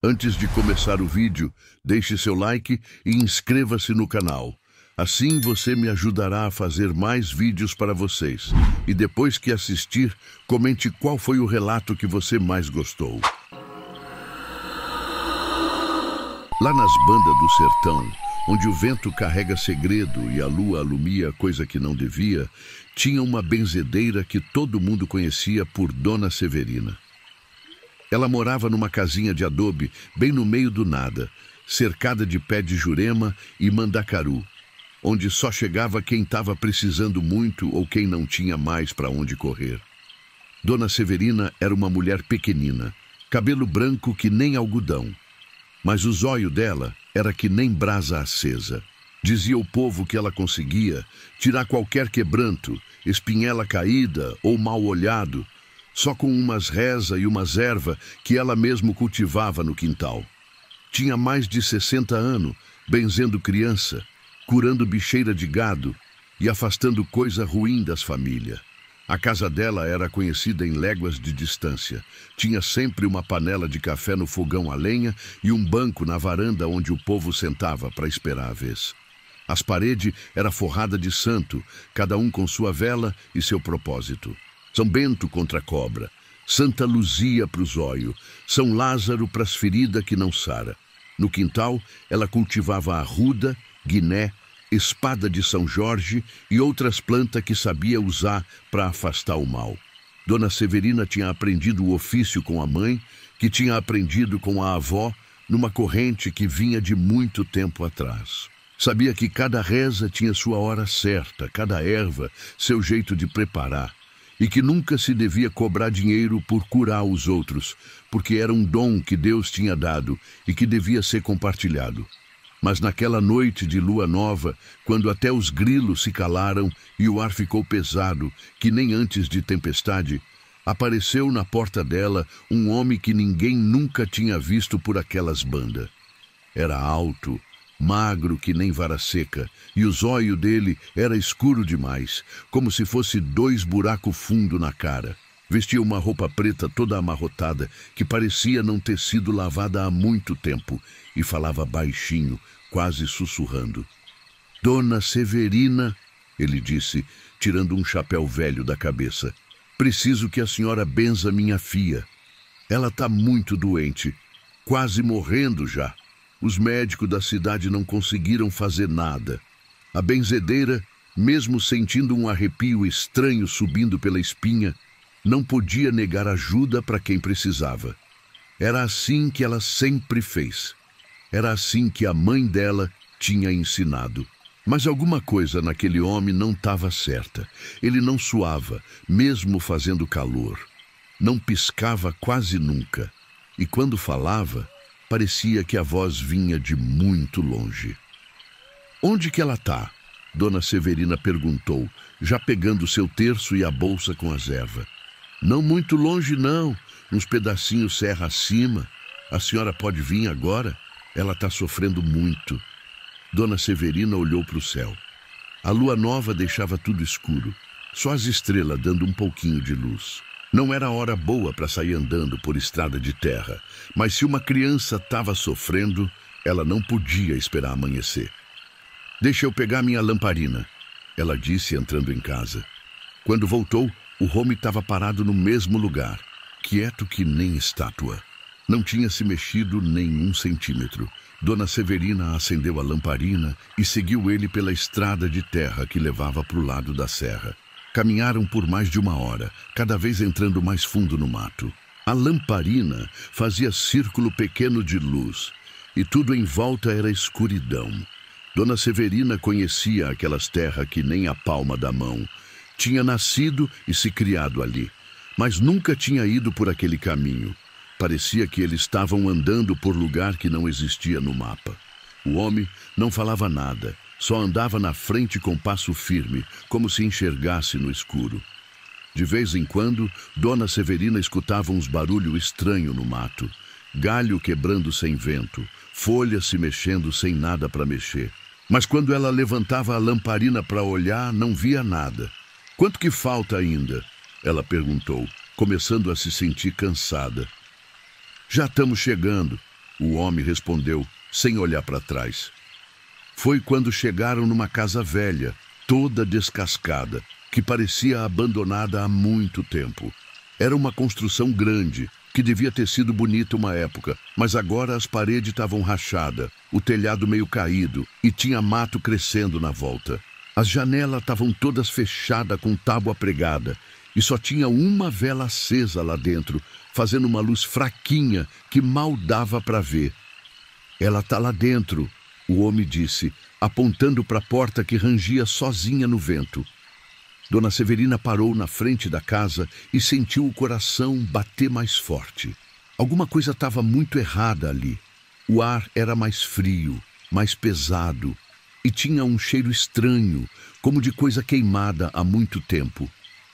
Antes de começar o vídeo, deixe seu like e inscreva-se no canal. Assim você me ajudará a fazer mais vídeos para vocês. E depois que assistir, comente qual foi o relato que você mais gostou. Lá nas bandas do sertão, onde o vento carrega segredo e a lua alumia coisa que não devia, tinha uma benzedeira que todo mundo conhecia por Dona Severina. Ela morava numa casinha de adobe, bem no meio do nada, cercada de pé de jurema e mandacaru, onde só chegava quem estava precisando muito ou quem não tinha mais para onde correr. Dona Severina era uma mulher pequenina, cabelo branco que nem algodão, mas o zóio dela era que nem brasa acesa. Dizia o povo que ela conseguia tirar qualquer quebranto, espinhela caída ou mal olhado, só com umas reza e umas erva que ela mesmo cultivava no quintal. Tinha mais de 60 anos, benzendo criança, curando bicheira de gado e afastando coisa ruim das famílias. A casa dela era conhecida em léguas de distância. Tinha sempre uma panela de café no fogão a lenha e um banco na varanda onde o povo sentava para esperar a vez. As paredes eram forradas de santo, cada um com sua vela e seu propósito. São Bento contra a cobra, Santa Luzia para o zóio, São Lázaro para as feridas que não sara. No quintal, ela cultivava arruda, guiné, espada de São Jorge e outras plantas que sabia usar para afastar o mal. Dona Severina tinha aprendido o ofício com a mãe, que tinha aprendido com a avó, numa corrente que vinha de muito tempo atrás. Sabia que cada reza tinha sua hora certa, cada erva seu jeito de preparar, e que nunca se devia cobrar dinheiro por curar os outros, porque era um dom que Deus tinha dado e que devia ser compartilhado. Mas naquela noite de lua nova, quando até os grilos se calaram e o ar ficou pesado, que nem antes de tempestade, apareceu na porta dela um homem que ninguém nunca tinha visto por aquelas bandas. Era alto, magro que nem vara seca, e o zóio dele era escuro demais, como se fosse 2 buracos fundos na cara. Vestia uma roupa preta toda amarrotada, que parecia não ter sido lavada há muito tempo, e falava baixinho, quase sussurrando. Dona Severina, ele disse, tirando um chapéu velho da cabeça, preciso que a senhora benza minha filha. Ela está muito doente, quase morrendo já. Os médicos da cidade não conseguiram fazer nada. A benzedeira, mesmo sentindo um arrepio estranho subindo pela espinha, não podia negar ajuda para quem precisava. Era assim que ela sempre fez. Era assim que a mãe dela tinha ensinado. Mas alguma coisa naquele homem não estava certa. Ele não suava, mesmo fazendo calor. Não piscava quase nunca. E quando falava, parecia que a voz vinha de muito longe. Onde que ela está? Dona Severina perguntou, já pegando seu terço e a bolsa com as ervas. Não muito longe não, uns pedacinhos serra acima. A senhora pode vir agora? Ela está sofrendo muito. Dona Severina olhou para o céu. A lua nova deixava tudo escuro, só as estrelas dando um pouquinho de luz. Não era hora boa para sair andando por estrada de terra, mas se uma criança estava sofrendo, ela não podia esperar amanhecer. Deixa eu pegar minha lamparina, ela disse entrando em casa. Quando voltou, o homem estava parado no mesmo lugar, quieto que nem estátua. Não tinha se mexido nem 1 centímetro. Dona Severina acendeu a lamparina e seguiu ele pela estrada de terra que levava para o lado da serra. Caminharam por mais de 1 hora, cada vez entrando mais fundo no mato. A lamparina fazia círculo pequeno de luz, e tudo em volta era escuridão. Dona Severina conhecia aquelas terras que nem a palma da mão. Tinha nascido e se criado ali, mas nunca tinha ido por aquele caminho. Parecia que eles estavam andando por lugar que não existia no mapa. O homem não falava nada, só andava na frente com passo firme, como se enxergasse no escuro. De vez em quando, Dona Severina escutava uns barulhos estranhos no mato. Galho quebrando sem vento, folhas se mexendo sem nada para mexer. Mas quando ela levantava a lamparina para olhar, não via nada. Quanto que falta ainda? Ela perguntou, começando a se sentir cansada. Já estamos chegando. O homem respondeu, sem olhar para trás. Foi quando chegaram numa casa velha, toda descascada, que parecia abandonada há muito tempo. Era uma construção grande, que devia ter sido bonita uma época, mas agora as paredes estavam rachadas, o telhado meio caído e tinha mato crescendo na volta. As janelas estavam todas fechadas com tábua pregada e só tinha uma vela acesa lá dentro, fazendo uma luz fraquinha que mal dava para ver. Ela está lá dentro, o homem disse, apontando para a porta que rangia sozinha no vento. Dona Severina parou na frente da casa e sentiu o coração bater mais forte. Alguma coisa estava muito errada ali. O ar era mais frio, mais pesado e tinha um cheiro estranho, como de coisa queimada há muito tempo.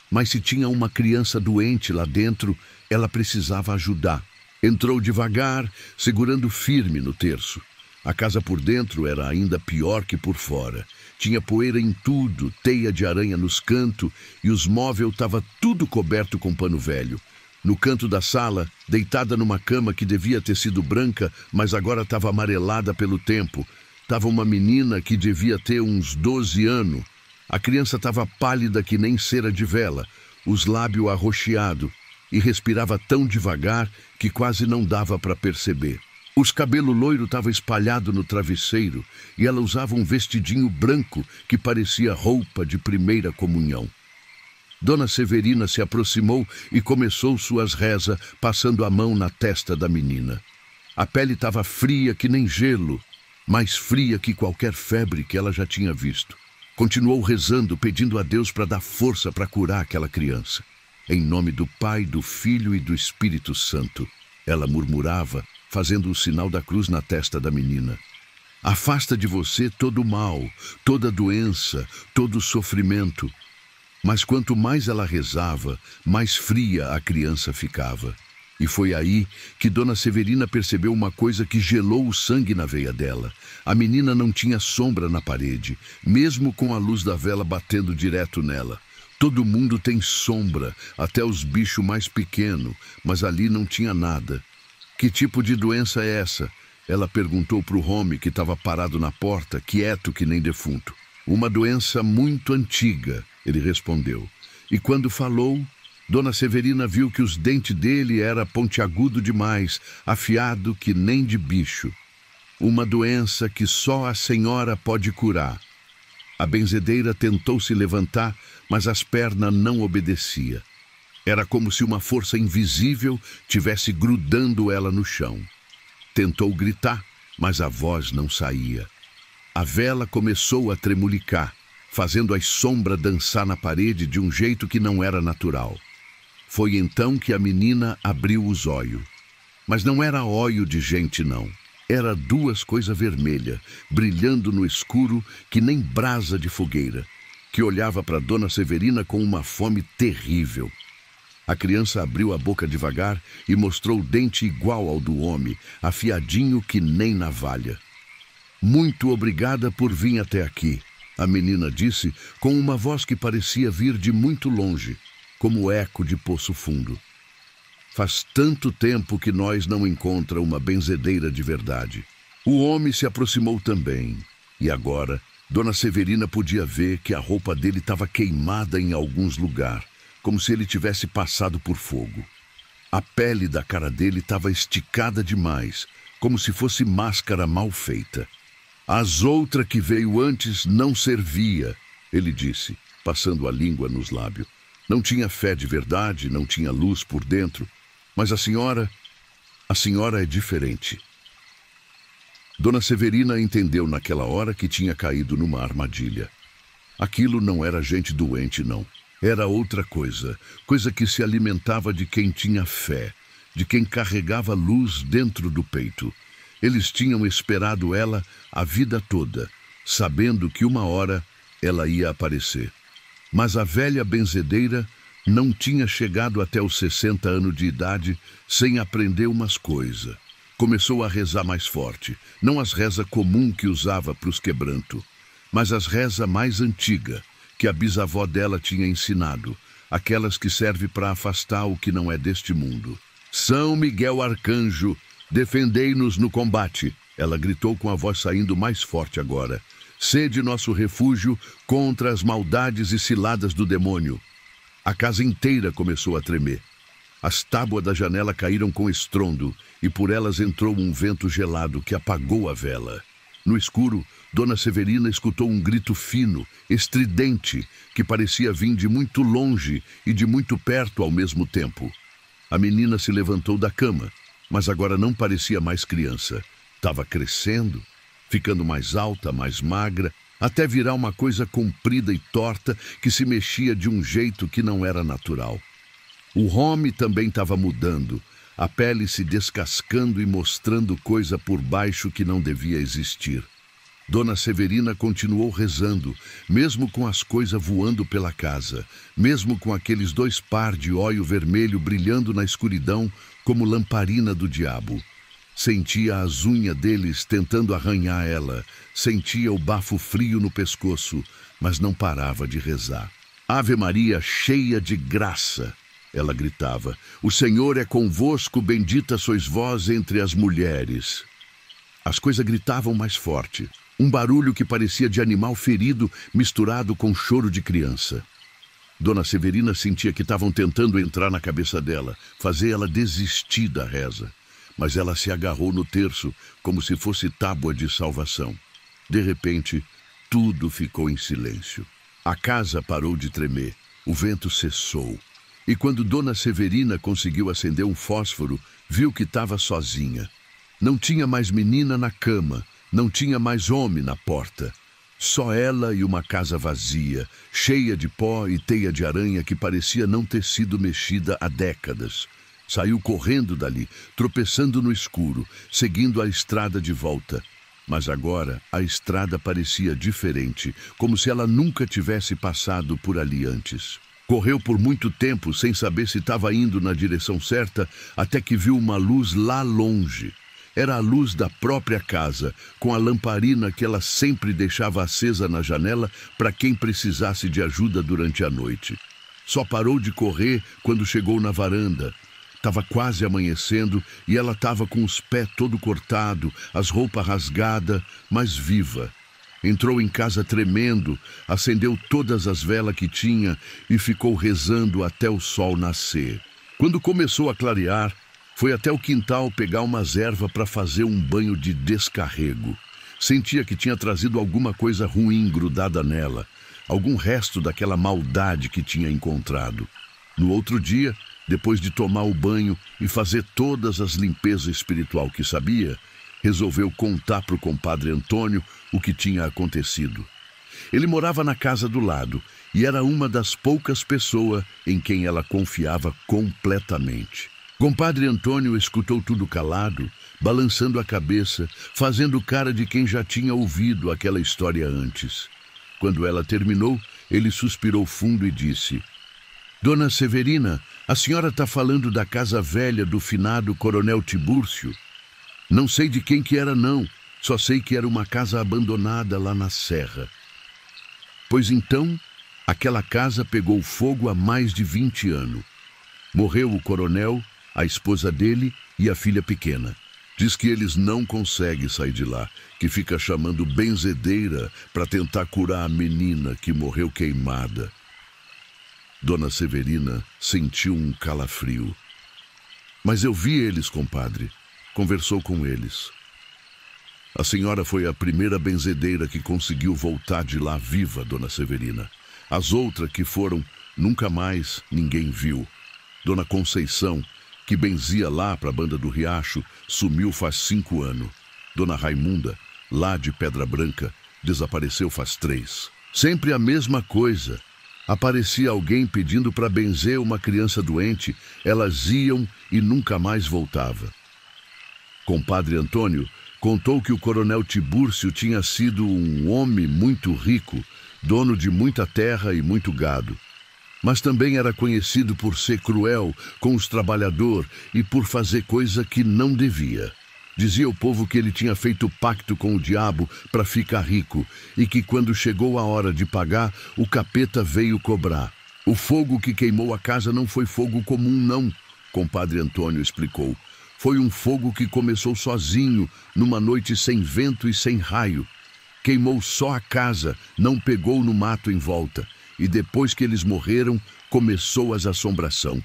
Mas se tinha uma criança doente lá dentro, ela precisava ajudar. Entrou devagar, segurando firme no terço. A casa por dentro era ainda pior que por fora. Tinha poeira em tudo, teia de aranha nos cantos e os móveis estavam tudo coberto com pano velho. No canto da sala, deitada numa cama que devia ter sido branca, mas agora estava amarelada pelo tempo, estava uma menina que devia ter uns 12 anos. A criança estava pálida que nem cera de vela, os lábios arroxeados, e respirava tão devagar que quase não dava para perceber. Os cabelos loiros estavam espalhados no travesseiro e ela usava um vestidinho branco que parecia roupa de primeira comunhão. Dona Severina se aproximou e começou suas rezas, passando a mão na testa da menina. A pele estava fria que nem gelo, mais fria que qualquer febre que ela já tinha visto. Continuou rezando, pedindo a Deus para dar força para curar aquela criança. Em nome do Pai, do Filho e do Espírito Santo, ela murmurava, fazendo o sinal da cruz na testa da menina. Afasta de você todo o mal, toda doença, todo sofrimento. Mas quanto mais ela rezava, mais fria a criança ficava. E foi aí que Dona Severina percebeu uma coisa que gelou o sangue na veia dela. A menina não tinha sombra na parede, mesmo com a luz da vela batendo direto nela. Todo mundo tem sombra, até os bichos mais pequenos, mas ali não tinha nada. Que tipo de doença é essa? Ela perguntou para o homem que estava parado na porta, quieto que nem defunto. Uma doença muito antiga, ele respondeu. E quando falou, Dona Severina viu que os dentes dele era pontiagudo demais, afiado que nem de bicho. Uma doença que só a senhora pode curar. A benzedeira tentou se levantar, mas as pernas não obedeciam. Era como se uma força invisível tivesse grudando ela no chão. Tentou gritar, mas a voz não saía. A vela começou a tremulicar, fazendo as sombras dançar na parede de um jeito que não era natural. Foi então que a menina abriu os olhos. Mas não era olho de gente, não. Era duas coisas vermelhas, brilhando no escuro que nem brasa de fogueira, que olhava para Dona Severina com uma fome terrível. A criança abriu a boca devagar e mostrou o dente igual ao do homem, afiadinho que nem navalha. Muito obrigada por vir até aqui, a menina disse com uma voz que parecia vir de muito longe, como eco de poço fundo. Faz tanto tempo que nós não encontramos uma benzedeira de verdade. O homem se aproximou também, e agora Dona Severina podia ver que a roupa dele estava queimada em alguns lugares, como se ele tivesse passado por fogo. A pele da cara dele estava esticada demais, como se fosse máscara mal feita. As outras que veio antes não servia, ele disse, passando a língua nos lábios. Não tinha fé de verdade, não tinha luz por dentro, mas a senhora é diferente. Dona Severina entendeu naquela hora que tinha caído numa armadilha. Aquilo não era gente doente, não. Era outra coisa, coisa que se alimentava de quem tinha fé, de quem carregava luz dentro do peito. Eles tinham esperado ela a vida toda, sabendo que uma hora ela ia aparecer. Mas a velha benzedeira não tinha chegado até os 60 anos de idade sem aprender umas coisas. Começou a rezar mais forte, não as rezas comuns que usava para os quebrantos, mas as rezas mais antigas, que a bisavó dela tinha ensinado, aquelas que servem para afastar o que não é deste mundo. São Miguel Arcanjo, Defendei-nos no combate, ela gritou com a voz saindo mais forte agora. Sede nosso refúgio contra as maldades e ciladas do demônio. A casa inteira começou a tremer. As tábuas da janela caíram com estrondo e por elas entrou um vento gelado que apagou a vela. No escuro, Dona Severina escutou um grito fino, estridente, que parecia vir de muito longe e de muito perto ao mesmo tempo. A menina se levantou da cama, mas agora não parecia mais criança. Estava crescendo, ficando mais alta, mais magra, até virar uma coisa comprida e torta que se mexia de um jeito que não era natural. O Home também estava mudando, a pele se descascando e mostrando coisa por baixo que não devia existir. Dona Severina continuou rezando, mesmo com as coisas voando pela casa, mesmo com aqueles 2 par de óleo vermelho brilhando na escuridão como lamparina do diabo. Sentia as unhas deles tentando arranhar ela, sentia o bafo frio no pescoço, mas não parava de rezar. Ave Maria, cheia de graça, ela gritava. O Senhor é convosco, bendita sois vós entre as mulheres. As coisas gritavam mais forte. Um barulho que parecia de animal ferido misturado com choro de criança. Dona Severina sentia que estavam tentando entrar na cabeça dela, fazer ela desistir da reza. Mas ela se agarrou no terço, como se fosse tábua de salvação. De repente, tudo ficou em silêncio. A casa parou de tremer, o vento cessou. E quando Dona Severina conseguiu acender um fósforo, viu que estava sozinha. Não tinha mais menina na cama, não tinha mais homem na porta. Só ela e uma casa vazia, cheia de pó e teia de aranha que parecia não ter sido mexida há décadas. Saiu correndo dali, tropeçando no escuro, seguindo a estrada de volta. Mas agora a estrada parecia diferente, como se ela nunca tivesse passado por ali antes. Correu por muito tempo sem saber se estava indo na direção certa, até que viu uma luz lá longe. Era a luz da própria casa, com a lamparina que ela sempre deixava acesa na janela para quem precisasse de ajuda durante a noite. Só parou de correr quando chegou na varanda. Estava quase amanhecendo e ela estava com os pés todo cortado, as roupas rasgadas, mas viva. Entrou em casa tremendo, acendeu todas as velas que tinha e ficou rezando até o sol nascer. Quando começou a clarear, foi até o quintal pegar umas ervas para fazer um banho de descarrego. Sentia que tinha trazido alguma coisa ruim grudada nela, algum resto daquela maldade que tinha encontrado. No outro dia, depois de tomar o banho e fazer todas as limpezas espiritual que sabia, resolveu contar para o compadre Antônio o que tinha acontecido. Ele morava na casa do lado e era uma das poucas pessoas em quem ela confiava completamente. Compadre Antônio escutou tudo calado, balançando a cabeça, fazendo cara de quem já tinha ouvido aquela história antes. Quando ela terminou, ele suspirou fundo e disse: Dona Severina, a senhora está falando da casa velha do finado Coronel Tibúrcio? Não sei de quem que era não, só sei que era uma casa abandonada lá na serra. Pois então, aquela casa pegou fogo há mais de 20 anos. Morreu o coronel, a esposa dele e a filha pequena. Diz que eles não conseguem sair de lá, que fica chamando benzedeira para tentar curar a menina que morreu queimada. Dona Severina sentiu um calafrio. Mas eu vi eles, compadre. Conversou com eles. A senhora foi a primeira benzedeira que conseguiu voltar de lá viva, Dona Severina. As outras que foram, nunca mais ninguém viu. Dona Conceição, que benzia lá para a banda do Riacho, sumiu faz 5 anos. Dona Raimunda, lá de Pedra Branca, desapareceu faz 3. Sempre a mesma coisa. Aparecia alguém pedindo para benzer uma criança doente, elas iam e nunca mais voltava. Compadre Antônio contou que o coronel Tibúrcio tinha sido um homem muito rico, dono de muita terra e muito gado. Mas também era conhecido por ser cruel com os trabalhadores e por fazer coisa que não devia. Dizia o povo que ele tinha feito pacto com o diabo para ficar rico e que quando chegou a hora de pagar, o capeta veio cobrar. O fogo que queimou a casa não foi fogo comum, não, compadre Antônio explicou. Foi um fogo que começou sozinho, numa noite sem vento e sem raio. Queimou só a casa, não pegou no mato em volta. E depois que eles morreram, começou as assombração.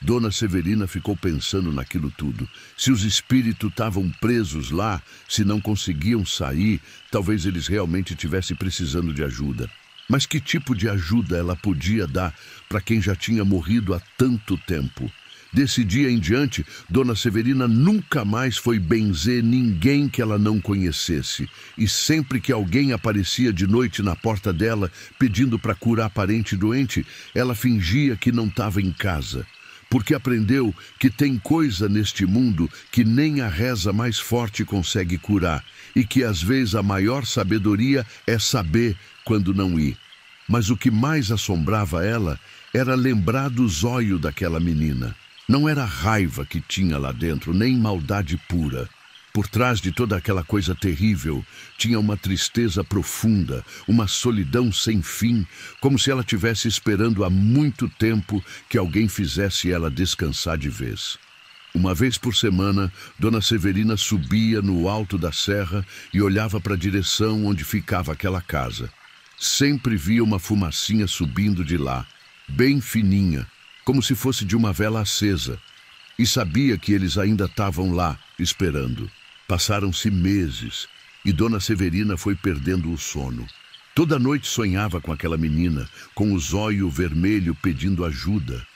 Dona Severina ficou pensando naquilo tudo. Se os espíritos estavam presos lá, se não conseguiam sair, talvez eles realmente estivessem precisando de ajuda. Mas que tipo de ajuda ela podia dar para quem já tinha morrido há tanto tempo? Desse dia em diante, Dona Severina nunca mais foi benzer ninguém que ela não conhecesse. E sempre que alguém aparecia de noite na porta dela, pedindo para curar parente doente, ela fingia que não estava em casa. Porque aprendeu que tem coisa neste mundo que nem a reza mais forte consegue curar, e que às vezes a maior sabedoria é saber quando não ir. Mas o que mais assombrava ela era lembrar do zóio daquela menina. Não era raiva que tinha lá dentro, nem maldade pura. Por trás de toda aquela coisa terrível, tinha uma tristeza profunda, uma solidão sem fim, como se ela tivesse esperando há muito tempo que alguém fizesse ela descansar de vez. Uma vez por semana, Dona Severina subia no alto da serra e olhava para a direção onde ficava aquela casa. Sempre via uma fumacinha subindo de lá, bem fininha, como se fosse de uma vela acesa, e sabia que eles ainda estavam lá, esperando. Passaram-se meses e Dona Severina foi perdendo o sono. Toda noite sonhava com aquela menina, com o zóio vermelho pedindo ajuda.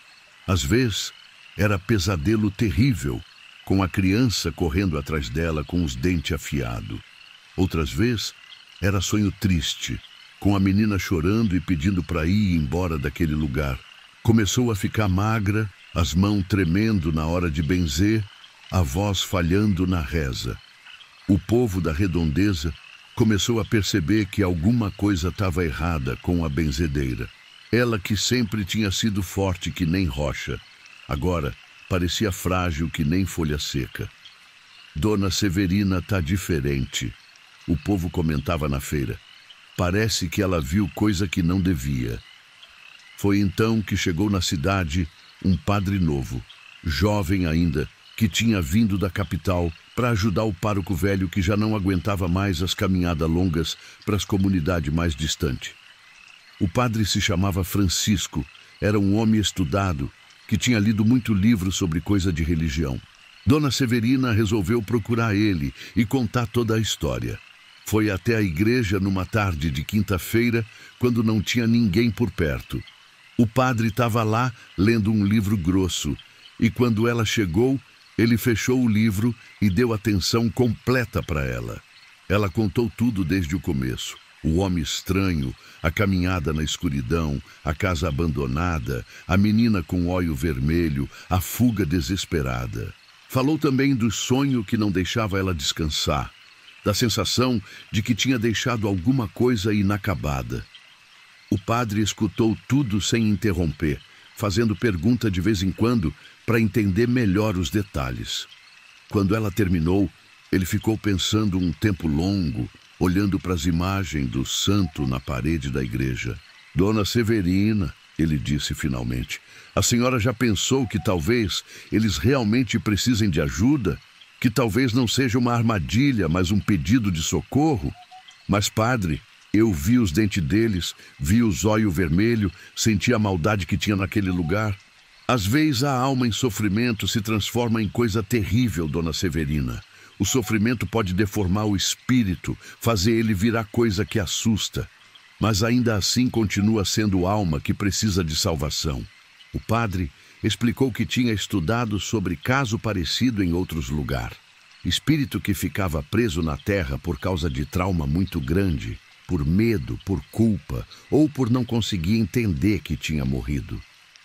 Às vezes, era pesadelo terrível, com a criança correndo atrás dela com os dentes afiados. Outras vezes, era sonho triste, com a menina chorando e pedindo para ir embora daquele lugar. Começou a ficar magra, as mãos tremendo na hora de benzer, a voz falhando na reza. O povo da redondeza começou a perceber que alguma coisa estava errada com a benzedeira. Ela que sempre tinha sido forte que nem rocha, agora parecia frágil que nem folha seca. Dona Severina tá diferente, o povo comentava na feira. Parece que ela viu coisa que não devia. Foi então que chegou na cidade um padre novo, jovem ainda, que tinha vindo da capital para ajudar o pároco velho que já não aguentava mais as caminhadas longas para as comunidades mais distantes. O padre se chamava Francisco, era um homem estudado, que tinha lido muito livro sobre coisa de religião. Dona Severina resolveu procurar ele e contar toda a história. Foi até a igreja numa tarde de quinta-feira, quando não tinha ninguém por perto. O padre estava lá lendo um livro grosso, e quando ela chegou, ele fechou o livro e deu atenção completa para ela. Ela contou tudo desde o começo. O homem estranho, a caminhada na escuridão, a casa abandonada, a menina com óleo vermelho, a fuga desesperada. Falou também do sonho que não deixava ela descansar, da sensação de que tinha deixado alguma coisa inacabada. O padre escutou tudo sem interromper, fazendo pergunta de vez em quando para entender melhor os detalhes. Quando ela terminou, ele ficou pensando um tempo longo, olhando para as imagens do santo na parede da igreja. Dona Severina, ele disse finalmente, a senhora já pensou que talvez eles realmente precisem de ajuda? Que talvez não seja uma armadilha, mas um pedido de socorro? Mas, padre, eu vi os dentes deles, vi o zóio vermelho, senti a maldade que tinha naquele lugar. Às vezes a alma em sofrimento se transforma em coisa terrível, Dona Severina. O sofrimento pode deformar o espírito, fazer ele virar coisa que assusta. Mas ainda assim continua sendo alma que precisa de salvação. O padre explicou que tinha estudado sobre caso parecido em outros lugares. Espírito que ficava preso na terra por causa de trauma muito grande, por medo, por culpa, ou por não conseguir entender que tinha morrido.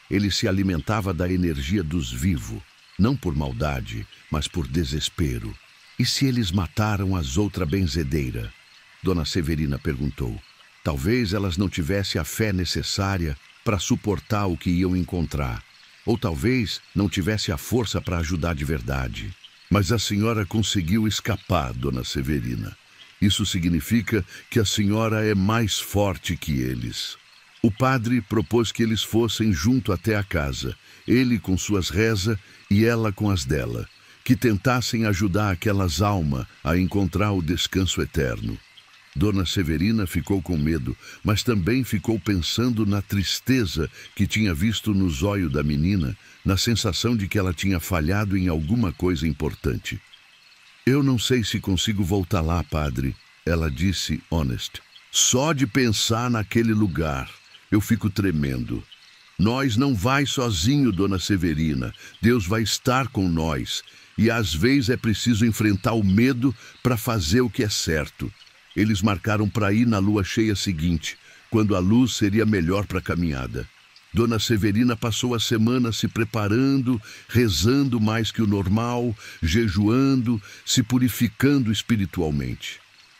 Ele se alimentava da energia dos vivos, não por maldade, mas por desespero. E se eles mataram as outras benzedeiras? Dona Severina perguntou. Talvez elas não tivessem a fé necessária para suportar o que iam encontrar. Ou talvez não tivesse a força para ajudar de verdade. Mas a senhora conseguiu escapar, Dona Severina. Isso significa que a senhora é mais forte que eles. O padre propôs que eles fossem junto até a casa, ele com suas rezas e ela com as dela. que tentassem ajudar aquelas almas a encontrar o descanso eterno. Dona Severina ficou com medo, mas também ficou pensando na tristeza que tinha visto nos olhos da menina, na sensação de que ela tinha falhado em alguma coisa importante. Eu não sei se consigo voltar lá, padre, ela disse, honest. Só de pensar naquele lugar, eu fico tremendo. Nós não vai sozinho, Dona Severina. Deus vai estar com nós. E às vezes é preciso enfrentar o medo para fazer o que é certo. Eles marcaram para ir na lua cheia seguinte, quando a luz seria melhor para a caminhada. Dona Severina passou a semana se preparando, rezando mais que o normal, jejuando, se purificando espiritualmente.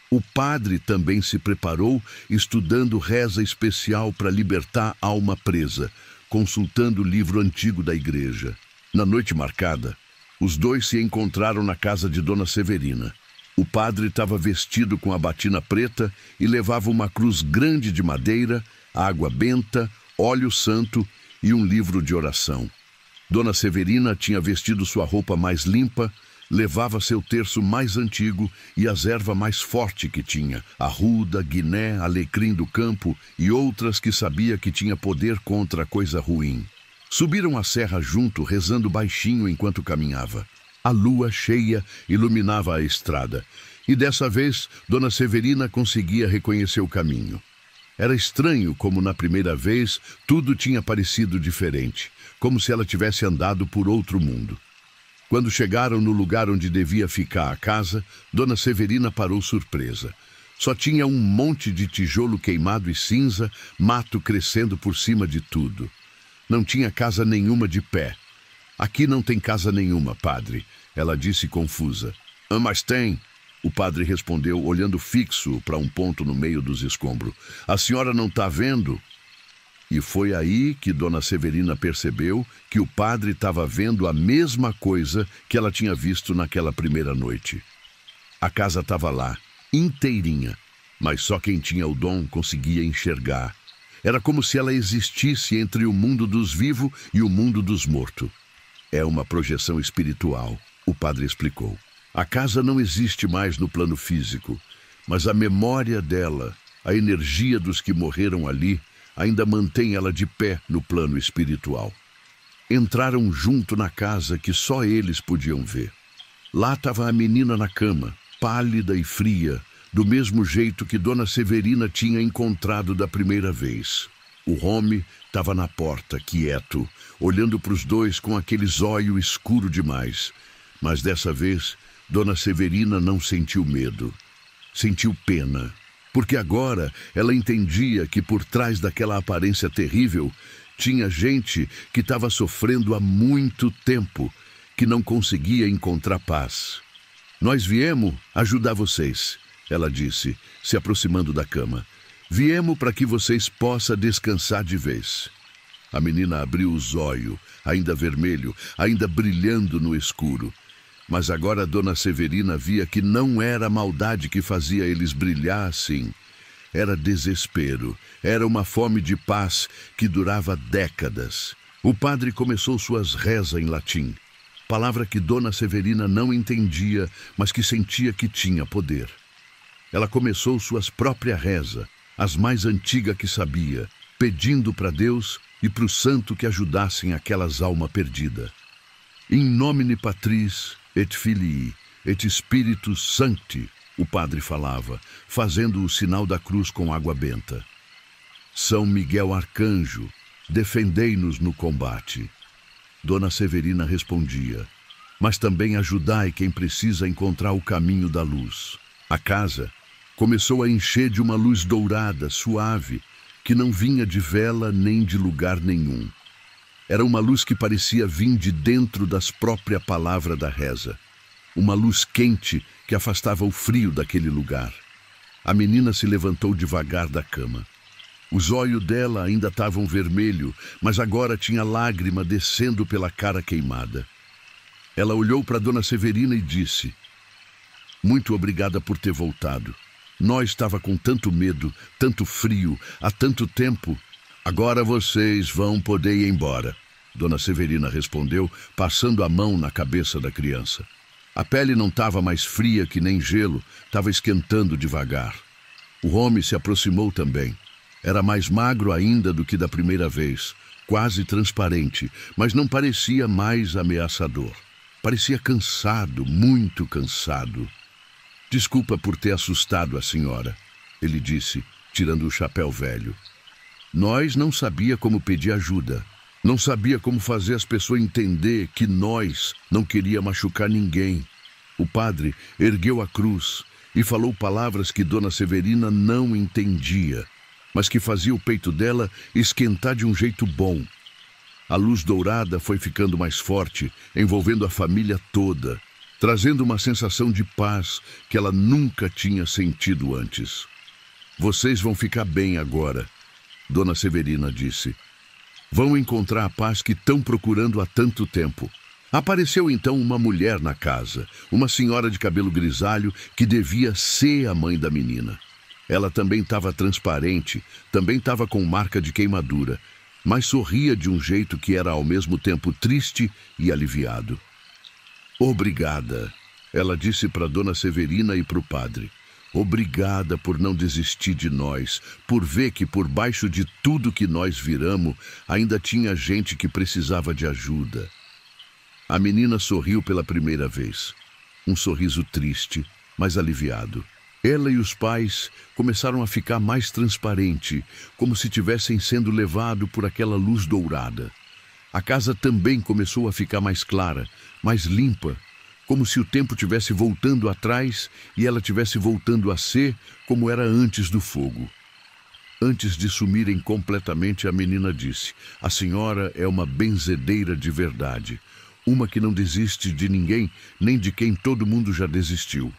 O padre também se preparou, estudando reza especial para libertar a alma presa, consultando o livro antigo da igreja. Na noite marcada, os dois se encontraram na casa de Dona Severina. O padre estava vestido com a batina preta e levava uma cruz grande de madeira, água benta, óleo santo e um livro de oração. Dona Severina tinha vestido sua roupa mais limpa, levava seu terço mais antigo e as ervas mais forte que tinha, arruda, guiné, alecrim do campo e outras que sabia que tinha poder contra a coisa ruim. Subiram a serra junto, rezando baixinho enquanto caminhava. A lua cheia iluminava a estrada, e dessa vez Dona Severina conseguia reconhecer o caminho. Era estranho como na primeira vez tudo tinha parecido diferente, como se ela tivesse andado por outro mundo. Quando chegaram no lugar onde devia ficar a casa, Dona Severina parou surpresa. Só tinha um monte de tijolo queimado e cinza, mato crescendo por cima de tudo. Não tinha casa nenhuma de pé. Aqui não tem casa nenhuma, padre, ela disse confusa. Mas tem, o padre respondeu, olhando fixo para um ponto no meio dos escombros. A senhora não está vendo? E foi aí que Dona Severina percebeu que o padre estava vendo a mesma coisa que ela tinha visto naquela primeira noite. A casa estava lá, inteirinha, mas só quem tinha o dom conseguia enxergar. Era como se ela existisse entre o mundo dos vivos e o mundo dos mortos. É uma projeção espiritual, o padre explicou. A casa não existe mais no plano físico, mas a memória dela, a energia dos que morreram ali, ainda mantém ela de pé no plano espiritual. Entraram junto na casa que só eles podiam ver. Lá estava a menina na cama, pálida e fria, do mesmo jeito que Dona Severina tinha encontrado da primeira vez. O homem estava na porta, quieto, olhando para os dois com aqueles olhos escuros demais. Mas dessa vez, Dona Severina não sentiu medo. Sentiu pena, porque agora ela entendia que por trás daquela aparência terrível tinha gente que estava sofrendo há muito tempo, que não conseguia encontrar paz. Nós viemos ajudar vocês, ela disse, se aproximando da cama. Viemos para que vocês possam descansar de vez. A menina abriu os olhos, ainda vermelho, ainda brilhando no escuro. Mas agora Dona Severina via que não era a maldade que fazia eles brilhar assim. Era desespero, era uma fome de paz que durava décadas. O padre começou suas rezas em latim, palavra que Dona Severina não entendia, mas que sentia que tinha poder. Ela começou suas próprias rezas, as mais antigas que sabia, pedindo para Deus e para o santo que ajudassem aquelas almas perdidas. In nomine Patris et Filii et Spiritus Sancti, o padre falava, fazendo o sinal da cruz com água benta. São Miguel Arcanjo, defendei-nos no combate. Dona Severina respondia, mas também ajudai quem precisa encontrar o caminho da luz. A casa começou a encher de uma luz dourada, suave, que não vinha de vela nem de lugar nenhum. Era uma luz que parecia vir de dentro das próprias palavras da reza. Uma luz quente que afastava o frio daquele lugar. A menina se levantou devagar da cama. Os olhos dela ainda estavam vermelhos, mas agora tinha lágrima descendo pela cara queimada. Ela olhou para Dona Severina e disse, muito obrigada por ter voltado. Nós estava com tanto medo, tanto frio, há tanto tempo. Agora vocês vão poder ir embora. Dona Severina respondeu, passando a mão na cabeça da criança. A pele não estava mais fria que nem gelo, estava esquentando devagar. O homem se aproximou também. Era mais magro ainda do que da primeira vez, quase transparente, mas não parecia mais ameaçador. Parecia cansado, muito cansado. Desculpa por ter assustado a senhora, ele disse, tirando o chapéu velho. Nós não sabia como pedir ajuda. Não sabia como fazer as pessoas entender que nós não queria machucar ninguém. O padre ergueu a cruz e falou palavras que Dona Severina não entendia, mas que fazia o peito dela esquentar de um jeito bom. A luz dourada foi ficando mais forte, envolvendo a família toda, trazendo uma sensação de paz que ela nunca tinha sentido antes. Vocês vão ficar bem agora, Dona Severina disse. Vão encontrar a paz que estão procurando há tanto tempo. Apareceu então uma mulher na casa, uma senhora de cabelo grisalho que devia ser a mãe da menina. Ela também estava transparente, também estava com marca de queimadura, mas sorria de um jeito que era ao mesmo tempo triste e aliviado. Obrigada, ela disse para Dona Severina e para o padre. Obrigada por não desistir de nós, por ver que por baixo de tudo que nós viramos, ainda tinha gente que precisava de ajuda. A menina sorriu pela primeira vez. Um sorriso triste, mas aliviado. Ela e os pais começaram a ficar mais transparente, como se tivessem sendo levados por aquela luz dourada. A casa também começou a ficar mais clara, mais limpa, como se o tempo tivesse voltando atrás e ela tivesse voltando a ser como era antes do fogo. Antes de sumirem completamente, a menina disse: a senhora é uma benzedeira de verdade, uma que não desiste de ninguém, nem de quem todo mundo já desistiu.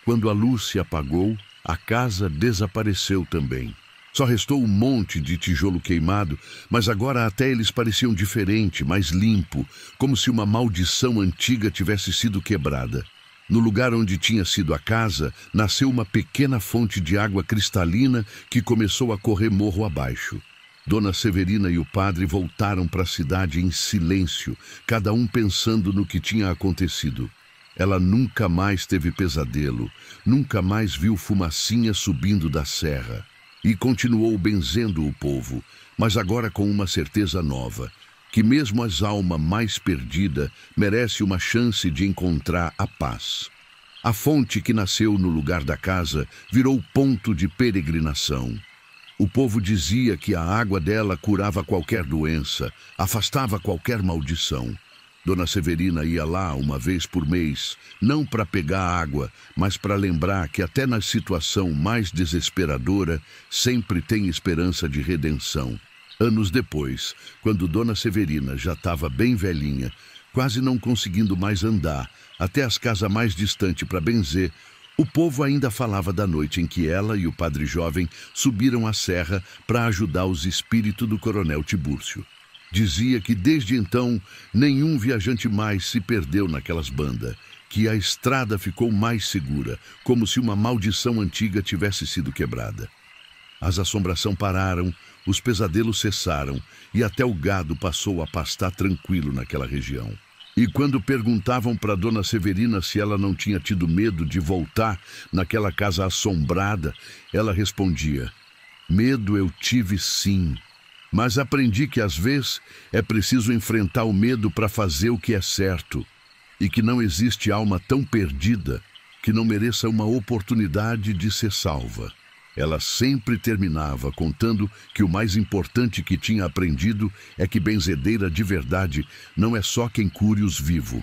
Quando a luz se apagou, a casa desapareceu também. Só restou um monte de tijolo queimado, mas agora até eles pareciam diferente, mais limpo, como se uma maldição antiga tivesse sido quebrada. No lugar onde tinha sido a casa, nasceu uma pequena fonte de água cristalina que começou a correr morro abaixo. Dona Severina e o padre voltaram para a cidade em silêncio, cada um pensando no que tinha acontecido. Ela nunca mais teve pesadelo, nunca mais viu fumacinha subindo da serra. E continuou benzendo o povo, mas agora com uma certeza nova, que mesmo as almas mais perdidas merece uma chance de encontrar a paz. A fonte que nasceu no lugar da casa virou ponto de peregrinação. O povo dizia que a água dela curava qualquer doença, afastava qualquer maldição. Dona Severina ia lá uma vez por mês, não para pegar água, mas para lembrar que até na situação mais desesperadora sempre tem esperança de redenção. Anos depois, quando Dona Severina já estava bem velhinha, quase não conseguindo mais andar, até as casas mais distantes para benzer, o povo ainda falava da noite em que ela e o padre jovem subiram a serra para ajudar os espíritos do coronel Tibúrcio. Dizia que desde então nenhum viajante mais se perdeu naquelas bandas, que a estrada ficou mais segura, como se uma maldição antiga tivesse sido quebrada. As assombrações pararam, os pesadelos cessaram e até o gado passou a pastar tranquilo naquela região. E quando perguntavam para Dona Severina se ela não tinha tido medo de voltar naquela casa assombrada, ela respondia: medo eu tive sim. Mas aprendi que às vezes é preciso enfrentar o medo para fazer o que é certo e que não existe alma tão perdida que não mereça uma oportunidade de ser salva. Ela sempre terminava contando que o mais importante que tinha aprendido é que benzedeira de verdade não é só quem cure os vivos,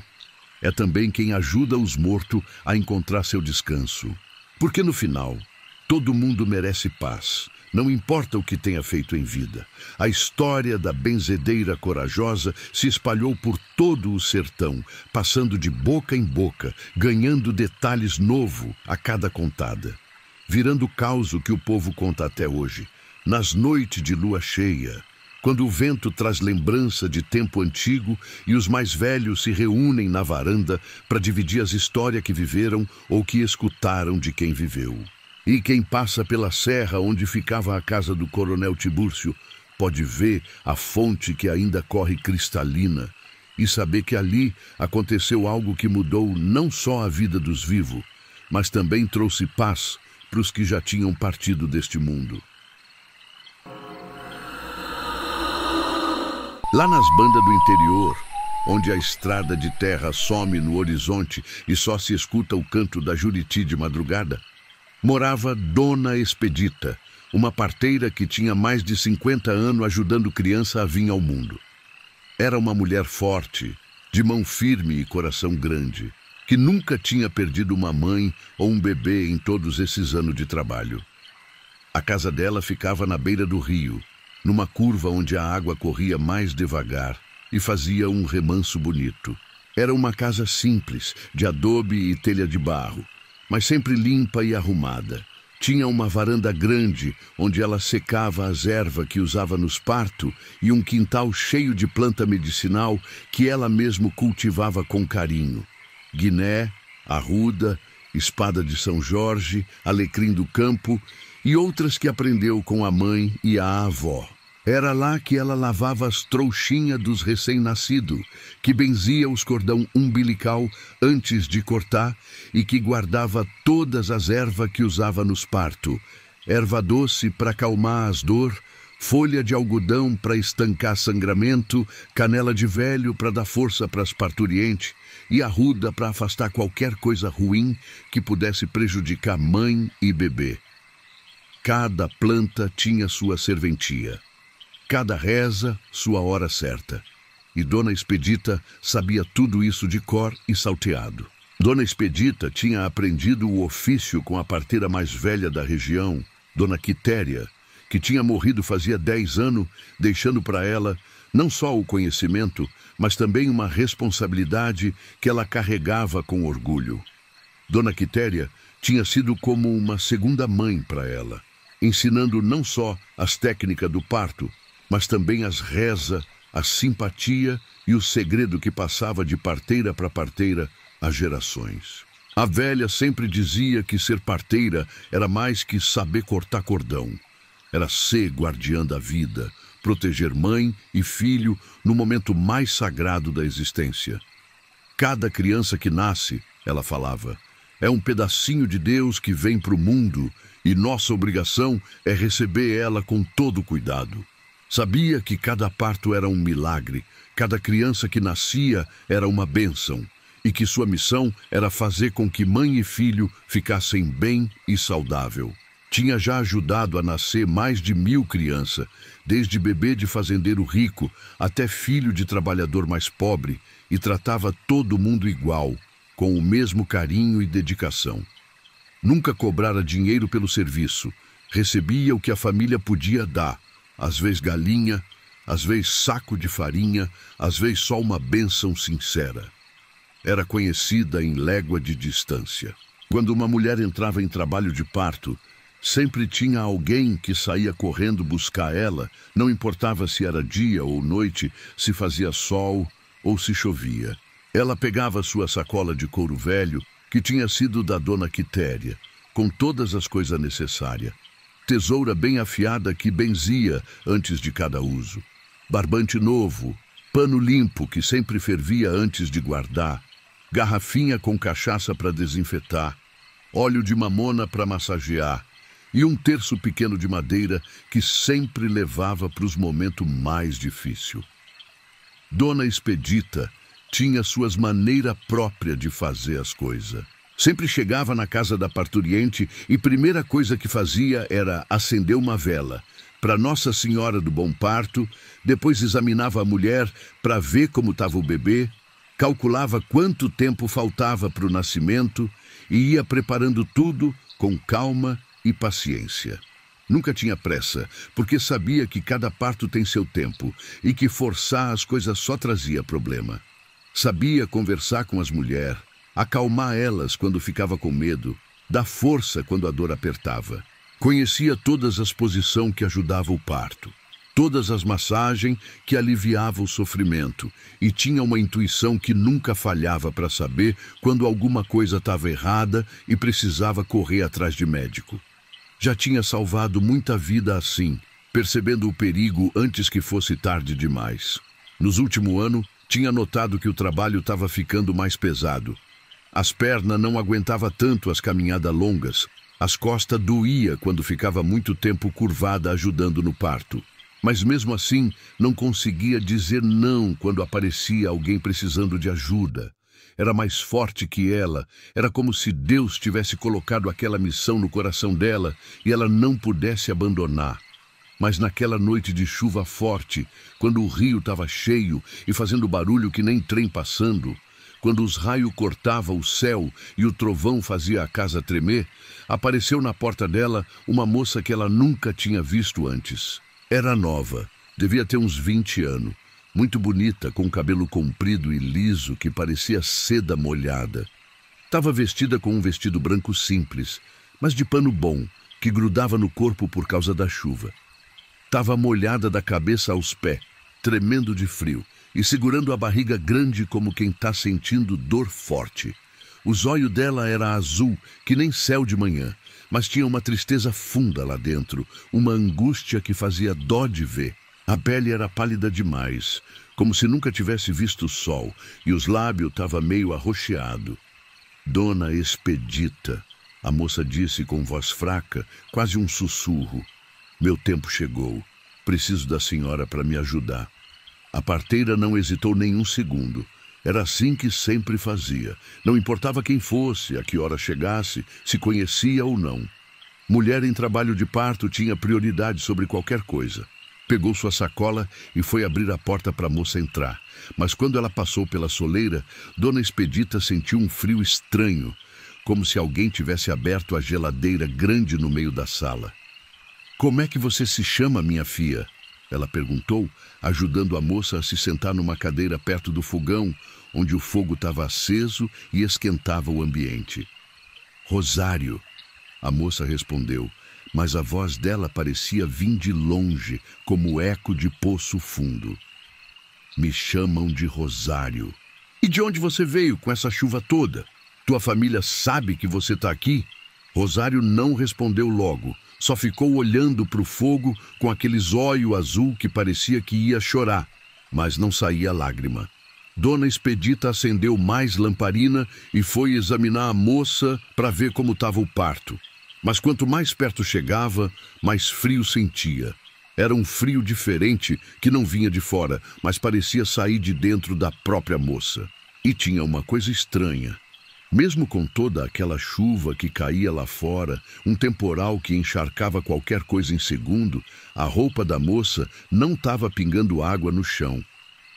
é também quem ajuda os mortos a encontrar seu descanso. Porque no final, todo mundo merece paz. Não importa o que tenha feito em vida. A história da benzedeira corajosa se espalhou por todo o sertão, passando de boca em boca, ganhando detalhes novos a cada contada. Virando o caos que o povo conta até hoje. Nas noites de lua cheia, quando o vento traz lembrança de tempo antigo e os mais velhos se reúnem na varanda para dividir as histórias que viveram ou que escutaram de quem viveu. E quem passa pela serra onde ficava a casa do coronel Tibúrcio pode ver a fonte que ainda corre cristalina e saber que ali aconteceu algo que mudou não só a vida dos vivos, mas também trouxe paz para os que já tinham partido deste mundo. Lá nas bandas do interior, onde a estrada de terra some no horizonte e só se escuta o canto da Juriti de madrugada, morava Dona Expedita, uma parteira que tinha mais de 50 anos ajudando criança a vir ao mundo. Era uma mulher forte, de mão firme e coração grande, que nunca tinha perdido uma mãe ou um bebê em todos esses anos de trabalho. A casa dela ficava na beira do rio, numa curva onde a água corria mais devagar e fazia um remanso bonito. Era uma casa simples, de adobe e telha de barro, mas sempre limpa e arrumada. Tinha uma varanda grande, onde ela secava as ervas que usava nos partos e um quintal cheio de planta medicinal que ela mesma cultivava com carinho. Guiné, arruda, espada de São Jorge, alecrim do campo e outras que aprendeu com a mãe e a avó. Era lá que ela lavava as trouxinhas dos recém-nascidos, que benzia os cordão umbilical antes de cortar e que guardava todas as ervas que usava nos partos. Erva doce para acalmar as dor, folha de algodão para estancar sangramento, canela de velho para dar força para as parturientes e arruda para afastar qualquer coisa ruim que pudesse prejudicar mãe e bebê. Cada planta tinha sua serventia. Cada reza, sua hora certa. E Dona Expedita sabia tudo isso de cor e salteado. Dona Expedita tinha aprendido o ofício com a parteira mais velha da região, Dona Quitéria, que tinha morrido fazia 10 anos, deixando para ela não só o conhecimento, mas também uma responsabilidade que ela carregava com orgulho. Dona Quitéria tinha sido como uma segunda mãe para ela, ensinando não só as técnicas do parto, mas também as rezas, a simpatia e o segredo que passava de parteira para parteira há gerações. A velha sempre dizia que ser parteira era mais que saber cortar cordão. Era ser guardiã da vida, proteger mãe e filho no momento mais sagrado da existência. Cada criança que nasce, ela falava, é um pedacinho de Deus que vem para o mundo e nossa obrigação é receber ela com todo cuidado. Sabia que cada parto era um milagre, cada criança que nascia era uma bênção, e que sua missão era fazer com que mãe e filho ficassem bem e saudável. Tinha já ajudado a nascer mais de 1000 crianças, desde bebê de fazendeiro rico até filho de trabalhador mais pobre, e tratava todo mundo igual, com o mesmo carinho e dedicação. Nunca cobrara dinheiro pelo serviço, recebia o que a família podia dar, às vezes galinha, às vezes saco de farinha, às vezes só uma bênção sincera. Era conhecida em légua de distância. Quando uma mulher entrava em trabalho de parto, sempre tinha alguém que saía correndo buscar ela, não importava se era dia ou noite, se fazia sol ou se chovia. Ela pegava sua sacola de couro velho, que tinha sido da Dona Quitéria, com todas as coisas necessárias. Tesoura bem afiada que benzia antes de cada uso. Barbante novo, pano limpo que sempre fervia antes de guardar, garrafinha com cachaça para desinfetar, óleo de mamona para massagear e um terço pequeno de madeira que sempre levava para os momentos mais difíceis. Dona Expedita tinha suas maneiras próprias de fazer as coisas. Sempre chegava na casa da parturiente e primeira coisa que fazia era acender uma vela para Nossa Senhora do Bom Parto, depois examinava a mulher para ver como estava o bebê, calculava quanto tempo faltava para o nascimento e ia preparando tudo com calma e paciência. Nunca tinha pressa, porque sabia que cada parto tem seu tempo e que forçar as coisas só trazia problema. Sabia conversar com as mulheres, acalmar elas quando ficava com medo, dar força quando a dor apertava. Conhecia todas as posições que ajudavam o parto, todas as massagens que aliviavam o sofrimento e tinha uma intuição que nunca falhava para saber quando alguma coisa estava errada e precisava correr atrás de médico. Já tinha salvado muita vida assim, percebendo o perigo antes que fosse tarde demais. Nos últimos anos, tinha notado que o trabalho estava ficando mais pesado. As pernas não aguentavam tanto as caminhadas longas. As costas doía quando ficava muito tempo curvada ajudando no parto. Mas mesmo assim, não conseguia dizer não quando aparecia alguém precisando de ajuda. Era mais forte que ela. Era como se Deus tivesse colocado aquela missão no coração dela e ela não pudesse abandonar. Mas naquela noite de chuva forte, quando o rio estava cheio e fazendo barulho que nem trem passando, quando os raios cortavam o céu e o trovão fazia a casa tremer, apareceu na porta dela uma moça que ela nunca tinha visto antes. Era nova, devia ter uns 20 anos, muito bonita, com cabelo comprido e liso que parecia seda molhada. Estava vestida com um vestido branco simples, mas de pano bom, que grudava no corpo por causa da chuva. Estava molhada da cabeça aos pés, tremendo de frio e segurando a barriga grande como quem está sentindo dor forte. Os olhos dela era azul, que nem céu de manhã, mas tinha uma tristeza funda lá dentro, uma angústia que fazia dó de ver. A pele era pálida demais, como se nunca tivesse visto o sol, e os lábios estavam meio arroxeado. Dona Expedita, a moça disse com voz fraca, quase um sussurro. Meu tempo chegou. Preciso da senhora para me ajudar. A parteira não hesitou nenhum segundo. Era assim que sempre fazia. Não importava quem fosse, a que hora chegasse, se conhecia ou não. Mulher em trabalho de parto tinha prioridade sobre qualquer coisa. Pegou sua sacola e foi abrir a porta para a moça entrar. Mas quando ela passou pela soleira, Dona Expedita sentiu um frio estranho, como se alguém tivesse aberto a geladeira grande no meio da sala. Como é que você se chama, minha filha? Ela perguntou, ajudando a moça a se sentar numa cadeira perto do fogão, onde o fogo estava aceso e esquentava o ambiente. Rosário, a moça respondeu, mas a voz dela parecia vir de longe, como eco de poço fundo. Me chamam de Rosário. E de onde você veio com essa chuva toda? Tua família sabe que você está aqui? Rosário não respondeu logo. Só ficou olhando para o fogo com aqueles olhos azul que parecia que ia chorar, mas não saía lágrima. Dona Expedita acendeu mais lamparina e foi examinar a moça para ver como estava o parto. Mas quanto mais perto chegava, mais frio sentia. Era um frio diferente que não vinha de fora, mas parecia sair de dentro da própria moça. E tinha uma coisa estranha. Mesmo com toda aquela chuva que caía lá fora, um temporal que encharcava qualquer coisa em segundo, a roupa da moça não estava pingando água no chão.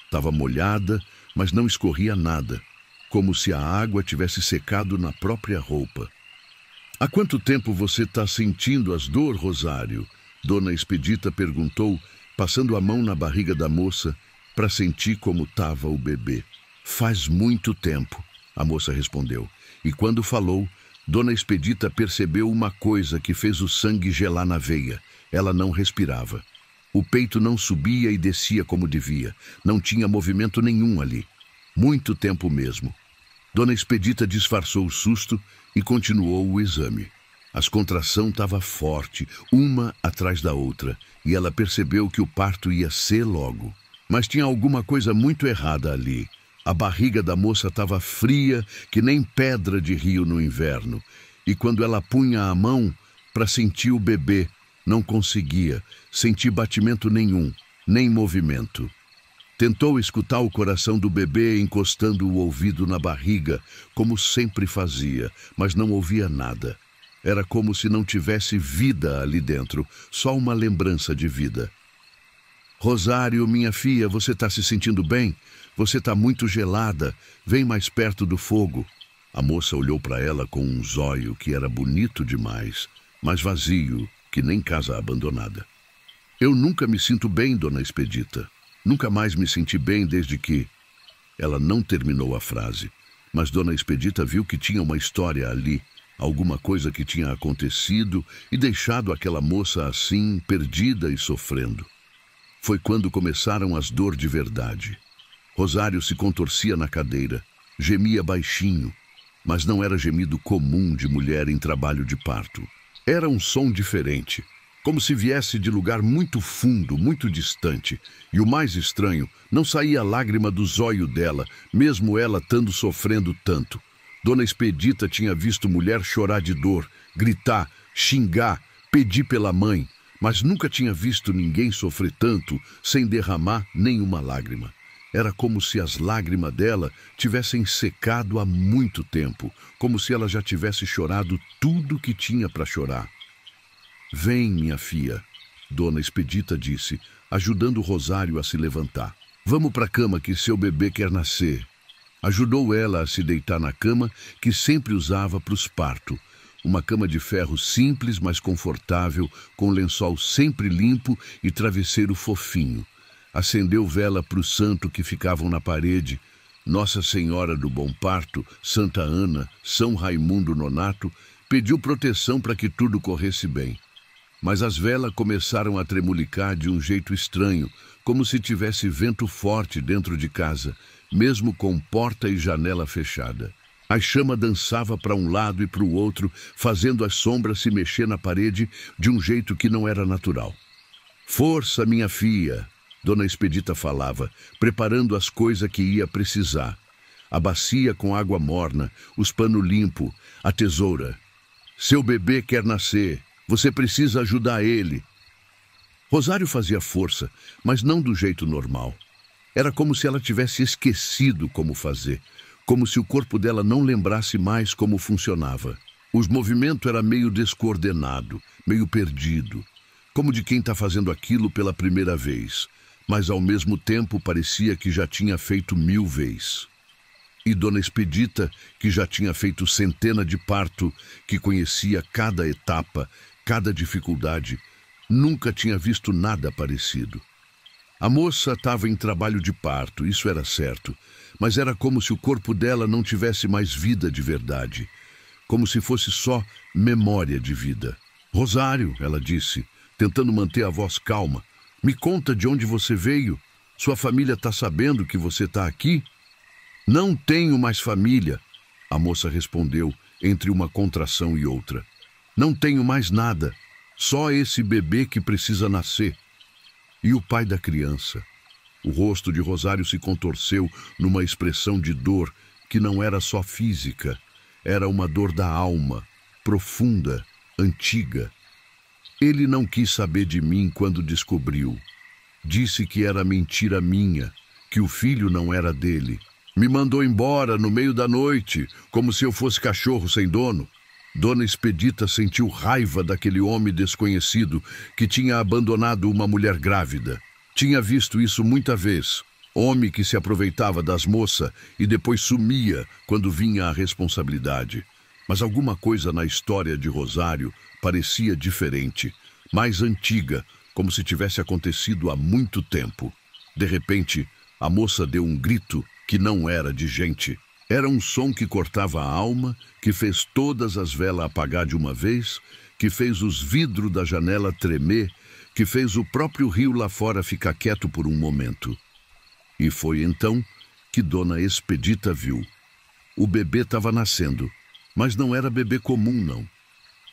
Estava molhada, mas não escorria nada, como se a água tivesse secado na própria roupa. Há quanto tempo você está sentindo as dores, Rosário? Dona Expedita perguntou, passando a mão na barriga da moça para sentir como estava o bebê. Faz muito tempo. A moça respondeu, e quando falou, Dona Expedita percebeu uma coisa que fez o sangue gelar na veia. Ela não respirava. O peito não subia e descia como devia. Não tinha movimento nenhum ali. Muito tempo mesmo. Dona Expedita disfarçou o susto e continuou o exame. As contrações estavam forte, uma atrás da outra, e ela percebeu que o parto ia ser logo. Mas tinha alguma coisa muito errada ali. A barriga da moça estava fria, que nem pedra de rio no inverno. E quando ela punha a mão para sentir o bebê, não conseguia sentir batimento nenhum, nem movimento. Tentou escutar o coração do bebê encostando o ouvido na barriga, como sempre fazia, mas não ouvia nada. Era como se não tivesse vida ali dentro, só uma lembrança de vida. Rosário, minha filha, você está se sentindo bem? Você está muito gelada. Vem mais perto do fogo. A moça olhou para ela com um zóio que era bonito demais, mas vazio, que nem casa abandonada. Eu nunca me sinto bem, Dona Expedita. Nunca mais me senti bem desde que... Ela não terminou a frase, mas Dona Expedita viu que tinha uma história ali, alguma coisa que tinha acontecido e deixado aquela moça assim, perdida e sofrendo. Foi quando começaram as dores de verdade. Rosário se contorcia na cadeira, gemia baixinho, mas não era gemido comum de mulher em trabalho de parto. Era um som diferente. como se viesse de lugar muito fundo, muito distante. E o mais estranho, não saía lágrima do zóio dela, mesmo ela estando sofrendo tanto. Dona Expedita tinha visto mulher chorar de dor, gritar, xingar, pedir pela mãe, mas nunca tinha visto ninguém sofrer tanto sem derramar nenhuma lágrima. Era como se as lágrimas dela tivessem secado há muito tempo, como se ela já tivesse chorado tudo que tinha para chorar. "Vem, minha filha", Dona Expedita disse, ajudando Rosário a se levantar. "Vamos para a cama que seu bebê quer nascer." Ajudou ela a se deitar na cama que sempre usava para os partos. Uma cama de ferro simples, mas confortável, com lençol sempre limpo e travesseiro fofinho. Acendeu vela para o santo que ficavam na parede. Nossa Senhora do Bom Parto, Santa Ana, São Raimundo Nonato, pediu proteção para que tudo corresse bem. Mas as velas começaram a tremulicar de um jeito estranho, como se tivesse vento forte dentro de casa, mesmo com porta e janela fechada. A chama dançava para um lado e para o outro, fazendo as sombras se mexer na parede de um jeito que não era natural. "Força, minha filha", Dona Expedita falava, preparando as coisas que ia precisar. A bacia com água morna, os panos limpos, a tesoura. "Seu bebê quer nascer. Você precisa ajudar ele." Rosário fazia força, mas não do jeito normal. Era como se ela tivesse esquecido como fazer, como se o corpo dela não lembrasse mais como funcionava. Os movimentos eram meio descoordenado, meio perdido, como de quem está fazendo aquilo pela primeira vez, mas ao mesmo tempo parecia que já tinha feito 1000 vezes. E Dona Expedita, que já tinha feito centenas de parto, que conhecia cada etapa, cada dificuldade, nunca tinha visto nada parecido. A moça estava em trabalho de parto, isso era certo, mas era como se o corpo dela não tivesse mais vida de verdade, como se fosse só memória de vida. "Rosário", ela disse, tentando manter a voz calma, "me conta de onde você veio. Sua família está sabendo que você está aqui?" "Não tenho mais família", a moça respondeu entre uma contração e outra. "Não tenho mais nada, só esse bebê que precisa nascer." E o pai da criança? O rosto de Rosário se contorceu numa expressão de dor que não era só física, era uma dor da alma, profunda, antiga. "Ele não quis saber de mim quando descobriu. Disse que era mentira minha, que o filho não era dele. Me mandou embora no meio da noite, como se eu fosse cachorro sem dono." Dona Expedita sentiu raiva daquele homem desconhecido que tinha abandonado uma mulher grávida. Tinha visto isso muita vez. Homem que se aproveitava das moças e depois sumia quando vinha a responsabilidade. Mas alguma coisa na história de Rosário parecia diferente, mais antiga, como se tivesse acontecido há muito tempo. De repente, a moça deu um grito que não era de gente. Era um som que cortava a alma, que fez todas as velas apagar de uma vez, que fez os vidros da janela tremer, que fez o próprio rio lá fora ficar quieto por um momento. E foi então que Dona Expedita viu. O bebê estava nascendo, mas não era bebê comum, não.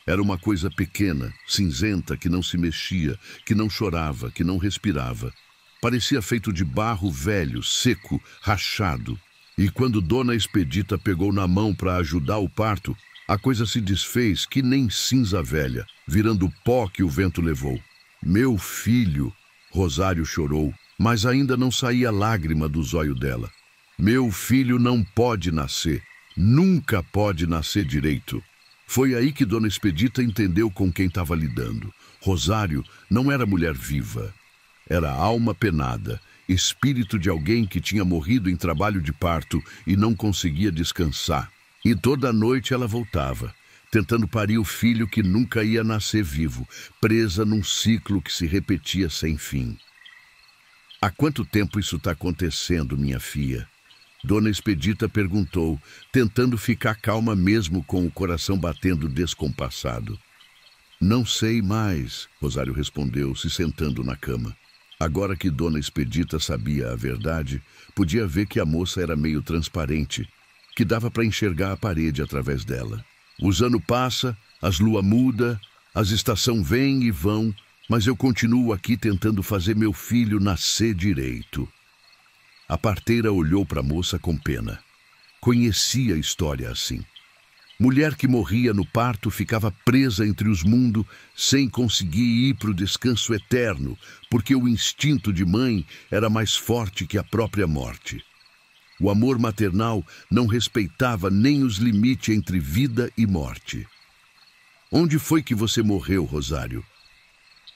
Era uma coisa pequena, cinzenta, que não se mexia, que não chorava, que não respirava. Parecia feito de barro velho, seco, rachado. E quando Dona Expedita pegou na mão para ajudar o parto, a coisa se desfez que nem cinza velha, virando pó que o vento levou. "Meu filho", Rosário chorou, mas ainda não saía lágrima do zóio dela. "Meu filho não pode nascer, nunca pode nascer direito." Foi aí que Dona Expedita entendeu com quem estava lidando. Rosário não era mulher viva, era alma penada, espírito de alguém que tinha morrido em trabalho de parto e não conseguia descansar. E toda noite ela voltava, tentando parir o filho que nunca ia nascer vivo, presa num ciclo que se repetia sem fim. "Há quanto tempo isso está acontecendo, minha filha?" Dona Expedita perguntou, tentando ficar calma mesmo com o coração batendo descompassado. "Não sei mais", Rosário respondeu, se sentando na cama. Agora que Dona Expedita sabia a verdade, podia ver que a moça era meio transparente, que dava para enxergar a parede através dela. Os anos passam, as luas mudam, As estações vêm e vão, mas eu continuo aqui tentando fazer meu filho nascer direito. A parteira olhou para a moça com pena. Conhecia a história assim. Mulher que morria no parto ficava presa entre os mundos sem conseguir ir para o descanso eterno, porque o instinto de mãe era mais forte que a própria morte. O amor maternal não respeitava nem os limites entre vida e morte. Onde foi que você morreu, Rosário?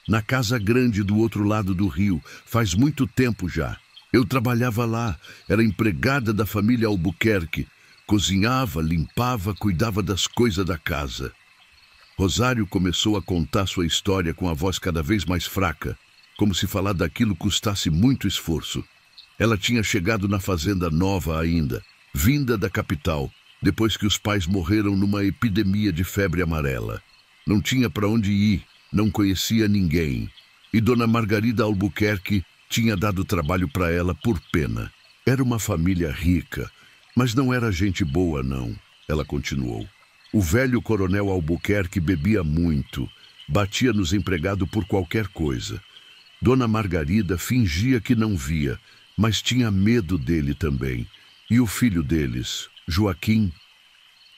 Na casa grande do outro lado do rio, faz muito tempo já. Eu trabalhava lá, era empregada da família Albuquerque. Cozinhava, limpava, cuidava das coisas da casa. Rosário começou a contar sua história com a voz cada vez mais fraca, como se falar daquilo custasse muito esforço. Ela tinha chegado na fazenda nova ainda, vinda da capital, depois que os pais morreram numa epidemia de febre amarela. Não tinha para onde ir, não conhecia ninguém. E Dona Margarida Albuquerque tinha dado trabalho para ela por pena. Era uma família rica, mas não era gente boa, não, ela continuou. O velho coronel Albuquerque bebia muito, batia nos empregados por qualquer coisa. Dona Margarida fingia que não via, mas tinha medo dele também. E o filho deles, Joaquim.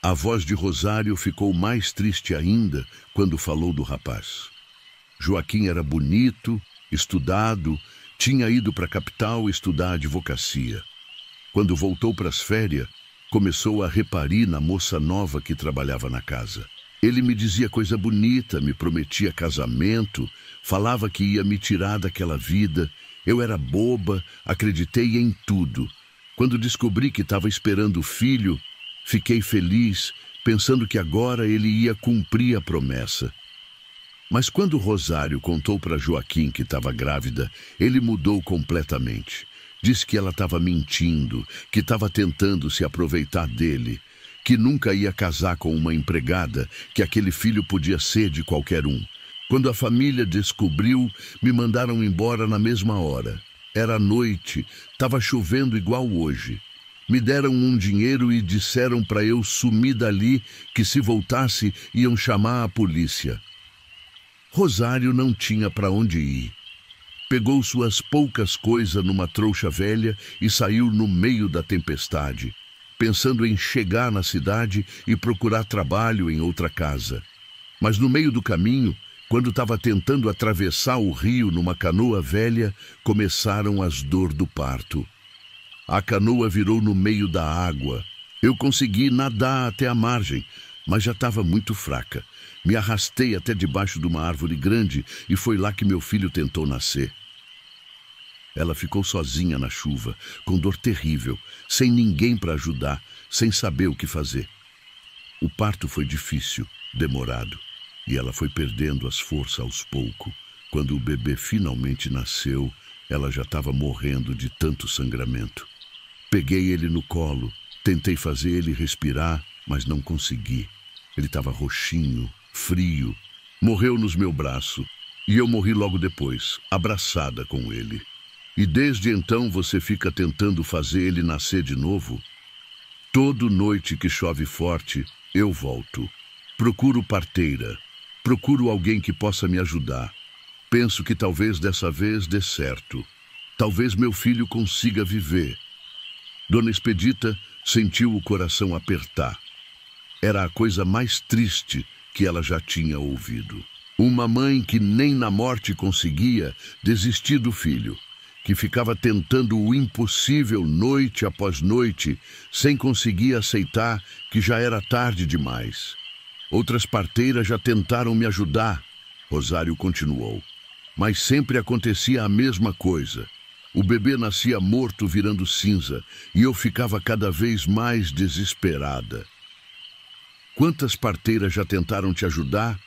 A voz de Rosário ficou mais triste ainda quando falou do rapaz. Joaquim era bonito, estudado, tinha ido para a capital estudar advocacia. Quando voltou para as férias, começou a reparar na moça nova que trabalhava na casa. Ele me dizia coisa bonita, me prometia casamento, falava que ia me tirar daquela vida. Eu era boba, acreditei em tudo. Quando descobri que estava esperando o filho, fiquei feliz, pensando que agora ele ia cumprir a promessa. Mas quando Rosário contou para Joaquim que estava grávida, ele mudou completamente. Disse que ela estava mentindo, que estava tentando se aproveitar dele, que nunca ia casar com uma empregada, que aquele filho podia ser de qualquer um. Quando a família descobriu, me mandaram embora na mesma hora. Era noite, estava chovendo igual hoje. Me deram um dinheiro e disseram para eu sumir dali, que se voltasse iam chamar a polícia. Rosário não tinha para onde ir. Pegou suas poucas coisas numa trouxa velha e saiu no meio da tempestade, pensando em chegar na cidade e procurar trabalho em outra casa. Mas no meio do caminho, quando estava tentando atravessar o rio numa canoa velha, começaram as dores do parto. A canoa virou no meio da água. Eu consegui nadar até a margem, mas já estava muito fraca. Me arrastei até debaixo de uma árvore grande e foi lá que meu filho tentou nascer. Ela ficou sozinha na chuva, com dor terrível, sem ninguém para ajudar, sem saber o que fazer. O parto foi difícil, demorado, e ela foi perdendo as forças aos poucos. Quando o bebê finalmente nasceu, ela já estava morrendo de tanto sangramento. Peguei ele no colo, tentei fazer ele respirar, mas não consegui. Ele estava roxinho, frio, morreu nos meus braços, e eu morri logo depois, abraçada com ele. E desde então você fica tentando fazer ele nascer de novo? Toda noite que chove forte, eu volto. Procuro parteira. Procuro alguém que possa me ajudar. Penso que talvez dessa vez dê certo. Talvez meu filho consiga viver. Dona Expedita sentiu o coração apertar. Era a coisa mais triste que ela já tinha ouvido. Uma mãe que nem na morte conseguia desistir do filho, que ficava tentando o impossível noite após noite, sem conseguir aceitar que já era tarde demais. Outras parteiras já tentaram me ajudar, Rosário continuou. Mas sempre acontecia a mesma coisa. O bebê nascia morto virando cinza e eu ficava cada vez mais desesperada. Quantas parteiras já tentaram te ajudar?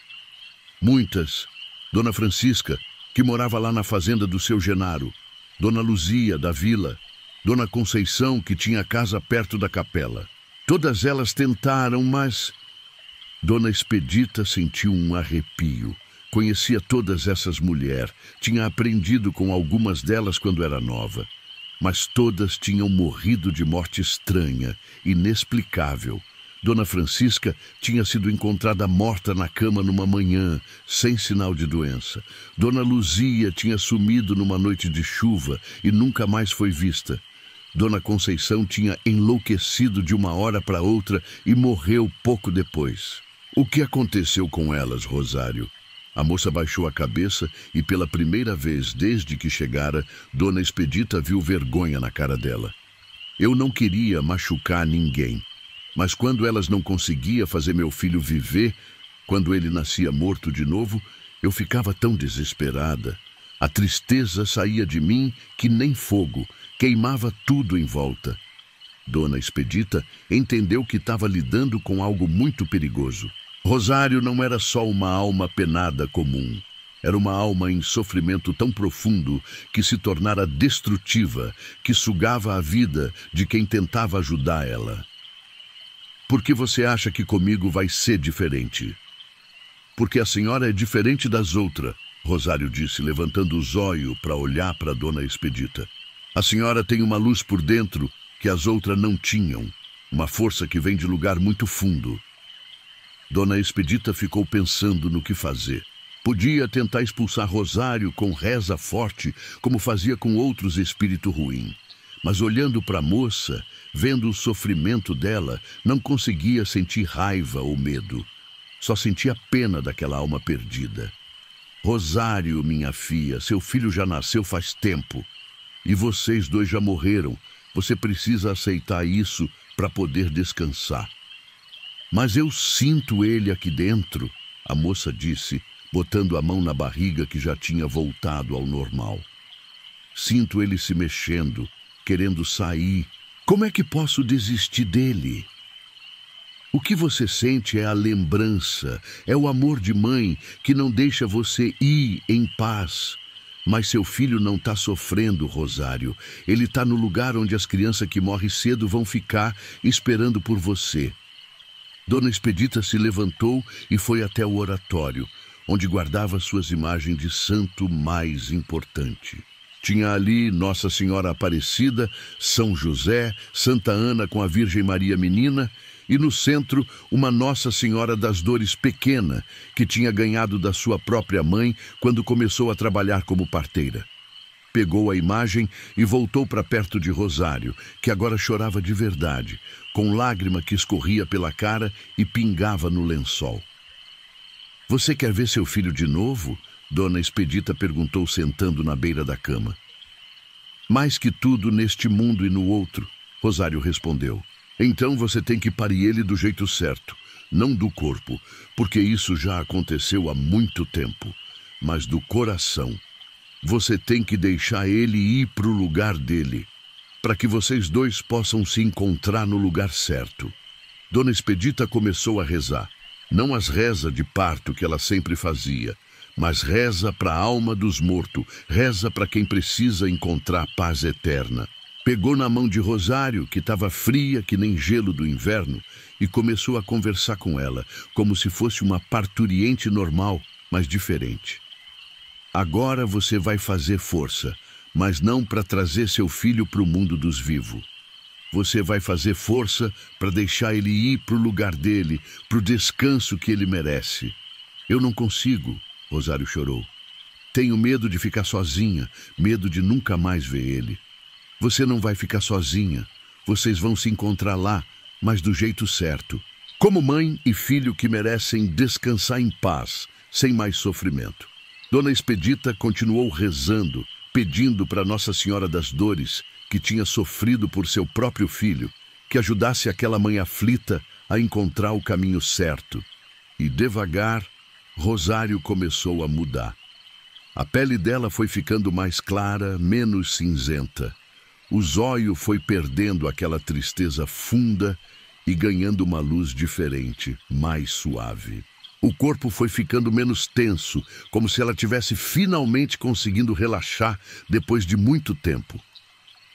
Muitas. Dona Francisca, que morava lá na fazenda do seu Genaro. Dona Luzia, da vila. Dona Conceição, que tinha casa perto da capela. Todas elas tentaram, mas... Dona Expedita sentiu um arrepio. Conhecia todas essas mulheres, tinha aprendido com algumas delas quando era nova. Mas todas tinham morrido de morte estranha, inexplicável. Dona Francisca tinha sido encontrada morta na cama numa manhã, sem sinal de doença. Dona Luzia tinha sumido numa noite de chuva e nunca mais foi vista. Dona Conceição tinha enlouquecido de uma hora para outra e morreu pouco depois. O que aconteceu com elas, Rosário? A moça baixou a cabeça e, pela primeira vez desde que chegara, Dona Expedita viu vergonha na cara dela. Eu não queria machucar ninguém, mas quando elas não conseguiam fazer meu filho viver, quando ele nascia morto de novo, eu ficava tão desesperada. A tristeza saía de mim que nem fogo, queimava tudo em volta. Dona Expedita entendeu que estava lidando com algo muito perigoso. Rosário não era só uma alma penada comum. Era uma alma em sofrimento tão profundo que se tornara destrutiva, que sugava a vida de quem tentava ajudar ela. Por que você acha que comigo vai ser diferente? Porque a senhora é diferente das outras, Rosário disse, levantando o zóio para olhar para Dona Expedita. A senhora tem uma luz por dentro que as outras não tinham, uma força que vem de lugar muito fundo. Dona Expedita ficou pensando no que fazer. Podia tentar expulsar Rosário com reza forte, como fazia com outros espíritos ruins. Mas olhando para a moça, vendo o sofrimento dela, não conseguia sentir raiva ou medo. Só sentia pena daquela alma perdida. Rosário, minha filha, seu filho já nasceu faz tempo. E vocês dois já morreram. Você precisa aceitar isso para poder descansar. Mas eu sinto ele aqui dentro, a moça disse, botando a mão na barriga que já tinha voltado ao normal. Sinto ele se mexendo, querendo sair. Como é que posso desistir dele? O que você sente é a lembrança, é o amor de mãe que não deixa você ir em paz. Mas seu filho não está sofrendo, Rosário. Ele está no lugar onde as crianças que morrem cedo vão ficar esperando por você. Dona Expedita se levantou e foi até o oratório, onde guardava suas imagens de santo mais importante. Tinha ali Nossa Senhora Aparecida, São José, Santa Ana com a Virgem Maria Menina e no centro uma Nossa Senhora das Dores pequena, que tinha ganhado da sua própria mãe quando começou a trabalhar como parteira. Pegou a imagem e voltou para perto de Rosário, que agora chorava de verdade, com lágrima que escorria pela cara e pingava no lençol. Você quer ver seu filho de novo? Dona Expedita perguntou sentando na beira da cama. Mais que tudo neste mundo e no outro, Rosário respondeu. Então você tem que parir ele do jeito certo, não do corpo, porque isso já aconteceu há muito tempo, mas do coração. Você tem que deixar ele ir para o lugar dele, para que vocês dois possam se encontrar no lugar certo. Dona Expedita começou a rezar. Não as rezas de parto que ela sempre fazia, mas reza para a alma dos mortos, reza para quem precisa encontrar paz eterna. Pegou na mão de Rosário, que estava fria que nem gelo do inverno, e começou a conversar com ela, como se fosse uma parturiente normal, mas diferente. Agora você vai fazer força, mas não para trazer seu filho para o mundo dos vivos. Você vai fazer força para deixar ele ir para o lugar dele, para o descanso que ele merece. Eu não consigo, Rosário chorou. Tenho medo de ficar sozinha, medo de nunca mais ver ele. Você não vai ficar sozinha. Vocês vão se encontrar lá, mas do jeito certo. Como mãe e filho que merecem descansar em paz, sem mais sofrimento. Dona Expedita continuou rezando, pedindo para Nossa Senhora das Dores, que tinha sofrido por seu próprio filho, que ajudasse aquela mãe aflita a encontrar o caminho certo. E devagar, Rosário começou a mudar. A pele dela foi ficando mais clara, menos cinzenta. O zóio foi perdendo aquela tristeza funda e ganhando uma luz diferente, mais suave. O corpo foi ficando menos tenso, como se ela tivesse finalmente conseguindo relaxar depois de muito tempo.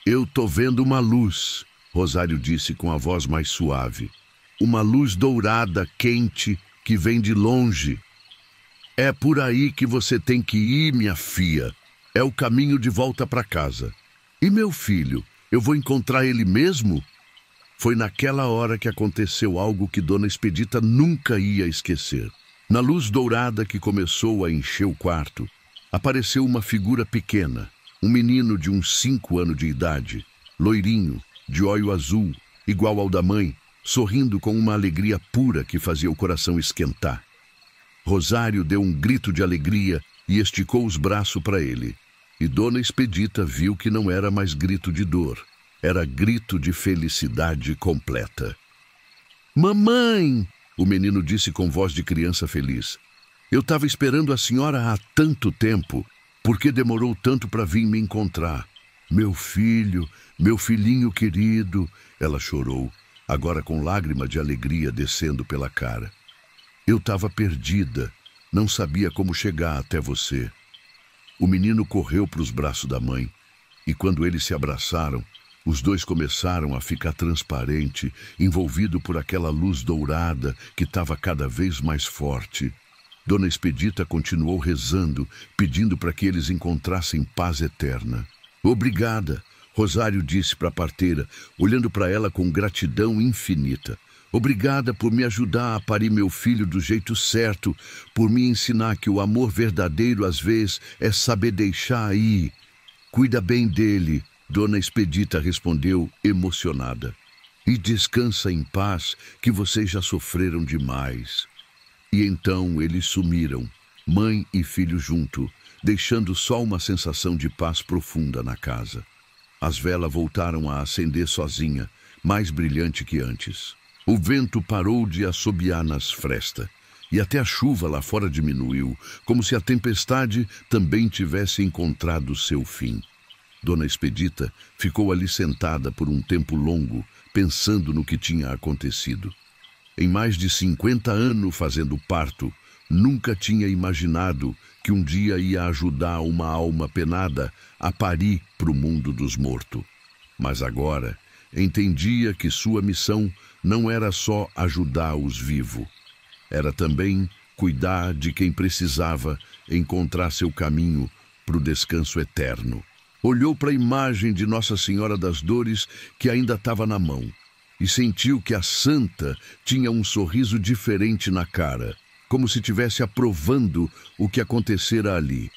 Eu tô vendo uma luz, Rosário disse com a voz mais suave. Uma luz dourada, quente, que vem de longe. É por aí que você tem que ir, minha filha. É o caminho de volta para casa. E meu filho, eu vou encontrar ele mesmo? Foi naquela hora que aconteceu algo que Dona Expedita nunca ia esquecer. Na luz dourada que começou a encher o quarto, apareceu uma figura pequena, um menino de uns 5 anos de idade, loirinho, de olho azul, igual ao da mãe, sorrindo com uma alegria pura que fazia o coração esquentar. Rosário deu um grito de alegria e esticou os braços para ele. E Dona Expedita viu que não era mais grito de dor, era grito de felicidade completa. "Mamãe!" o menino disse com voz de criança feliz. "Eu estava esperando a senhora há tanto tempo. Por que demorou tanto para vir me encontrar? Meu filho, meu filhinho querido!" Ela chorou, agora com lágrima de alegria descendo pela cara. "Eu estava perdida, não sabia como chegar até você." O menino correu para os braços da mãe, e quando eles se abraçaram, os dois começaram a ficar transparente, envolvido por aquela luz dourada que estava cada vez mais forte. Dona Expedita continuou rezando, pedindo para que eles encontrassem paz eterna. "Obrigada", Rosário disse para a parteira, olhando para ela com gratidão infinita. "Obrigada por me ajudar a parir meu filho do jeito certo, por me ensinar que o amor verdadeiro, às vezes, é saber deixar ir. Cuida bem dele", Dona Expedita respondeu, emocionada. "E descansa em paz, que vocês já sofreram demais." E então eles sumiram, mãe e filho junto, deixando só uma sensação de paz profunda na casa. As velas voltaram a acender sozinha, mais brilhante que antes. O vento parou de assobiar nas frestas, e até a chuva lá fora diminuiu, como se a tempestade também tivesse encontrado seu fim. Dona Expedita ficou ali sentada por um tempo longo, pensando no que tinha acontecido. Em mais de 50 anos fazendo parto, nunca tinha imaginado que um dia ia ajudar uma alma penada a parir para o mundo dos mortos. Mas agora entendia que sua missão não era só ajudar os vivos, era também cuidar de quem precisava encontrar seu caminho para o descanso eterno. Olhou para a imagem de Nossa Senhora das Dores que ainda estava na mão e sentiu que a santa tinha um sorriso diferente na cara, como se estivesse aprovando o que acontecera ali.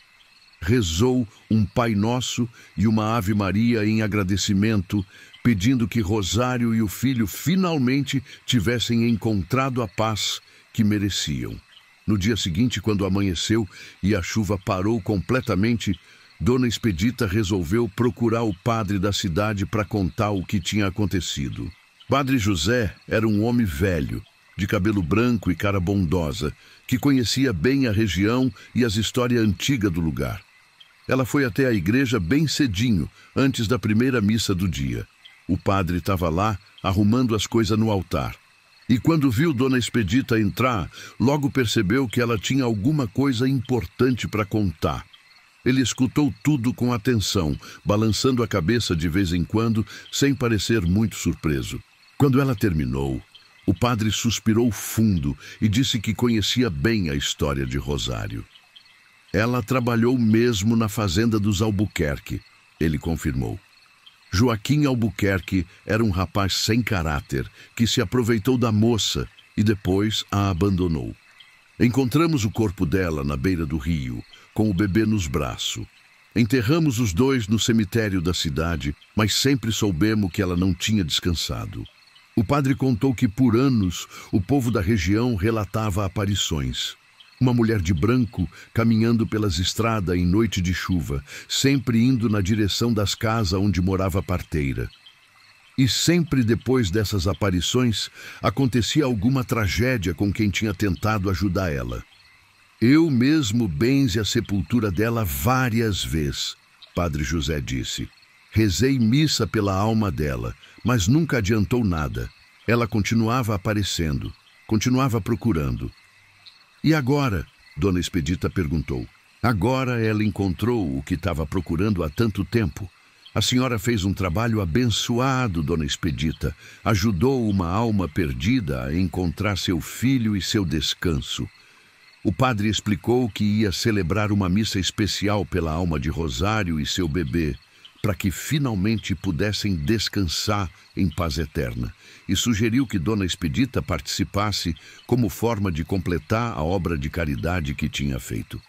Rezou um Pai Nosso e uma Ave Maria em agradecimento, pedindo que Rosário e o filho finalmente tivessem encontrado a paz que mereciam. No dia seguinte, quando amanheceu e a chuva parou completamente, Dona Expedita resolveu procurar o padre da cidade para contar o que tinha acontecido. Padre José era um homem velho, de cabelo branco e cara bondosa, que conhecia bem a região e as histórias antigas do lugar. Ela foi até a igreja bem cedinho, antes da primeira missa do dia. O padre estava lá, arrumando as coisas no altar. E quando viu Dona Expedita entrar, logo percebeu que ela tinha alguma coisa importante para contar. Ele escutou tudo com atenção, balançando a cabeça de vez em quando, sem parecer muito surpreso. Quando ela terminou, o padre suspirou fundo e disse que conhecia bem a história de Rosário. "Ela trabalhou mesmo na fazenda dos Albuquerque", ele confirmou. Joaquim Albuquerque era um rapaz sem caráter, que se aproveitou da moça e depois a abandonou. Encontramos o corpo dela na beira do rio, com o bebê nos braços. Enterramos os dois no cemitério da cidade, mas sempre soubemos que ela não tinha descansado. O padre contou que por anos o povo da região relatava aparições. Uma mulher de branco caminhando pelas estradas em noite de chuva, sempre indo na direção das casas onde morava a parteira. E sempre depois dessas aparições, acontecia alguma tragédia com quem tinha tentado ajudar ela. "Eu mesmo benze a sepultura dela várias vezes", Padre José disse. "Rezei missa pela alma dela, mas nunca adiantou nada. Ela continuava aparecendo, continuava procurando." "E agora?", Dona Expedita perguntou. "Agora ela encontrou o que estava procurando há tanto tempo. A senhora fez um trabalho abençoado, Dona Expedita. Ajudou uma alma perdida a encontrar seu filho e seu descanso." O padre explicou que ia celebrar uma missa especial pela alma de Rosário e seu bebê, para que finalmente pudessem descansar em paz eterna, e sugeriu que Dona Expedita participasse como forma de completar a obra de caridade que tinha feito.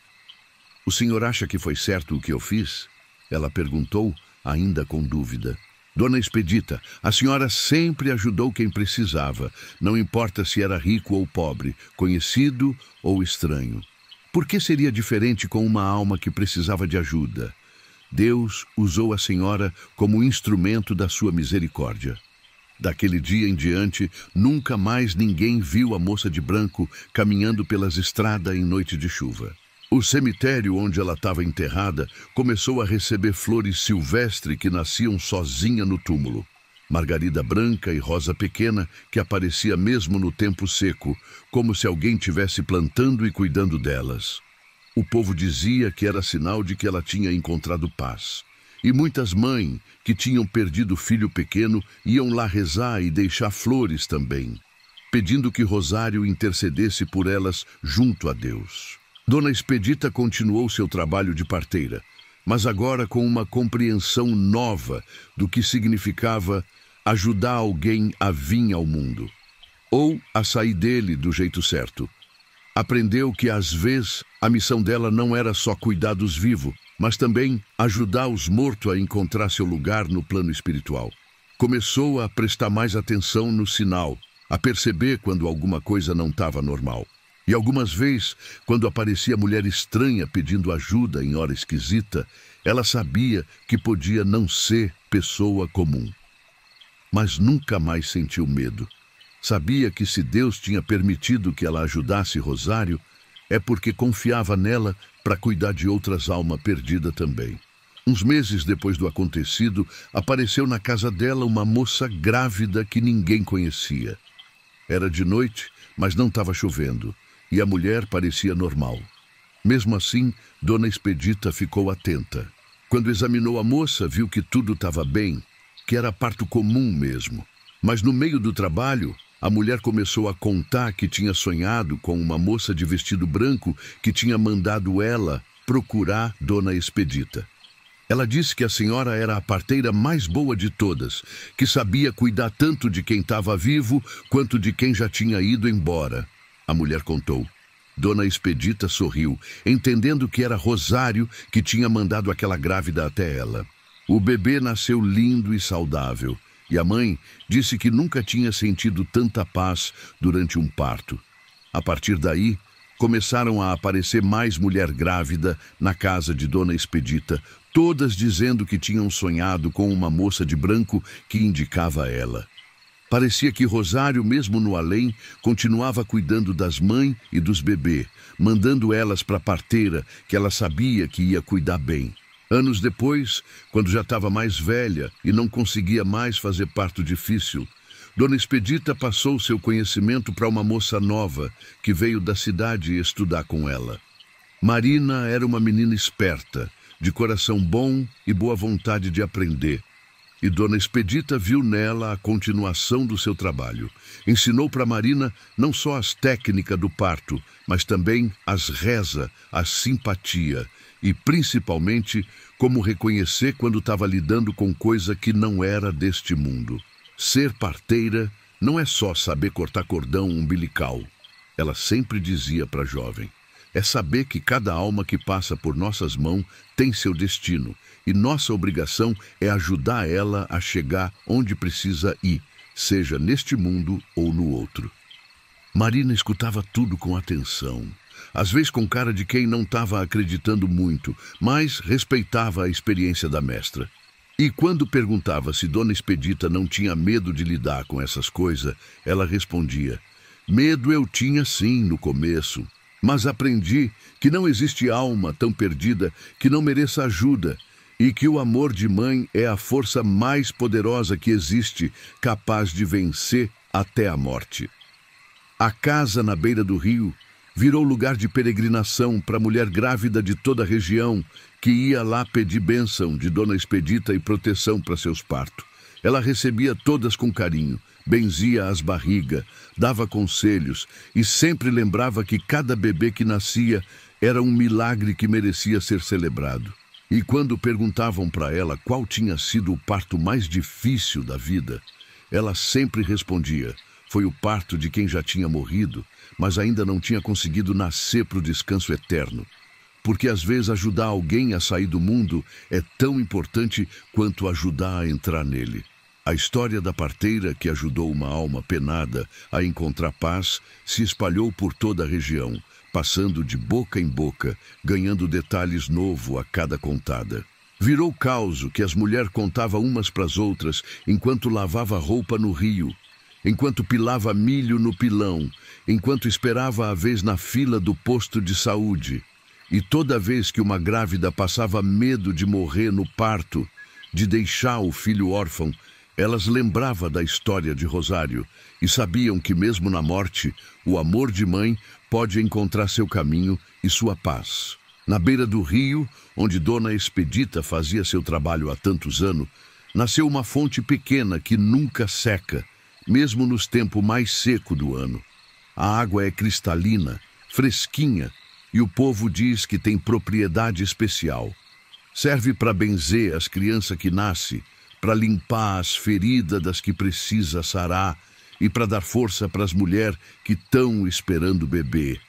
"O senhor acha que foi certo o que eu fiz?" Ela perguntou, ainda com dúvida. "Dona Expedita, a senhora sempre ajudou quem precisava, não importa se era rico ou pobre, conhecido ou estranho. Por que seria diferente com uma alma que precisava de ajuda? Deus usou a senhora como instrumento da sua misericórdia." Daquele dia em diante, nunca mais ninguém viu a moça de branco caminhando pelas estradas em noite de chuva. O cemitério onde ela estava enterrada começou a receber flores silvestres que nasciam sozinha no túmulo. Margarida branca e rosa pequena que aparecia mesmo no tempo seco, como se alguém tivesse plantando e cuidando delas. O povo dizia que era sinal de que ela tinha encontrado paz. E muitas mães que tinham perdido filho pequeno iam lá rezar e deixar flores também, pedindo que Rosário intercedesse por elas junto a Deus. Dona Expedita continuou seu trabalho de parteira, mas agora com uma compreensão nova do que significava ajudar alguém a vir ao mundo, ou a sair dele do jeito certo. Aprendeu que, às vezes, a missão dela não era só cuidar dos vivos, mas também ajudar os mortos a encontrar seu lugar no plano espiritual. Começou a prestar mais atenção no sinal, a perceber quando alguma coisa não estava normal. E algumas vezes, quando aparecia mulher estranha pedindo ajuda em hora esquisita, ela sabia que podia não ser pessoa comum. Mas nunca mais sentiu medo. Sabia que se Deus tinha permitido que ela ajudasse Rosário, é porque confiava nela para cuidar de outras almas perdidas também. Uns meses depois do acontecido, apareceu na casa dela uma moça grávida que ninguém conhecia. Era de noite, mas não estava chovendo, e a mulher parecia normal. Mesmo assim, Dona Expedita ficou atenta. Quando examinou a moça, viu que tudo estava bem, que era parto comum mesmo. Mas no meio do trabalho, a mulher começou a contar que tinha sonhado com uma moça de vestido branco que tinha mandado ela procurar Dona Expedita. Ela disse que a senhora era a parteira mais boa de todas, que sabia cuidar tanto de quem estava vivo quanto de quem já tinha ido embora. A mulher contou. Dona Expedita sorriu, entendendo que era Rosário que tinha mandado aquela grávida até ela. O bebê nasceu lindo e saudável, e a mãe disse que nunca tinha sentido tanta paz durante um parto. A partir daí, começaram a aparecer mais mulher grávida na casa de Dona Expedita, todas dizendo que tinham sonhado com uma moça de branco que indicava ela. Parecia que Rosário, mesmo no além, continuava cuidando das mães e dos bebês, mandando elas para a parteira, que ela sabia que ia cuidar bem. Anos depois, quando já estava mais velha e não conseguia mais fazer parto difícil, Dona Expedita passou seu conhecimento para uma moça nova que veio da cidade estudar com ela. Marina era uma menina esperta, de coração bom e boa vontade de aprender. E Dona Expedita viu nela a continuação do seu trabalho. Ensinou para Marina não só as técnicas do parto, mas também as reza, a simpatia e, principalmente, como reconhecer quando estava lidando com coisa que não era deste mundo. Ser parteira não é só saber cortar cordão umbilical. Ela sempre dizia para a jovem. É saber que cada alma que passa por nossas mãos tem seu destino, e nossa obrigação é ajudar ela a chegar onde precisa ir, seja neste mundo ou no outro. Marina escutava tudo com atenção, às vezes com cara de quem não estava acreditando muito, mas respeitava a experiência da mestra. E quando perguntava se Dona Expedita não tinha medo de lidar com essas coisas, ela respondia: medo eu tinha sim no começo, mas aprendi que não existe alma tão perdida que não mereça ajuda e que o amor de mãe é a força mais poderosa que existe, capaz de vencer até a morte. A casa na beira do rio virou lugar de peregrinação para mulher grávida de toda a região que ia lá pedir bênção de Dona Expedita e proteção para seus partos. Ela recebia todas com carinho, benzia as barrigas, dava conselhos e sempre lembrava que cada bebê que nascia era um milagre que merecia ser celebrado. E quando perguntavam para ela qual tinha sido o parto mais difícil da vida, ela sempre respondia: foi o parto de quem já tinha morrido, mas ainda não tinha conseguido nascer para o descanso eterno. Porque às vezes ajudar alguém a sair do mundo é tão importante quanto ajudar a entrar nele. A história da parteira que ajudou uma alma penada a encontrar paz se espalhou por toda a região, passando de boca em boca, ganhando detalhes novos a cada contada. Virou causo que as mulheres contavam umas para as outras enquanto lavava roupa no rio, enquanto pilava milho no pilão, enquanto esperava a vez na fila do posto de saúde. E toda vez que uma grávida passava medo de morrer no parto, de deixar o filho órfão, elas lembravam da história de Rosário e sabiam que mesmo na morte, o amor de mãe pode encontrar seu caminho e sua paz. Na beira do rio, onde Dona Expedita fazia seu trabalho há tantos anos, nasceu uma fonte pequena que nunca seca, mesmo nos tempos mais secos do ano. A água é cristalina, fresquinha, e o povo diz que tem propriedade especial. Serve para benzer as crianças que nascem, para limpar as feridas das que precisa sarar e para dar força para as mulheres que estão esperando o bebê.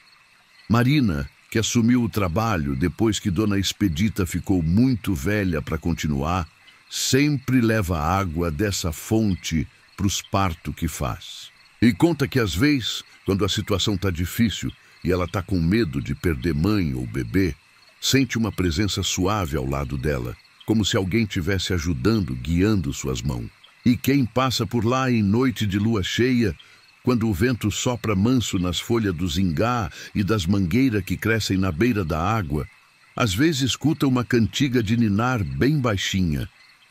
Marina, que assumiu o trabalho depois que Dona Expedita ficou muito velha para continuar, sempre leva água dessa fonte para os partos que faz. E conta que às vezes, quando a situação está difícil e ela está com medo de perder mãe ou bebê, sente uma presença suave ao lado dela, como se alguém estivesse ajudando, guiando suas mãos. E quem passa por lá em noite de lua cheia, quando o vento sopra manso nas folhas do zingá e das mangueiras que crescem na beira da água, às vezes escuta uma cantiga de ninar bem baixinha,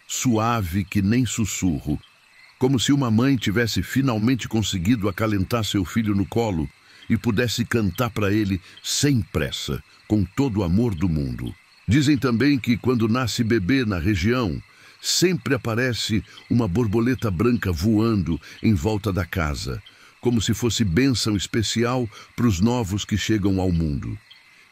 suave que nem sussurro, como se uma mãe tivesse finalmente conseguido acalentar seu filho no colo e pudesse cantar para ele sem pressa, com todo o amor do mundo. Dizem também que quando nasce bebê na região, sempre aparece uma borboleta branca voando em volta da casa, como se fosse bênção especial para os novos que chegam ao mundo.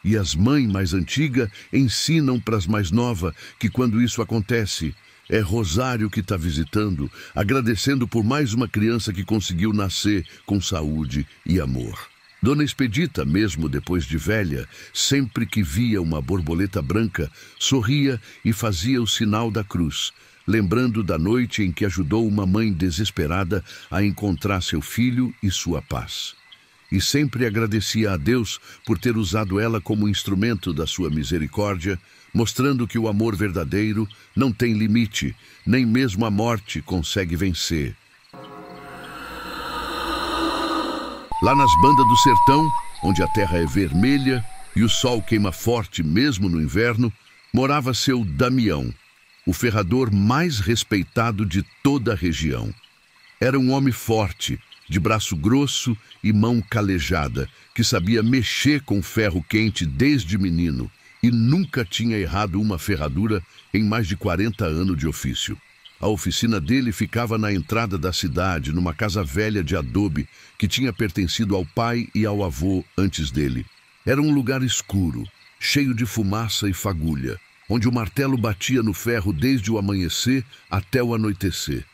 E as mães mais antigas ensinam para as mais novas que quando isso acontece, é Rosário que está visitando, agradecendo por mais uma criança que conseguiu nascer com saúde e amor. Dona Expedita, mesmo depois de velha, sempre que via uma borboleta branca, sorria e fazia o sinal da cruz, lembrando da noite em que ajudou uma mãe desesperada a encontrar seu filho e sua paz. E sempre agradecia a Deus por ter usado ela como instrumento da sua misericórdia, mostrando que o amor verdadeiro não tem limite, nem mesmo a morte consegue vencer. Lá nas bandas do sertão, onde a terra é vermelha e o sol queima forte mesmo no inverno, morava seu Damião, o ferrador mais respeitado de toda a região. Era um homem forte, de braço grosso e mão calejada, que sabia mexer com ferro quente desde menino e nunca tinha errado uma ferradura em mais de 40 anos de ofício. A oficina dele ficava na entrada da cidade, numa casa velha de adobe que tinha pertencido ao pai e ao avô antes dele. Era um lugar escuro, cheio de fumaça e fagulha, onde o martelo batia no ferro desde o amanhecer até o anoitecer.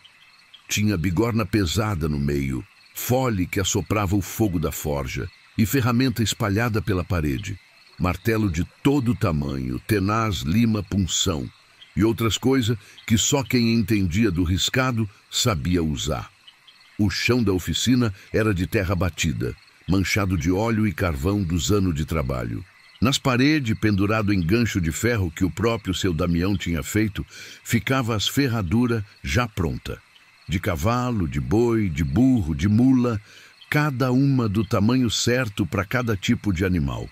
Tinha bigorna pesada no meio, fole que assoprava o fogo da forja e ferramenta espalhada pela parede. Martelo de todo tamanho, tenaz, lima, punção e outras coisas que só quem entendia do riscado sabia usar. O chão da oficina era de terra batida, manchado de óleo e carvão dos anos de trabalho. Nas paredes, pendurado em gancho de ferro que o próprio seu Damião tinha feito, ficava as ferraduras já pronta. De cavalo, de boi, de burro, de mula, cada uma do tamanho certo para cada tipo de animal.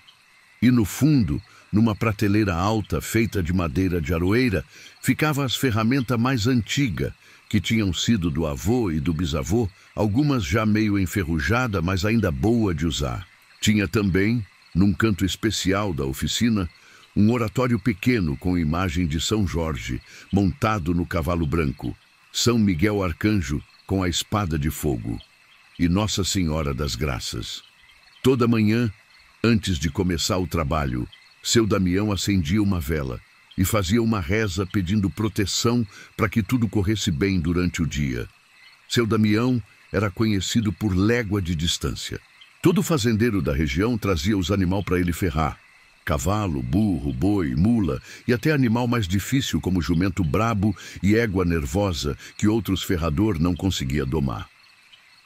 E no fundo, numa prateleira alta feita de madeira de aroeira, ficavam as ferramentas mais antigas, que tinham sido do avô e do bisavô, algumas já meio enferrujadas, mas ainda boa de usar. Tinha também, num canto especial da oficina, um oratório pequeno com imagem de São Jorge, montado no cavalo branco, São Miguel Arcanjo com a espada de fogo e Nossa Senhora das Graças. Toda manhã, antes de começar o trabalho, seu Damião acendia uma vela, e fazia uma reza pedindo proteção para que tudo corresse bem durante o dia. Seu Damião era conhecido por légua de distância. Todo fazendeiro da região trazia os animais para ele ferrar. Cavalo, burro, boi, mula e até animal mais difícil como jumento brabo e égua nervosa que outros ferrador não conseguia domar.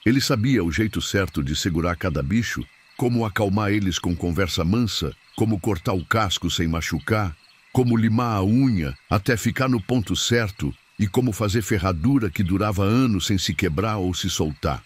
Ele sabia o jeito certo de segurar cada bicho, como acalmar eles com conversa mansa, como cortar o casco sem machucar, como limar a unha até ficar no ponto certo e como fazer ferradura que durava anos sem se quebrar ou se soltar.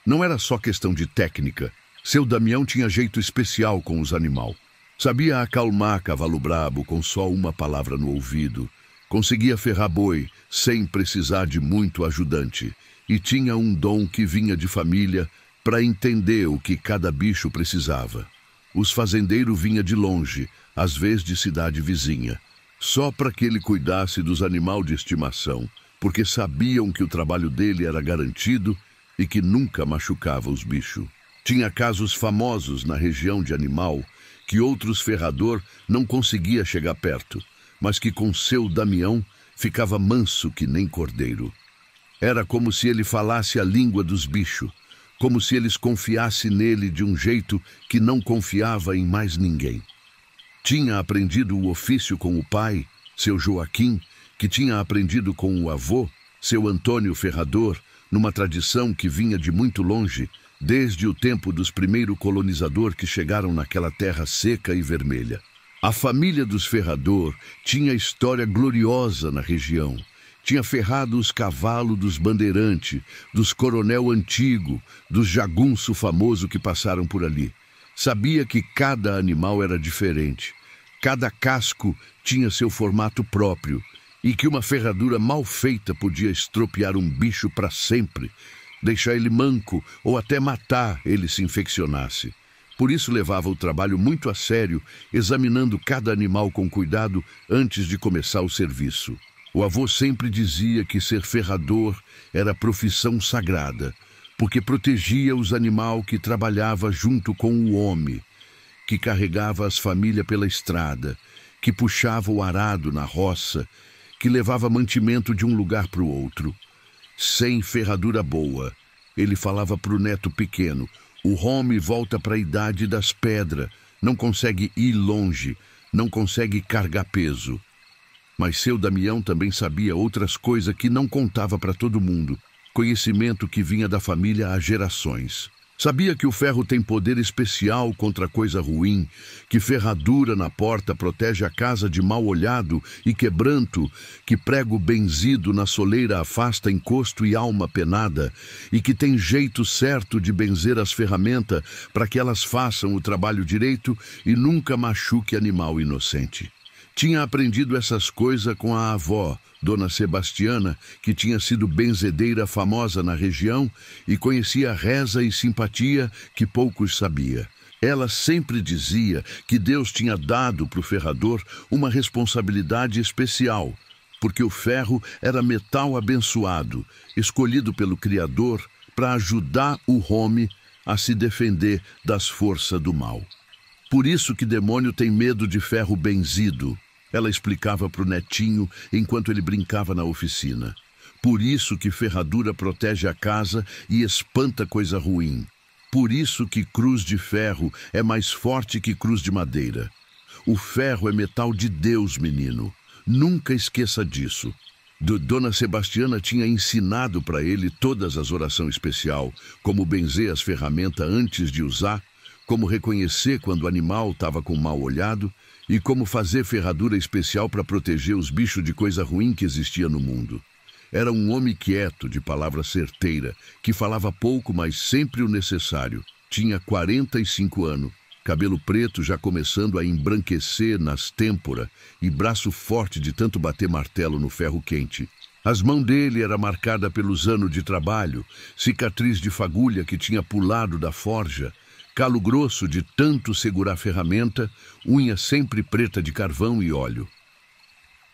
Não era só questão de técnica. Seu Damião tinha jeito especial com os animais. Sabia acalmar cavalo brabo com só uma palavra no ouvido. Conseguia ferrar boi sem precisar de muito ajudante. E tinha um dom que vinha de família para entender o que cada bicho precisava. Os fazendeiros vinham de longe, às vezes de cidade vizinha, só para que ele cuidasse dos animais de estimação, porque sabiam que o trabalho dele era garantido e que nunca machucava os bichos. Tinha casos famosos na região de animal que outros ferrador não conseguia chegar perto, mas que com seu Damião ficava manso que nem cordeiro. Era como se ele falasse a língua dos bichos, como se eles confiassem nele de um jeito que não confiava em mais ninguém. Tinha aprendido o ofício com o pai, seu Joaquim, que tinha aprendido com o avô, seu Antônio Ferrador, numa tradição que vinha de muito longe, desde o tempo dos primeiros colonizadores que chegaram naquela terra seca e vermelha. A família dos Ferrador tinha história gloriosa na região. Tinha ferrado os cavalos dos bandeirantes, dos coronel antigo, dos jagunço famoso que passaram por ali. Sabia que cada animal era diferente. Cada casco tinha seu formato próprio e que uma ferradura mal feita podia estropiar um bicho para sempre, deixar ele manco ou até matar ele se infeccionasse. Por isso levava o trabalho muito a sério, examinando cada animal com cuidado antes de começar o serviço. O avô sempre dizia que ser ferrador era profissão sagrada, porque protegia os animais que trabalhava junto com o homem, que carregava as famílias pela estrada, que puxava o arado na roça, que levava mantimento de um lugar para o outro. Sem ferradura boa, ele falava para o neto pequeno, o homem volta para a idade das pedras, não consegue ir longe, não consegue carregar peso. Mas seu Damião também sabia outras coisas que não contava para todo mundo, conhecimento que vinha da família há gerações. Sabia que o ferro tem poder especial contra coisa ruim, que ferradura na porta protege a casa de mal olhado e quebranto, que prego benzido na soleira afasta encosto e alma penada, e que tem jeito certo de benzer as ferramentas para que elas façam o trabalho direito e nunca machuque animal inocente. Tinha aprendido essas coisas com a avó, Dona Sebastiana, que tinha sido benzedeira famosa na região e conhecia reza e simpatia que poucos sabia. Ela sempre dizia que Deus tinha dado para o ferrador uma responsabilidade especial, porque o ferro era metal abençoado, escolhido pelo Criador para ajudar o homem a se defender das forças do mal. Por isso que demônio tem medo de ferro benzido. Ela explicava para o netinho enquanto ele brincava na oficina. Por isso que ferradura protege a casa e espanta coisa ruim. Por isso que cruz de ferro é mais forte que cruz de madeira. O ferro é metal de Deus, menino. Nunca esqueça disso. Dona Sebastiana tinha ensinado para ele todas as orações especial, como benzer as ferramentas antes de usar, como reconhecer quando o animal estava com mau olhado e como fazer ferradura especial para proteger os bichos de coisa ruim que existia no mundo. Era um homem quieto, de palavra certeira, que falava pouco, mas sempre o necessário. Tinha 45 anos, cabelo preto já começando a embranquecer nas têmporas e braço forte de tanto bater martelo no ferro quente. As mãos dele eram marcadas pelos anos de trabalho, cicatriz de fagulha que tinha pulado da forja, calo grosso de tanto segurar a ferramenta, unha sempre preta de carvão e óleo.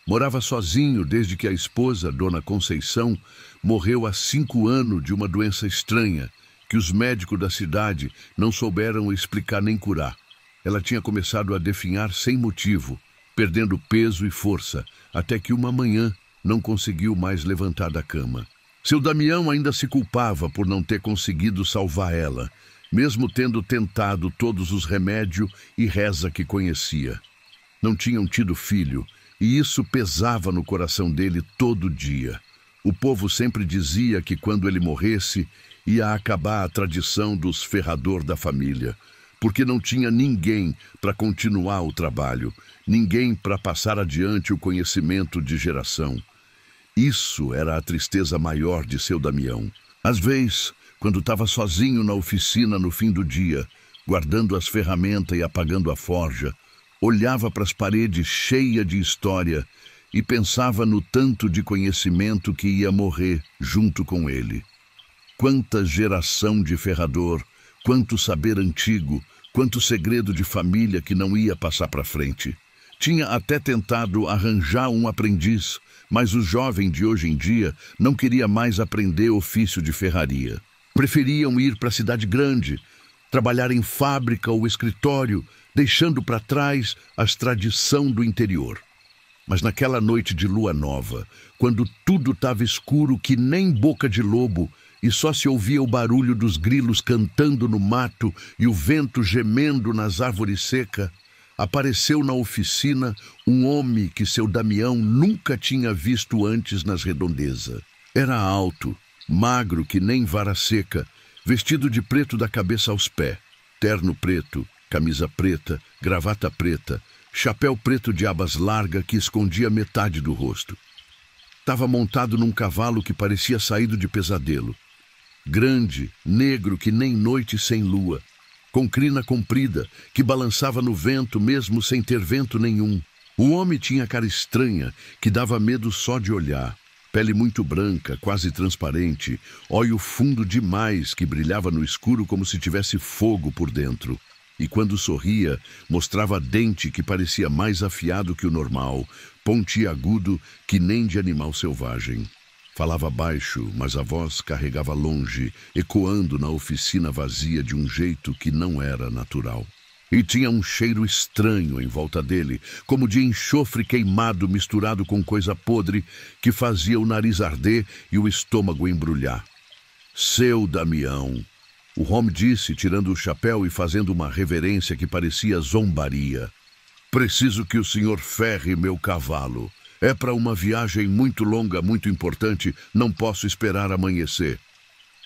Morava sozinho desde que a esposa, Dona Conceição, morreu há 5 anos de uma doença estranha, que os médicos da cidade não souberam explicar nem curar. Ela tinha começado a definhar sem motivo, perdendo peso e força, até que uma manhã não conseguiu mais levantar da cama. Seu Damião ainda se culpava por não ter conseguido salvar ela, mesmo tendo tentado todos os remédios e reza que conhecia. Não tinham tido filho, e isso pesava no coração dele todo dia. O povo sempre dizia que quando ele morresse, ia acabar a tradição dos ferrador da família, porque não tinha ninguém para continuar o trabalho, ninguém para passar adiante o conhecimento de geração. Isso era a tristeza maior de seu Damião. Às vezes, quando estava sozinho na oficina no fim do dia, guardando as ferramentas e apagando a forja, olhava para as paredes cheias de história e pensava no tanto de conhecimento que ia morrer junto com ele. Quanta geração de ferrador, quanto saber antigo, quanto segredo de família que não ia passar para frente. Tinha até tentado arranjar um aprendiz, mas o jovem de hoje em dia não queria mais aprender ofício de ferraria. Preferiam ir para a cidade grande, trabalhar em fábrica ou escritório, deixando para trás as tradições do interior. Mas naquela noite de lua nova, quando tudo estava escuro que nem boca de lobo, e só se ouvia o barulho dos grilos cantando no mato e o vento gemendo nas árvores secas, apareceu na oficina um homem que seu Damião nunca tinha visto antes nas redondezas. Era alto, magro que nem vara seca, vestido de preto da cabeça aos pés, terno preto, camisa preta, gravata preta, chapéu preto de abas largas que escondia metade do rosto. Estava montado num cavalo que parecia saído de pesadelo. Grande, negro que nem noite sem lua, com crina comprida, que balançava no vento mesmo sem ter vento nenhum. O homem tinha cara estranha, que dava medo só de olhar. Pele muito branca, quase transparente, olho fundo demais que brilhava no escuro como se tivesse fogo por dentro. E quando sorria, mostrava dente que parecia mais afiado que o normal, pontiagudo que nem de animal selvagem. Falava baixo, mas a voz carregava longe, ecoando na oficina vazia de um jeito que não era natural. E tinha um cheiro estranho em volta dele, como de enxofre queimado misturado com coisa podre, que fazia o nariz arder e o estômago embrulhar. Seu Damião, o homem disse, tirando o chapéu e fazendo uma reverência que parecia zombaria. Preciso que o senhor ferre meu cavalo. É para uma viagem muito longa, muito importante, não posso esperar amanhecer.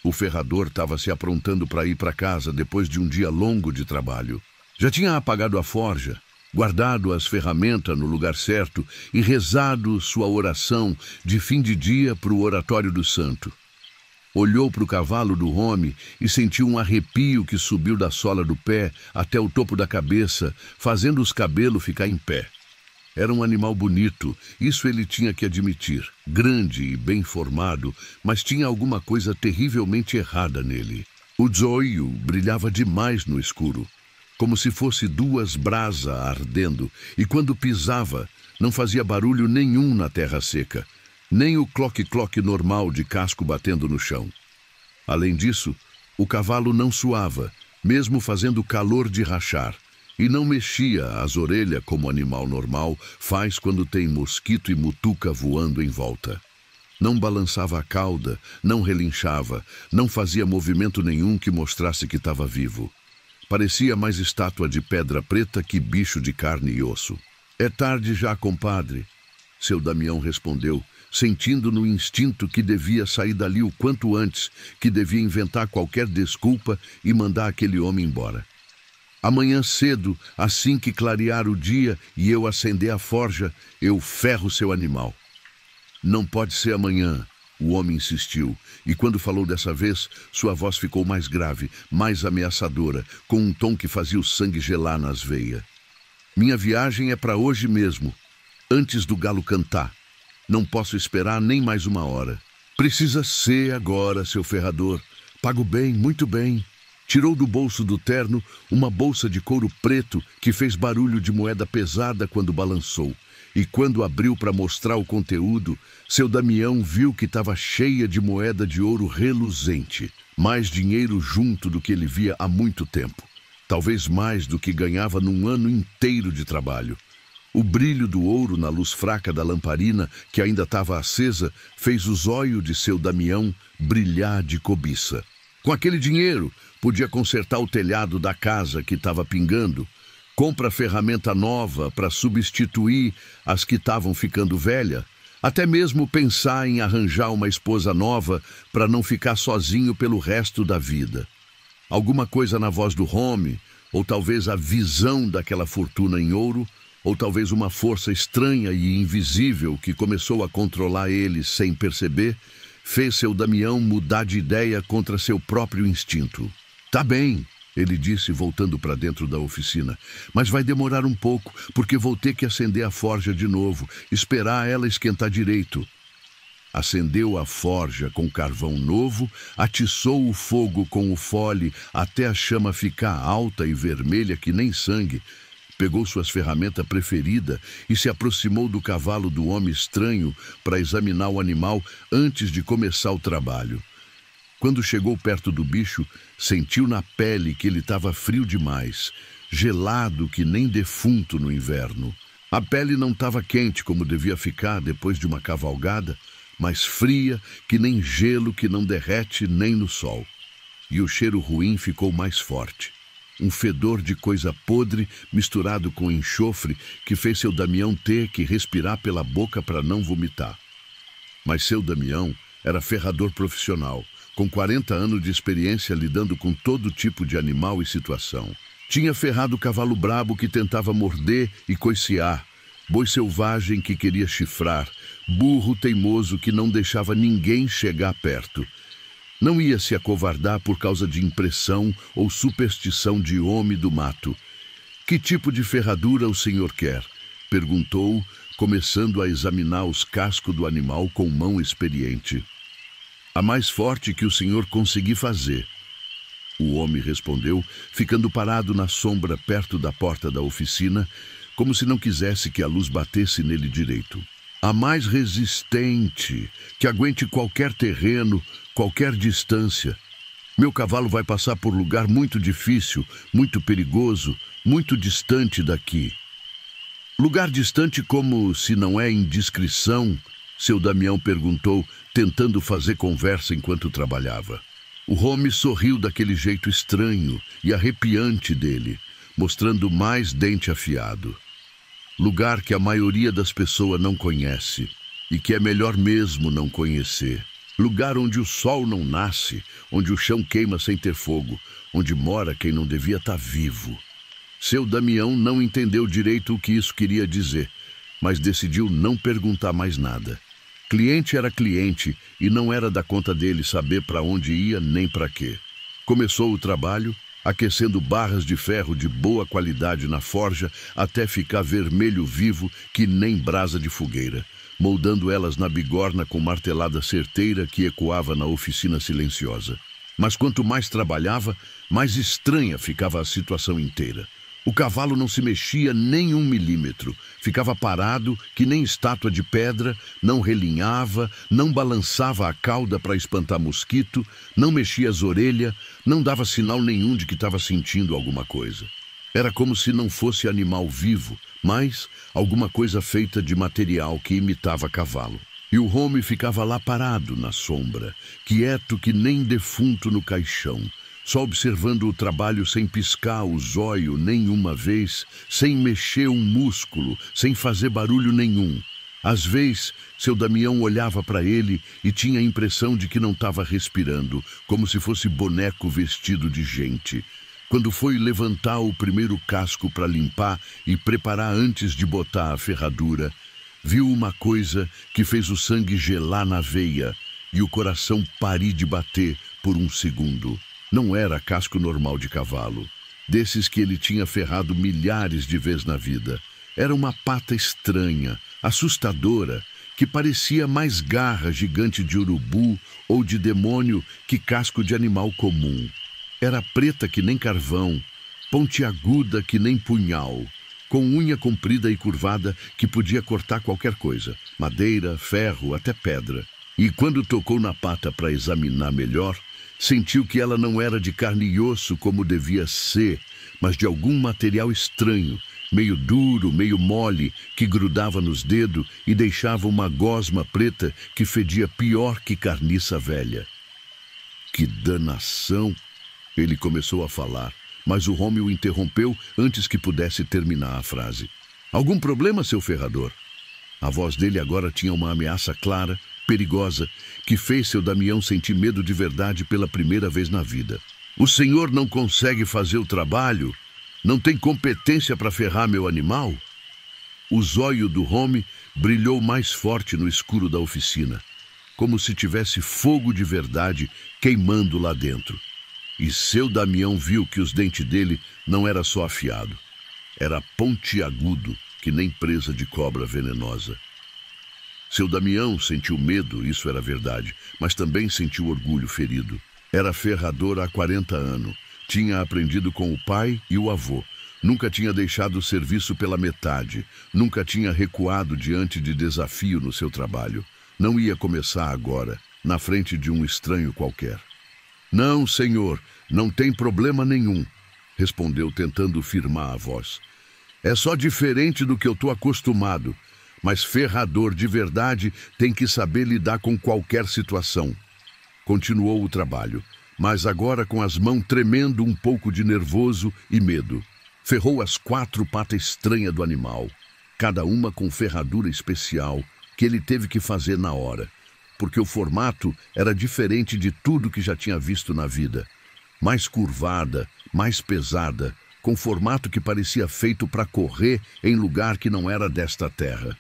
O ferrador estava se aprontando para ir para casa depois de um dia longo de trabalho. Já tinha apagado a forja, guardado as ferramentas no lugar certo e rezado sua oração de fim de dia para o oratório do santo. Olhou para o cavalo do homem e sentiu um arrepio que subiu da sola do pé até o topo da cabeça, fazendo os cabelos ficar em pé. Era um animal bonito, isso ele tinha que admitir, grande e bem formado, mas tinha alguma coisa terrivelmente errada nele. O zoio brilhava demais no escuro, como se fosse duas brasas ardendo, e quando pisava, não fazia barulho nenhum na terra seca, nem o cloque-cloque normal de casco batendo no chão. Além disso, o cavalo não suava, mesmo fazendo calor de rachar, e não mexia as orelhas como animal normal faz quando tem mosquito e mutuca voando em volta. Não balançava a cauda, não relinchava, não fazia movimento nenhum que mostrasse que estava vivo. Parecia mais estátua de pedra preta que bicho de carne e osso. É tarde já, compadre, seu Damião respondeu, sentindo no instinto que devia sair dali o quanto antes, que devia inventar qualquer desculpa e mandar aquele homem embora. Amanhã cedo, assim que clarear o dia e eu acender a forja, eu ferro seu animal. Não pode ser amanhã, o homem insistiu, e quando falou dessa vez, sua voz ficou mais grave, mais ameaçadora, com um tom que fazia o sangue gelar nas veias. Minha viagem é para hoje mesmo, antes do galo cantar. Não posso esperar nem mais uma hora. Precisa ser agora, seu ferrador. Pago bem, muito bem. Tirou do bolso do terno uma bolsa de couro preto que fez barulho de moeda pesada quando balançou. E quando abriu para mostrar o conteúdo, seu Damião viu que estava cheia de moeda de ouro reluzente. Mais dinheiro junto do que ele via há muito tempo. Talvez mais do que ganhava num ano inteiro de trabalho. O brilho do ouro na luz fraca da lamparina, que ainda estava acesa, fez os olhos de seu Damião brilhar de cobiça. Com aquele dinheiro, podia consertar o telhado da casa que estava pingando, compra ferramenta nova para substituir as que estavam ficando velha, até mesmo pensar em arranjar uma esposa nova para não ficar sozinho pelo resto da vida. Alguma coisa na voz do Home, ou talvez a visão daquela fortuna em ouro, ou talvez uma força estranha e invisível que começou a controlar ele sem perceber, fez seu Damião mudar de ideia contra seu próprio instinto. "Tá bem", ele disse, voltando para dentro da oficina, "mas vai demorar um pouco, porque vou ter que acender a forja de novo, esperar ela esquentar direito." Acendeu a forja com carvão novo, atiçou o fogo com o fole até a chama ficar alta e vermelha que nem sangue, pegou suas ferramentas preferidas e se aproximou do cavalo do homem estranho para examinar o animal antes de começar o trabalho. Quando chegou perto do bicho, sentiu na pele que ele estava frio demais, gelado que nem defunto no inverno. A pele não estava quente como devia ficar depois de uma cavalgada, mas fria que nem gelo que não derrete nem no sol. E o cheiro ruim ficou mais forte. Um fedor de coisa podre misturado com enxofre que fez seu Damião ter que respirar pela boca para não vomitar. Mas seu Damião era ferrador profissional, com 40 anos de experiência lidando com todo tipo de animal e situação. Tinha ferrado cavalo brabo que tentava morder e coicear, boi selvagem que queria chifrar, burro teimoso que não deixava ninguém chegar perto. Não ia se acovardar por causa de impressão ou superstição de homem do mato. "Que tipo de ferradura o senhor quer?" perguntou, começando a examinar os cascos do animal com mão experiente. "A mais forte que o senhor conseguir fazer." O homem respondeu, ficando parado na sombra perto da porta da oficina, como se não quisesse que a luz batesse nele direito. "A mais resistente, que aguente qualquer terreno, qualquer distância. Meu cavalo vai passar por lugar muito difícil, muito perigoso, muito distante daqui." "Lugar distante como se não é indiscrição?" seu Damião perguntou, tentando fazer conversa enquanto trabalhava. O Home sorriu daquele jeito estranho e arrepiante dele, mostrando mais dente afiado. "Lugar que a maioria das pessoas não conhece e que é melhor mesmo não conhecer. Lugar onde o sol não nasce, onde o chão queima sem ter fogo, onde mora quem não devia estar vivo." Seu Damião não entendeu direito o que isso queria dizer, mas decidiu não perguntar mais nada. Cliente era cliente e não era da conta dele saber para onde ia nem para quê. Começou o trabalho, aquecendo barras de ferro de boa qualidade na forja até ficar vermelho vivo que nem brasa de fogueira, moldando elas na bigorna com martelada certeira que ecoava na oficina silenciosa. Mas quanto mais trabalhava, mais estranha ficava a situação inteira. O cavalo não se mexia nem 1 milímetro, ficava parado que nem estátua de pedra, não relinhava, não balançava a cauda para espantar mosquito, não mexia as orelhas, não dava sinal nenhum de que estava sentindo alguma coisa. Era como se não fosse animal vivo, mas alguma coisa feita de material que imitava cavalo. E o Home ficava lá parado na sombra, quieto que nem defunto no caixão, só observando o trabalho sem piscar os olhos nenhuma vez, sem mexer um músculo, sem fazer barulho nenhum. Às vezes, seu Damião olhava para ele e tinha a impressão de que não estava respirando, como se fosse boneco vestido de gente. Quando foi levantar o primeiro casco para limpar e preparar antes de botar a ferradura, viu uma coisa que fez o sangue gelar na veia e o coração parir de bater por um segundo. Não era casco normal de cavalo, desses que ele tinha ferrado milhares de vezes na vida. Era uma pata estranha, assustadora, que parecia mais garra gigante de urubu ou de demônio que casco de animal comum. Era preta que nem carvão, pontiaguda que nem punhal, com unha comprida e curvada que podia cortar qualquer coisa, madeira, ferro, até pedra. E quando tocou na pata para examinar melhor, sentiu que ela não era de carne e osso como devia ser, mas de algum material estranho meio duro, meio mole, que grudava nos dedos e deixava uma gosma preta que fedia pior que carniça velha. Que danação! Ele começou a falar, mas o homem o interrompeu antes que pudesse terminar a frase. Algum problema, seu ferrador? A voz dele agora tinha uma ameaça clara, perigosa, que fez seu Damião sentir medo de verdade pela primeira vez na vida. O senhor não consegue fazer o trabalho? Não tem competência para ferrar meu animal? O zóio do homem brilhou mais forte no escuro da oficina, como se tivesse fogo de verdade queimando lá dentro. E seu Damião viu que os dentes dele não era só afiado, era pontiagudo, que nem presa de cobra venenosa. Seu Damião sentiu medo, isso era verdade, mas também sentiu orgulho ferido. Era ferrador há 40 anos, tinha aprendido com o pai e o avô, nunca tinha deixado o serviço pela metade, nunca tinha recuado diante de desafio no seu trabalho. Não ia começar agora, na frente de um estranho qualquer. Não, senhor, não tem problema nenhum, respondeu tentando firmar a voz. É só diferente do que eu estou acostumado, mas ferrador de verdade tem que saber lidar com qualquer situação. Continuou o trabalho, mas agora com as mãos tremendo um pouco de nervoso e medo. Ferrou as 4 patas estranhas do animal, cada uma com ferradura especial que ele teve que fazer na hora, porque o formato era diferente de tudo que já tinha visto na vida. Mais curvada, mais pesada, com formato que parecia feito para correr em lugar que não era desta terra.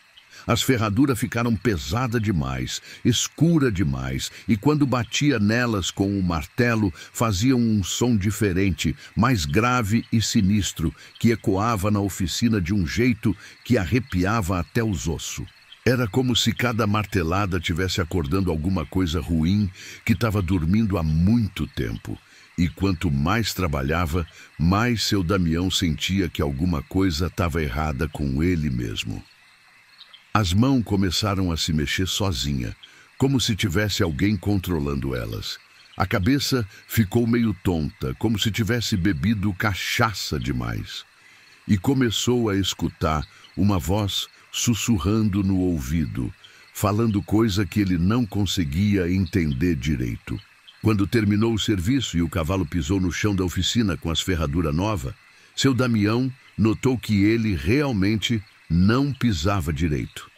As ferraduras ficaram pesadas demais, escura demais, e quando batia nelas com o martelo, faziam um som diferente, mais grave e sinistro, que ecoava na oficina de um jeito que arrepiava até os ossos. Era como se cada martelada tivesse acordando alguma coisa ruim que estava dormindo há muito tempo. E quanto mais trabalhava, mais seu Damião sentia que alguma coisa estava errada com ele mesmo. As mãos começaram a se mexer sozinha, como se tivesse alguém controlando elas. A cabeça ficou meio tonta, como se tivesse bebido cachaça demais. E começou a escutar uma voz sussurrando no ouvido, falando coisa que ele não conseguia entender direito. Quando terminou o serviço e o cavalo pisou no chão da oficina com as ferraduras novas, seu Damião notou que ele realmente não pisava direito.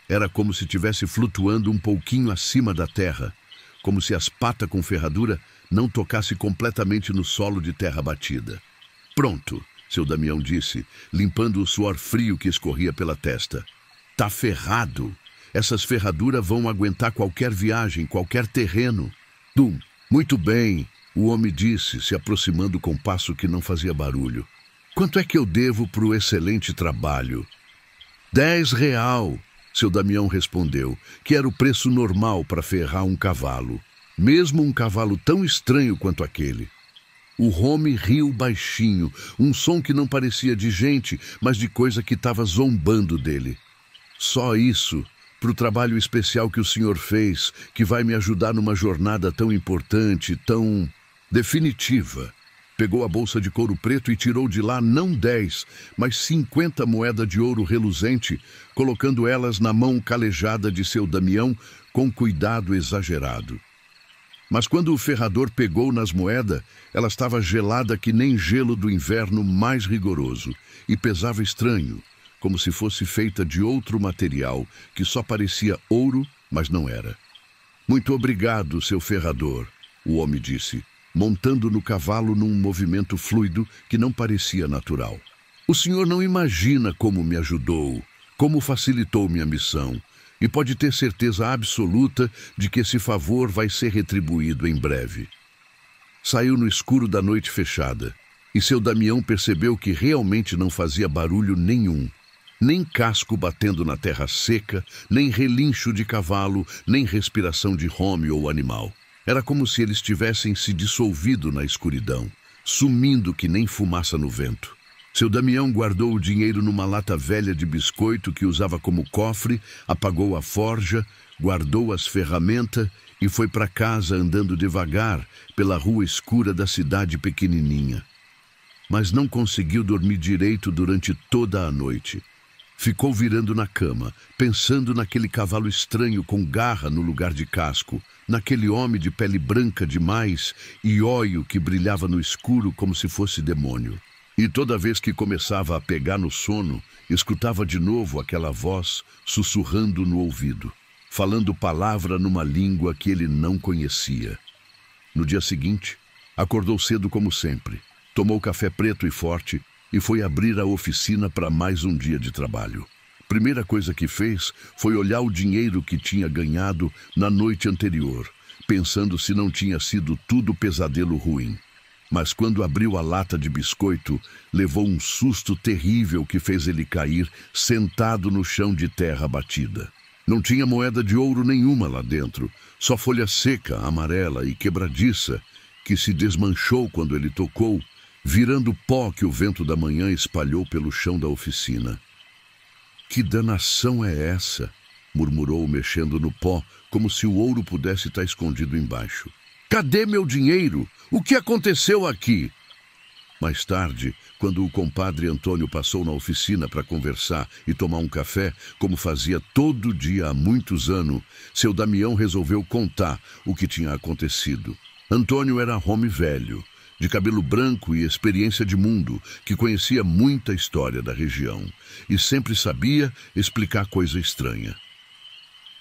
Era como se estivesse flutuando um pouquinho acima da terra, como se as patas com ferradura não tocassem completamente no solo de terra batida. Pronto, seu Damião disse, limpando o suor frio que escorria pela testa. Tá ferrado. Essas ferraduras vão aguentar qualquer viagem, qualquer terreno. Dum. Muito bem, o homem disse, se aproximando com passo que não fazia barulho. Quanto é que eu devo pro excelente trabalho? R$10, seu Damião respondeu, que era o preço normal para ferrar um cavalo, mesmo um cavalo tão estranho quanto aquele. O homem riu baixinho, um som que não parecia de gente, mas de coisa que estava zombando dele. Só isso, pro trabalho especial que o senhor fez, que vai me ajudar numa jornada tão importante, tão definitiva. Pegou a bolsa de couro preto e tirou de lá não 10, mas 50 moedas de ouro reluzente, colocando elas na mão calejada de seu Damião com cuidado exagerado. Mas quando o ferrador pegou nas moedas, ela estava gelada que nem gelo do inverno mais rigoroso e pesava estranho, como se fosse feita de outro material que só parecia ouro, mas não era. Muito obrigado, seu ferrador, o homem disse, montando no cavalo num movimento fluido que não parecia natural. O senhor não imagina como me ajudou, como facilitou minha missão, e pode ter certeza absoluta de que esse favor vai ser retribuído em breve. Saiu no escuro da noite fechada, e seu Damião percebeu que realmente não fazia barulho nenhum. Nem casco batendo na terra seca, nem relincho de cavalo, nem respiração de homem ou animal. Era como se eles tivessem se dissolvido na escuridão, sumindo que nem fumaça no vento. Seu Damião guardou o dinheiro numa lata velha de biscoito que usava como cofre, apagou a forja, guardou as ferramentas e foi para casa andando devagar pela rua escura da cidade pequenininha. mas não conseguiu dormir direito durante toda a noite. Ficou virando na cama, pensando naquele cavalo estranho com garra no lugar de casco, naquele homem de pele branca demais e óleo que brilhava no escuro como se fosse demônio. E toda vez que começava a pegar no sono, escutava de novo aquela voz sussurrando no ouvido, falando palavra numa língua que ele não conhecia. No dia seguinte, acordou cedo como sempre, tomou café preto e forte e foi abrir a oficina para mais um dia de trabalho. Primeira coisa que fez foi olhar o dinheiro que tinha ganhado na noite anterior, pensando se não tinha sido tudo pesadelo ruim. Mas quando abriu a lata de biscoito, levou um susto terrível que fez ele cair sentado no chão de terra batida. Não tinha moeda de ouro nenhuma lá dentro, só folha seca, amarela e quebradiça, que se desmanchou quando ele tocou, virando pó que o vento da manhã espalhou pelo chão da oficina. "Que danação é essa?" murmurou, mexendo no pó, como se o ouro pudesse estar escondido embaixo. "Cadê meu dinheiro? O que aconteceu aqui?" Mais tarde, quando o compadre Antônio passou na oficina para conversar e tomar um café, como fazia todo dia há muitos anos, seu Damião resolveu contar o que tinha acontecido. Antônio era homem velho, de cabelo branco e experiência de mundo, que conhecia muita história da região e sempre sabia explicar coisa estranha.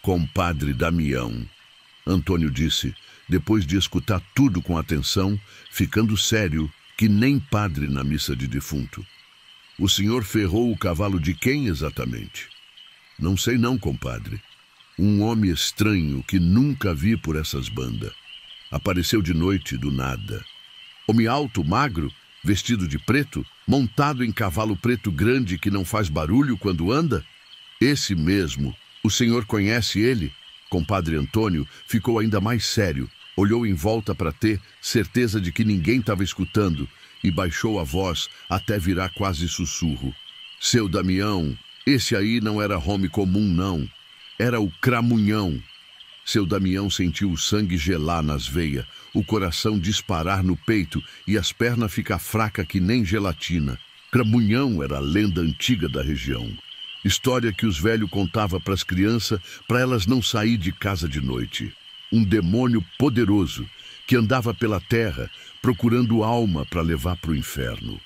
"Compadre Damião", Antônio disse, depois de escutar tudo com atenção, ficando sério, que nem padre na missa de defunto. "O senhor ferrou o cavalo de quem exatamente?" "Não sei não, compadre. Um homem estranho que nunca vi por essas bandas. Apareceu de noite do nada. Homem alto, magro, vestido de preto, montado em cavalo preto grande que não faz barulho quando anda?" "Esse mesmo. O senhor conhece ele?" Compadre Antônio ficou ainda mais sério, olhou em volta para ter certeza de que ninguém estava escutando e baixou a voz até virar quase sussurro. "Seu Damião, esse aí não era homem comum, não. Era o Cramunhão." Seu Damião sentiu o sangue gelar nas veias, o coração disparar no peito e as pernas ficar fracas que nem gelatina. Cramunhão era a lenda antiga da região. História que os velhos contavam para as crianças para elas não sair de casa de noite. Um demônio poderoso que andava pela terra procurando alma para levar para o inferno.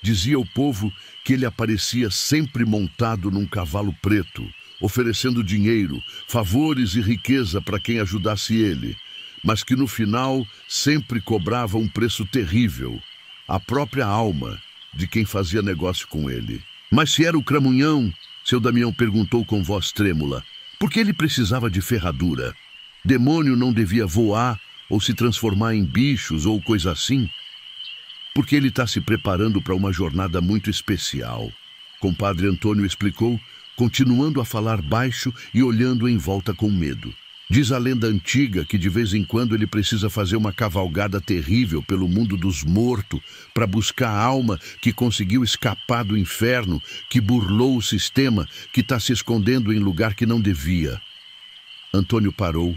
Dizia o povo que ele aparecia sempre montado num cavalo preto, oferecendo dinheiro, favores e riqueza para quem ajudasse ele, mas que no final sempre cobrava um preço terrível, a própria alma de quem fazia negócio com ele. "Mas se era o Cramunhão", seu Damião perguntou com voz trêmula, "por que ele precisava de ferradura? Demônio não devia voar ou se transformar em bichos ou coisa assim?" "Porque ele está se preparando para uma jornada muito especial", compadre Antônio explicou, continuando a falar baixo e olhando em volta com medo. "Diz a lenda antiga que de vez em quando ele precisa fazer uma cavalgada terrível pelo mundo dos mortos para buscar a alma que conseguiu escapar do inferno, que burlou o sistema, que está se escondendo em lugar que não devia." Antônio parou,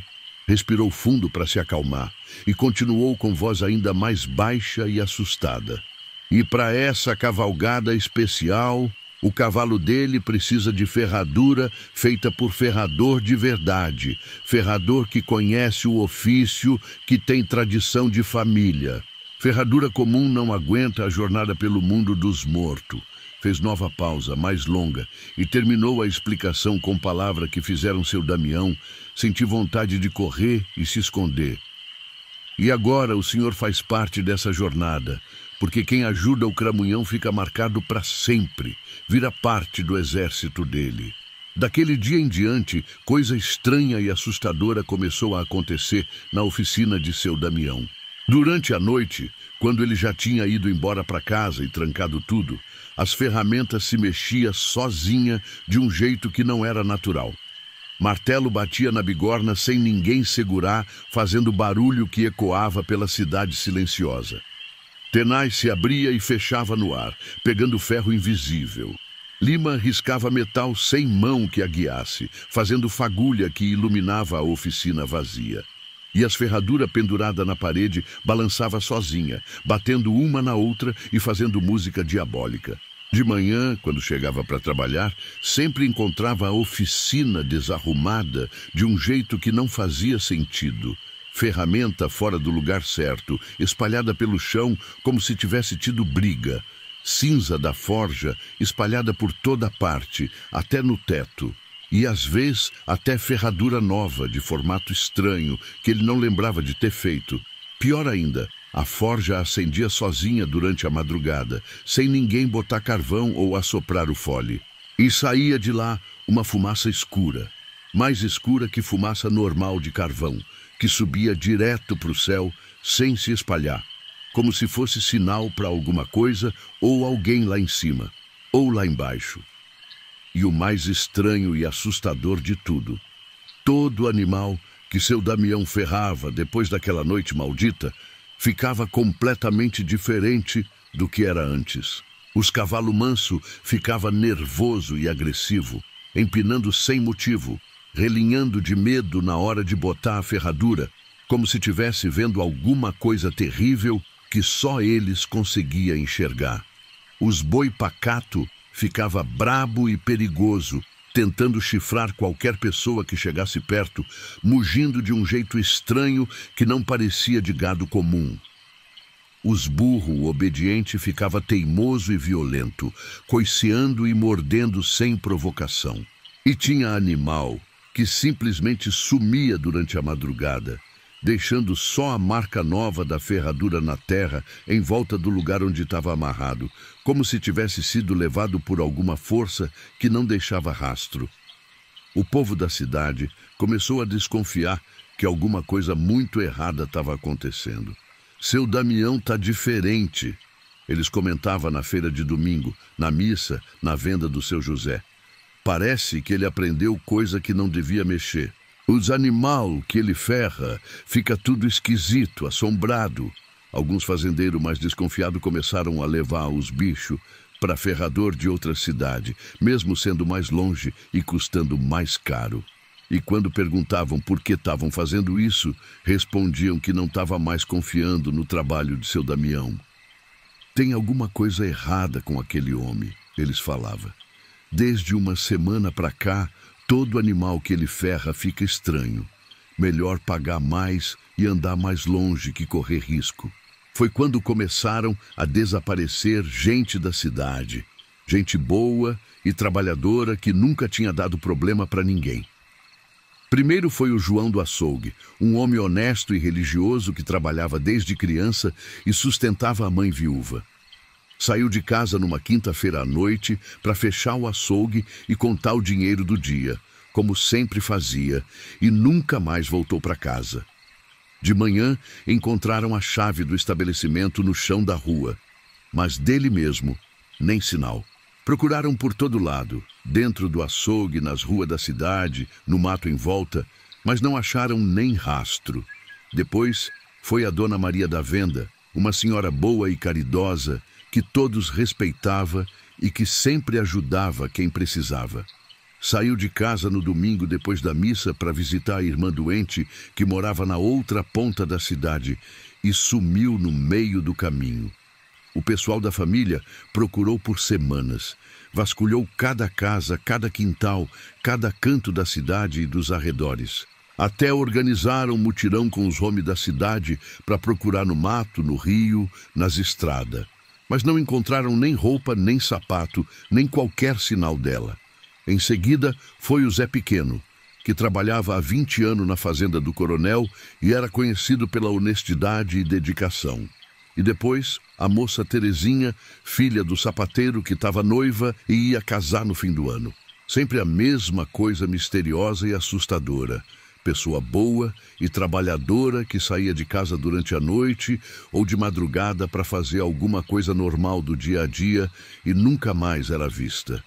respirou fundo para se acalmar e continuou com voz ainda mais baixa e assustada. "E para essa cavalgada especial, o cavalo dele precisa de ferradura feita por ferrador de verdade, ferrador que conhece o ofício, que tem tradição de família. Ferradura comum não aguenta a jornada pelo mundo dos mortos." Fez nova pausa, mais longa, e terminou a explicação com palavras que fizeram seu Damião sentir vontade de correr e se esconder. "E agora o senhor faz parte dessa jornada, porque quem ajuda o Cramunhão fica marcado para sempre, vira parte do exército dele." Daquele dia em diante, coisa estranha e assustadora começou a acontecer na oficina de seu Damião. Durante a noite, quando ele já tinha ido embora para casa e trancado tudo, as ferramentas se mexiam sozinha de um jeito que não era natural. Martelo batia na bigorna sem ninguém segurar, fazendo barulho que ecoava pela cidade silenciosa. Tenaz se abria e fechava no ar, pegando ferro invisível. Lima riscava metal sem mão que a guiasse, fazendo fagulha que iluminava a oficina vazia. e as ferraduras penduradas na parede balançava sozinha, batendo uma na outra e fazendo música diabólica. De manhã, quando chegava para trabalhar, sempre encontrava a oficina desarrumada de um jeito que não fazia sentido. Ferramenta fora do lugar certo, espalhada pelo chão como se tivesse tido briga. Cinza da forja espalhada por toda parte, até no teto. E às vezes até ferradura nova, de formato estranho, que ele não lembrava de ter feito. Pior ainda, a forja acendia sozinha durante a madrugada, sem ninguém botar carvão ou assoprar o fole. E saía de lá uma fumaça escura, mais escura que fumaça normal de carvão, que subia direto para o céu sem se espalhar, como se fosse sinal para alguma coisa ou alguém lá em cima, ou lá embaixo. E o mais estranho e assustador de tudo, todo animal que seu Damião ferrava depois daquela noite maldita ficava completamente diferente do que era antes. Os cavalo manso ficava nervoso e agressivo, empinando sem motivo, relinhando de medo na hora de botar a ferradura, como se tivesse vendo alguma coisa terrível que só eles conseguiam enxergar. Os boi pacato ficava brabo e perigoso, tentando chifrar qualquer pessoa que chegasse perto, mugindo de um jeito estranho que não parecia de gado comum. Os burro obediente ficava teimoso e violento, coiceando e mordendo sem provocação. E tinha animal que simplesmente sumia durante a madrugada, deixando só a marca nova da ferradura na terra em volta do lugar onde estava amarrado, como se tivesse sido levado por alguma força que não deixava rastro. O povo da cidade começou a desconfiar que alguma coisa muito errada estava acontecendo. Seu Damião tá diferente, eles comentavam na feira de domingo, na missa, na venda do seu José. Parece que ele aprendeu coisa que não devia mexer. Os animal que ele ferra fica tudo esquisito, assombrado. Alguns fazendeiros mais desconfiados começaram a levar os bichos para ferrador de outra cidade, mesmo sendo mais longe e custando mais caro. E quando perguntavam por que estavam fazendo isso, respondiam que não estava mais confiando no trabalho de seu Damião. Tem alguma coisa errada com aquele homem, eles falavam. Desde uma semana para cá, todo animal que ele ferra fica estranho. Melhor pagar mais e andar mais longe que correr risco. Foi quando começaram a desaparecer gente da cidade. Gente boa e trabalhadora que nunca tinha dado problema para ninguém. Primeiro foi o João do açougue, um homem honesto e religioso que trabalhava desde criança e sustentava a mãe viúva. Saiu de casa numa quinta-feira à noite para fechar o açougue e contar o dinheiro do dia, como sempre fazia, e nunca mais voltou para casa. De manhã, encontraram a chave do estabelecimento no chão da rua, mas dele mesmo, nem sinal. Procuraram por todo lado, dentro do açougue, nas ruas da cidade, no mato em volta, mas não acharam nem rastro. Depois, foi a Dona Maria da Venda, uma senhora boa e caridosa, que todos respeitava e que sempre ajudava quem precisava. Saiu de casa no domingo depois da missa para visitar a irmã doente que morava na outra ponta da cidade e sumiu no meio do caminho. O pessoal da família procurou por semanas, vasculhou cada casa, cada quintal, cada canto da cidade e dos arredores. Até organizaram um mutirão com os homens da cidade para procurar no mato, no rio, nas estradas. Mas não encontraram nem roupa, nem sapato, nem qualquer sinal dela. Em seguida, foi o Zé Pequeno, que trabalhava há 20 anos na fazenda do coronel e era conhecido pela honestidade e dedicação. E depois, a moça Terezinha, filha do sapateiro que estava noiva e ia casar no fim do ano. Sempre a mesma coisa misteriosa e assustadora. Pessoa boa e trabalhadora que saía de casa durante a noite ou de madrugada para fazer alguma coisa normal do dia a dia e nunca mais era vista.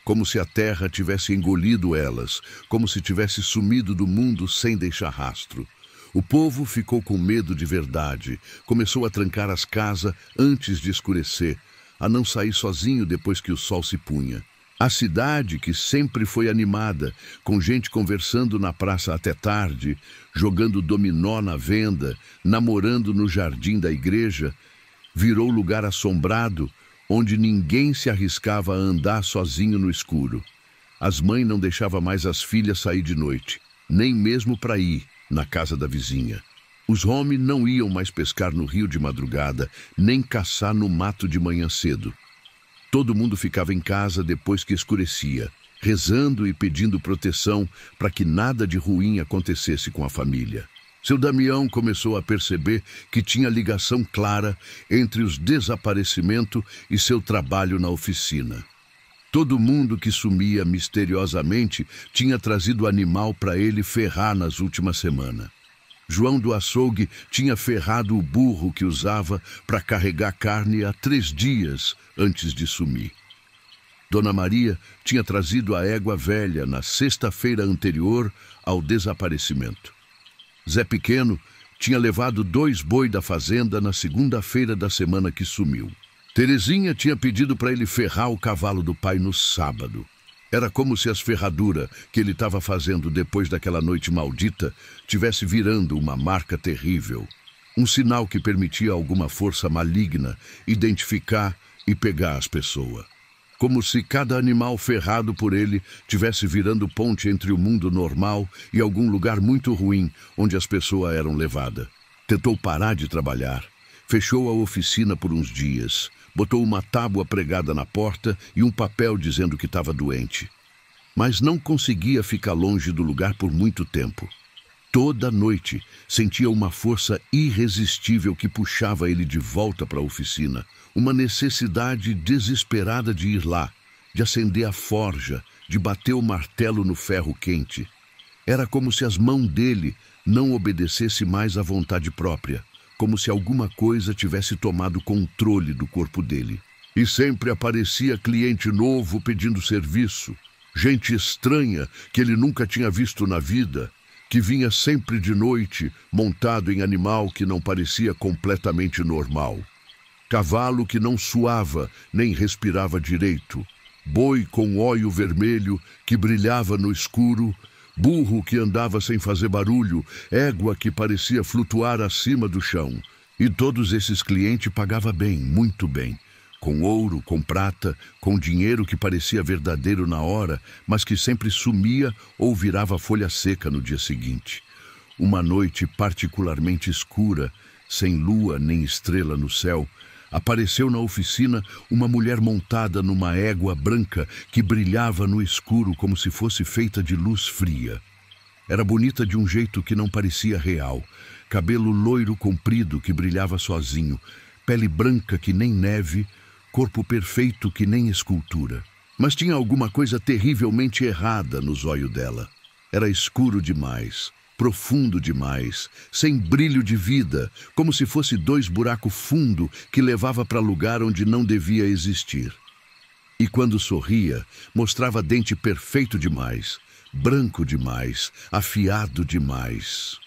Como se a terra tivesse engolido elas, como se tivesse sumido do mundo sem deixar rastro. O povo ficou com medo de verdade, começou a trancar as casas antes de escurecer, a não sair sozinho depois que o sol se punha. A cidade, que sempre foi animada, com gente conversando na praça até tarde, jogando dominó na venda, namorando no jardim da igreja, virou lugar assombrado, onde ninguém se arriscava a andar sozinho no escuro. As mães não deixavam mais as filhas sair de noite, nem mesmo para ir na casa da vizinha. Os homens não iam mais pescar no rio de madrugada, nem caçar no mato de manhã cedo. Todo mundo ficava em casa depois que escurecia, rezando e pedindo proteção para que nada de ruim acontecesse com a família. Seu Damião começou a perceber que tinha ligação clara entre os desaparecimentos e seu trabalho na oficina. Todo mundo que sumia misteriosamente tinha trazido animal para ele ferrar nas últimas semanas. João do açougue tinha ferrado o burro que usava para carregar carne há 3 dias antes de sumir. Dona Maria tinha trazido a égua velha na sexta-feira anterior ao desaparecimento. Zé Pequeno tinha levado 2 boi da fazenda na segunda-feira da semana que sumiu. Terezinha tinha pedido para ele ferrar o cavalo do pai no sábado. Era como se as ferraduras que ele estava fazendo depois daquela noite maldita tivesse virando uma marca terrível. Um sinal que permitia a alguma força maligna identificar e pegar as pessoas. Como se cada animal ferrado por ele tivesse virando ponte entre o mundo normal e algum lugar muito ruim onde as pessoas eram levadas. Tentou parar de trabalhar. Fechou a oficina por uns dias. Botou uma tábua pregada na porta e um papel dizendo que estava doente. Mas não conseguia ficar longe do lugar por muito tempo. Toda noite sentia uma força irresistível que puxava ele de volta para a oficina. Uma necessidade desesperada de ir lá, de acender a forja, de bater o martelo no ferro quente. Era como se as mãos dele não obedecessem mais à vontade própria. Como se alguma coisa tivesse tomado controle do corpo dele. E sempre aparecia cliente novo pedindo serviço, gente estranha que ele nunca tinha visto na vida, que vinha sempre de noite, montado em animal que não parecia completamente normal. Cavalo que não suava nem respirava direito, boi com óleo vermelho que brilhava no escuro, burro que andava sem fazer barulho, égua que parecia flutuar acima do chão. E todos esses clientes pagavam bem, muito bem. Com ouro, com prata, com dinheiro que parecia verdadeiro na hora, mas que sempre sumia ou virava folha seca no dia seguinte. Uma noite particularmente escura, sem lua nem estrela no céu, apareceu na oficina uma mulher montada numa égua branca que brilhava no escuro como se fosse feita de luz fria. Era bonita de um jeito que não parecia real, cabelo loiro comprido que brilhava sozinho, pele branca que nem neve, corpo perfeito que nem escultura. Mas tinha alguma coisa terrivelmente errada nos olhos dela. Era escuro demais, profundo demais, sem brilho de vida, como se fosse 2 buracos fundos que levava para lugar onde não devia existir. E quando sorria, mostrava dente perfeito demais, branco demais, afiado demais.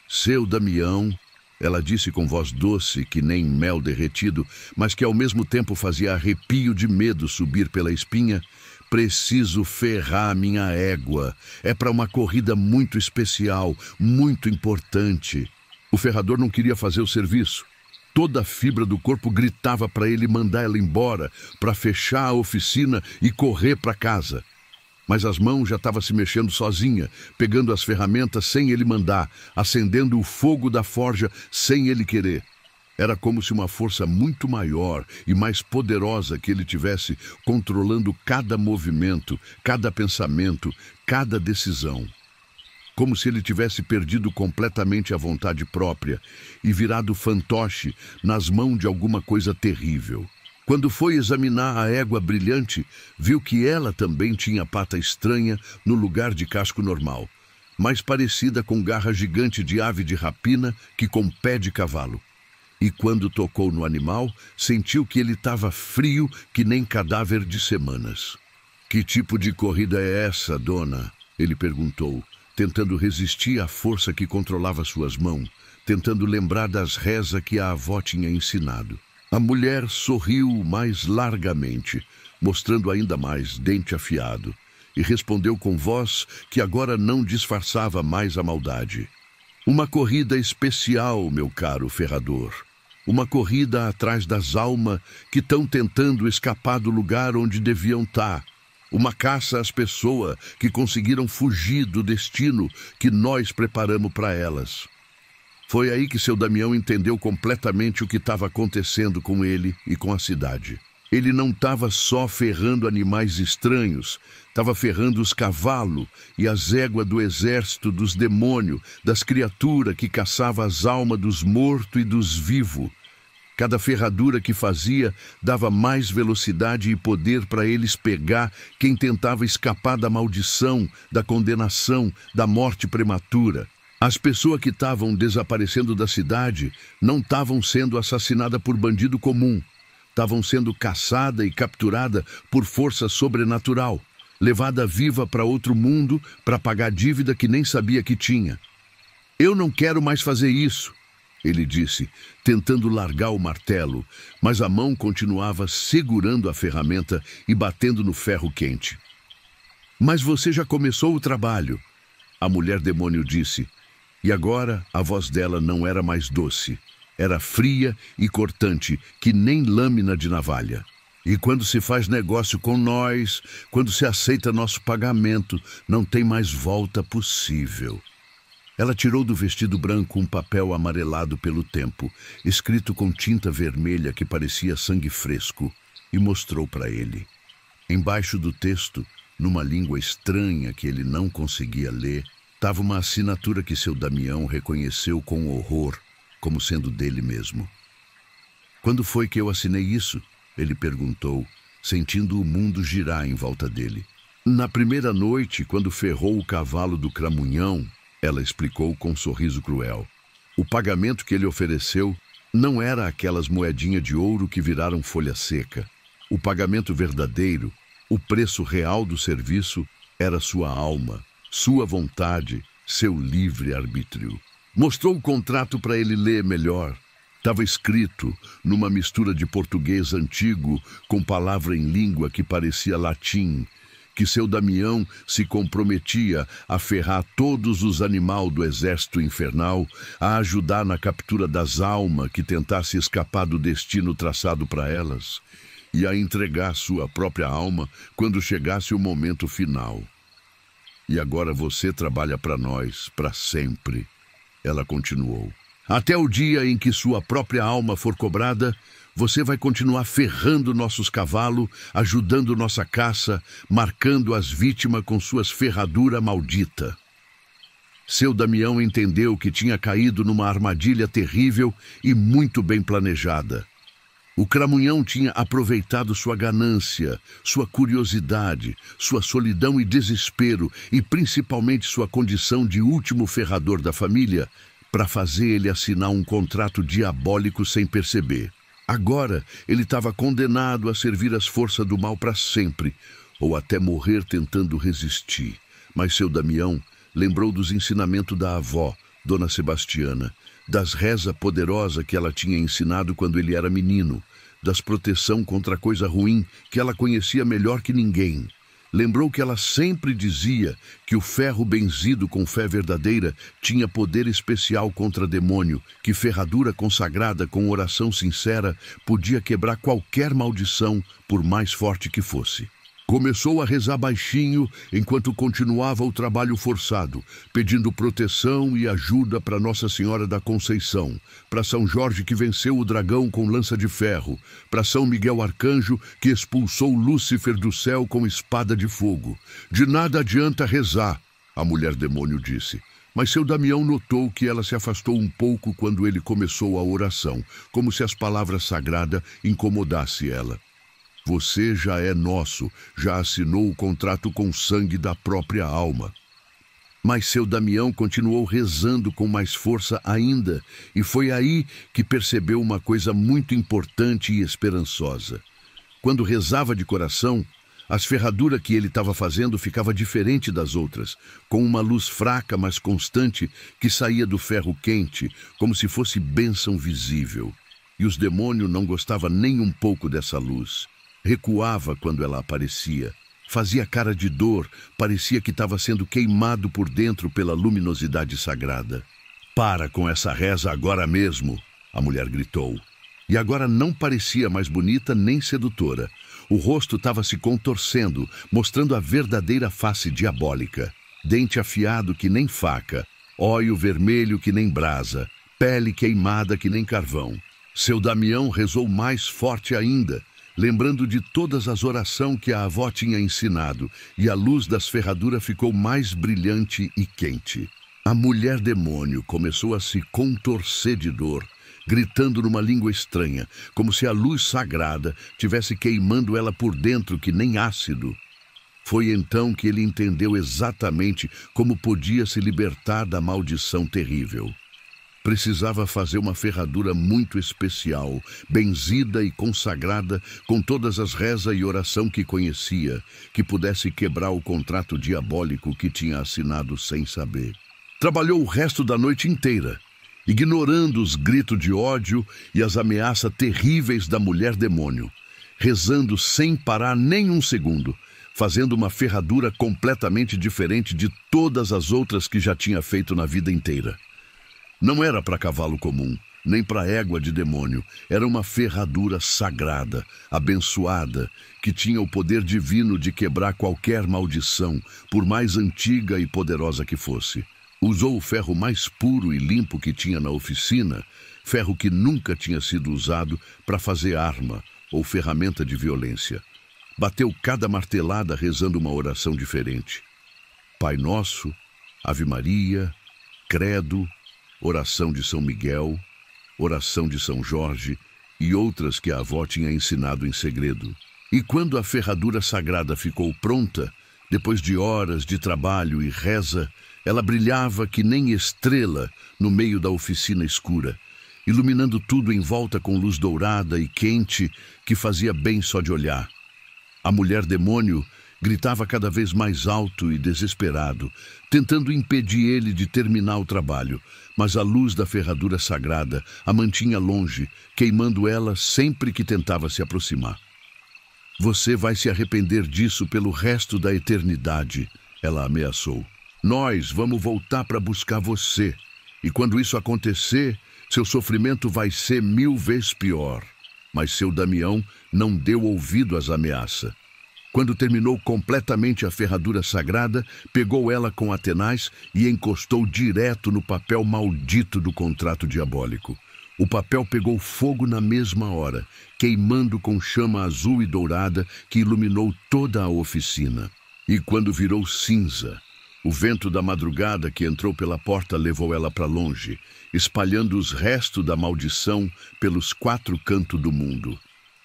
Seu Damião, ela disse com voz doce que nem mel derretido, mas que ao mesmo tempo fazia arrepio de medo subir pela espinha, preciso ferrar minha égua. É para uma corrida muito especial, muito importante. O ferrador não queria fazer o serviço. Toda a fibra do corpo gritava para ele mandar ela embora, para fechar a oficina e correr para casa. Mas as mãos já estavam se mexendo sozinha, pegando as ferramentas sem ele mandar, acendendo o fogo da forja sem ele querer. Era como se uma força muito maior e mais poderosa que ele tivesse controlando cada movimento, cada pensamento, cada decisão. Como se ele tivesse perdido completamente a vontade própria e virado fantoche nas mãos de alguma coisa terrível. Quando foi examinar a égua brilhante, viu que ela também tinha pata estranha no lugar de casco normal, mais parecida com garra gigante de ave de rapina que com pé de cavalo. E quando tocou no animal, sentiu que ele estava frio que nem cadáver de semanas. Que tipo de corrida é essa, dona? Ele perguntou, tentando resistir à força que controlava suas mãos, tentando lembrar das rezas que a avó tinha ensinado. A mulher sorriu mais largamente, mostrando ainda mais dente afiado, e respondeu com voz que agora não disfarçava mais a maldade. Uma corrida especial, meu caro ferrador. Uma corrida atrás das almas que estão tentando escapar do lugar onde deviam estar. Uma caça às pessoas que conseguiram fugir do destino que nós preparamos para elas. Foi aí que seu Damião entendeu completamente o que estava acontecendo com ele e com a cidade. Ele não estava só ferrando animais estranhos, estava ferrando os cavalos e as éguas do exército dos demônios, das criaturas que caçavam as almas dos mortos e dos vivos. Cada ferradura que fazia dava mais velocidade e poder para eles pegar quem tentava escapar da maldição, da condenação, da morte prematura. As pessoas que estavam desaparecendo da cidade não estavam sendo assassinadas por bandido comum. Estavam sendo caçadas e capturadas por força sobrenatural, levada viva para outro mundo para pagar dívida que nem sabia que tinha. Eu não quero mais fazer isso, ele disse, tentando largar o martelo, mas a mão continuava segurando a ferramenta e batendo no ferro quente. Mas você já começou o trabalho, a mulher demônio disse. E agora a voz dela não era mais doce. Era fria e cortante, que nem lâmina de navalha. E quando se faz negócio com nós, quando se aceita nosso pagamento, não tem mais volta possível. Ela tirou do vestido branco um papel amarelado pelo tempo, escrito com tinta vermelha que parecia sangue fresco, e mostrou para ele. Embaixo do texto, numa língua estranha que ele não conseguia ler, estava uma assinatura que seu Damião reconheceu com horror, como sendo dele mesmo. Quando foi que eu assinei isso? Ele perguntou, sentindo o mundo girar em volta dele. Na primeira noite, quando ferrou o cavalo do Cramunhão, ela explicou com um sorriso cruel. O pagamento que ele ofereceu não era aquelas moedinhas de ouro que viraram folha seca. O pagamento verdadeiro, o preço real do serviço, era sua alma, sua vontade, seu livre-arbítrio. Mostrou o contrato para ele ler melhor. Estava escrito numa mistura de português antigo com palavra em língua que parecia latim, que seu Damião se comprometia a ferrar todos os animais do exército infernal, a ajudar na captura das almas que tentasse escapar do destino traçado para elas, e a entregar sua própria alma quando chegasse o momento final. E agora você trabalha para nós, para sempre, ela continuou. Até o dia em que sua própria alma for cobrada, você vai continuar ferrando nossos cavalos, ajudando nossa caça, marcando as vítimas com suas ferraduras malditas. Seu Damião entendeu que tinha caído numa armadilha terrível e muito bem planejada. O Cramunhão tinha aproveitado sua ganância, sua curiosidade, sua solidão e desespero e principalmente sua condição de último ferrador da família para fazer ele assinar um contrato diabólico sem perceber. Agora ele estava condenado a servir as forças do mal para sempre, ou até morrer tentando resistir. Mas seu Damião lembrou dos ensinamentos da avó, Dona Sebastiana, das rezas poderosas que ela tinha ensinado quando ele era menino, das proteção contra coisa ruim que ela conhecia melhor que ninguém. Lembrou que ela sempre dizia que o ferro benzido com fé verdadeira tinha poder especial contra demônio, que ferradura consagrada com oração sincera podia quebrar qualquer maldição, por mais forte que fosse. Começou a rezar baixinho enquanto continuava o trabalho forçado, pedindo proteção e ajuda para Nossa Senhora da Conceição, para São Jorge que venceu o dragão com lança de ferro, para São Miguel Arcanjo que expulsou Lúcifer do céu com espada de fogo. De nada adianta rezar, a mulher demônio disse. Mas seu Damião notou que ela se afastou um pouco quando ele começou a oração, como se as palavras sagradas incomodassem ela. Você já é nosso, já assinou o contrato com o sangue da própria alma. Mas seu Damião continuou rezando com mais força ainda, e foi aí que percebeu uma coisa muito importante e esperançosa. Quando rezava de coração, as ferraduras que ele estava fazendo ficava diferente das outras, com uma luz fraca, mas constante, que saía do ferro quente, como se fosse bênção visível. e os demônios não gostavam nem um pouco dessa luz. Recuava quando ela aparecia. Fazia cara de dor, parecia que estava sendo queimado por dentro pela luminosidade sagrada. "Para com essa reza agora mesmo", a mulher gritou. E agora não parecia mais bonita nem sedutora. O rosto estava se contorcendo, mostrando a verdadeira face diabólica. Dente afiado que nem faca, óleo vermelho que nem brasa, pele queimada que nem carvão. Seu Damião rezou mais forte ainda, lembrando de todas as orações que a avó tinha ensinado, e a luz das ferraduras ficou mais brilhante e quente. A mulher demônio começou a se contorcer de dor, gritando numa língua estranha, como se a luz sagrada tivesse queimando ela por dentro que nem ácido. Foi então que ele entendeu exatamente como podia se libertar da maldição terrível. Precisava fazer uma ferradura muito especial, benzida e consagrada com todas as rezas e oração que conhecia, que pudesse quebrar o contrato diabólico que tinha assinado sem saber. Trabalhou o resto da noite inteira, ignorando os gritos de ódio e as ameaças terríveis da mulher demônio, rezando sem parar nem um segundo, fazendo uma ferradura completamente diferente de todas as outras que já tinha feito na vida inteira. Não era para cavalo comum, nem para égua de demônio. Era uma ferradura sagrada, abençoada, que tinha o poder divino de quebrar qualquer maldição, por mais antiga e poderosa que fosse. Usou o ferro mais puro e limpo que tinha na oficina, ferro que nunca tinha sido usado para fazer arma ou ferramenta de violência. Bateu cada martelada rezando uma oração diferente. Pai Nosso, Ave Maria, Credo, oração de São Miguel, oração de São Jorge e outras que a avó tinha ensinado em segredo. E quando a ferradura sagrada ficou pronta, depois de horas de trabalho e reza, ela brilhava que nem estrela no meio da oficina escura, iluminando tudo em volta com luz dourada e quente que fazia bem só de olhar. A mulher demônio gritava cada vez mais alto e desesperado, tentando impedir ele de terminar o trabalho, mas a luz da ferradura sagrada a mantinha longe, queimando ela sempre que tentava se aproximar. "Você vai se arrepender disso pelo resto da eternidade", ela ameaçou. "Nós vamos voltar para buscar você, e quando isso acontecer, seu sofrimento vai ser 1000 vezes pior." Mas seu Damião não deu ouvido às ameaças. Quando terminou completamente a ferradura sagrada, pegou ela com a tenaz e encostou direto no papel maldito do contrato diabólico. O papel pegou fogo na mesma hora, queimando com chama azul e dourada que iluminou toda a oficina. E quando virou cinza, o vento da madrugada que entrou pela porta levou ela para longe, espalhando os restos da maldição pelos 4 cantos do mundo.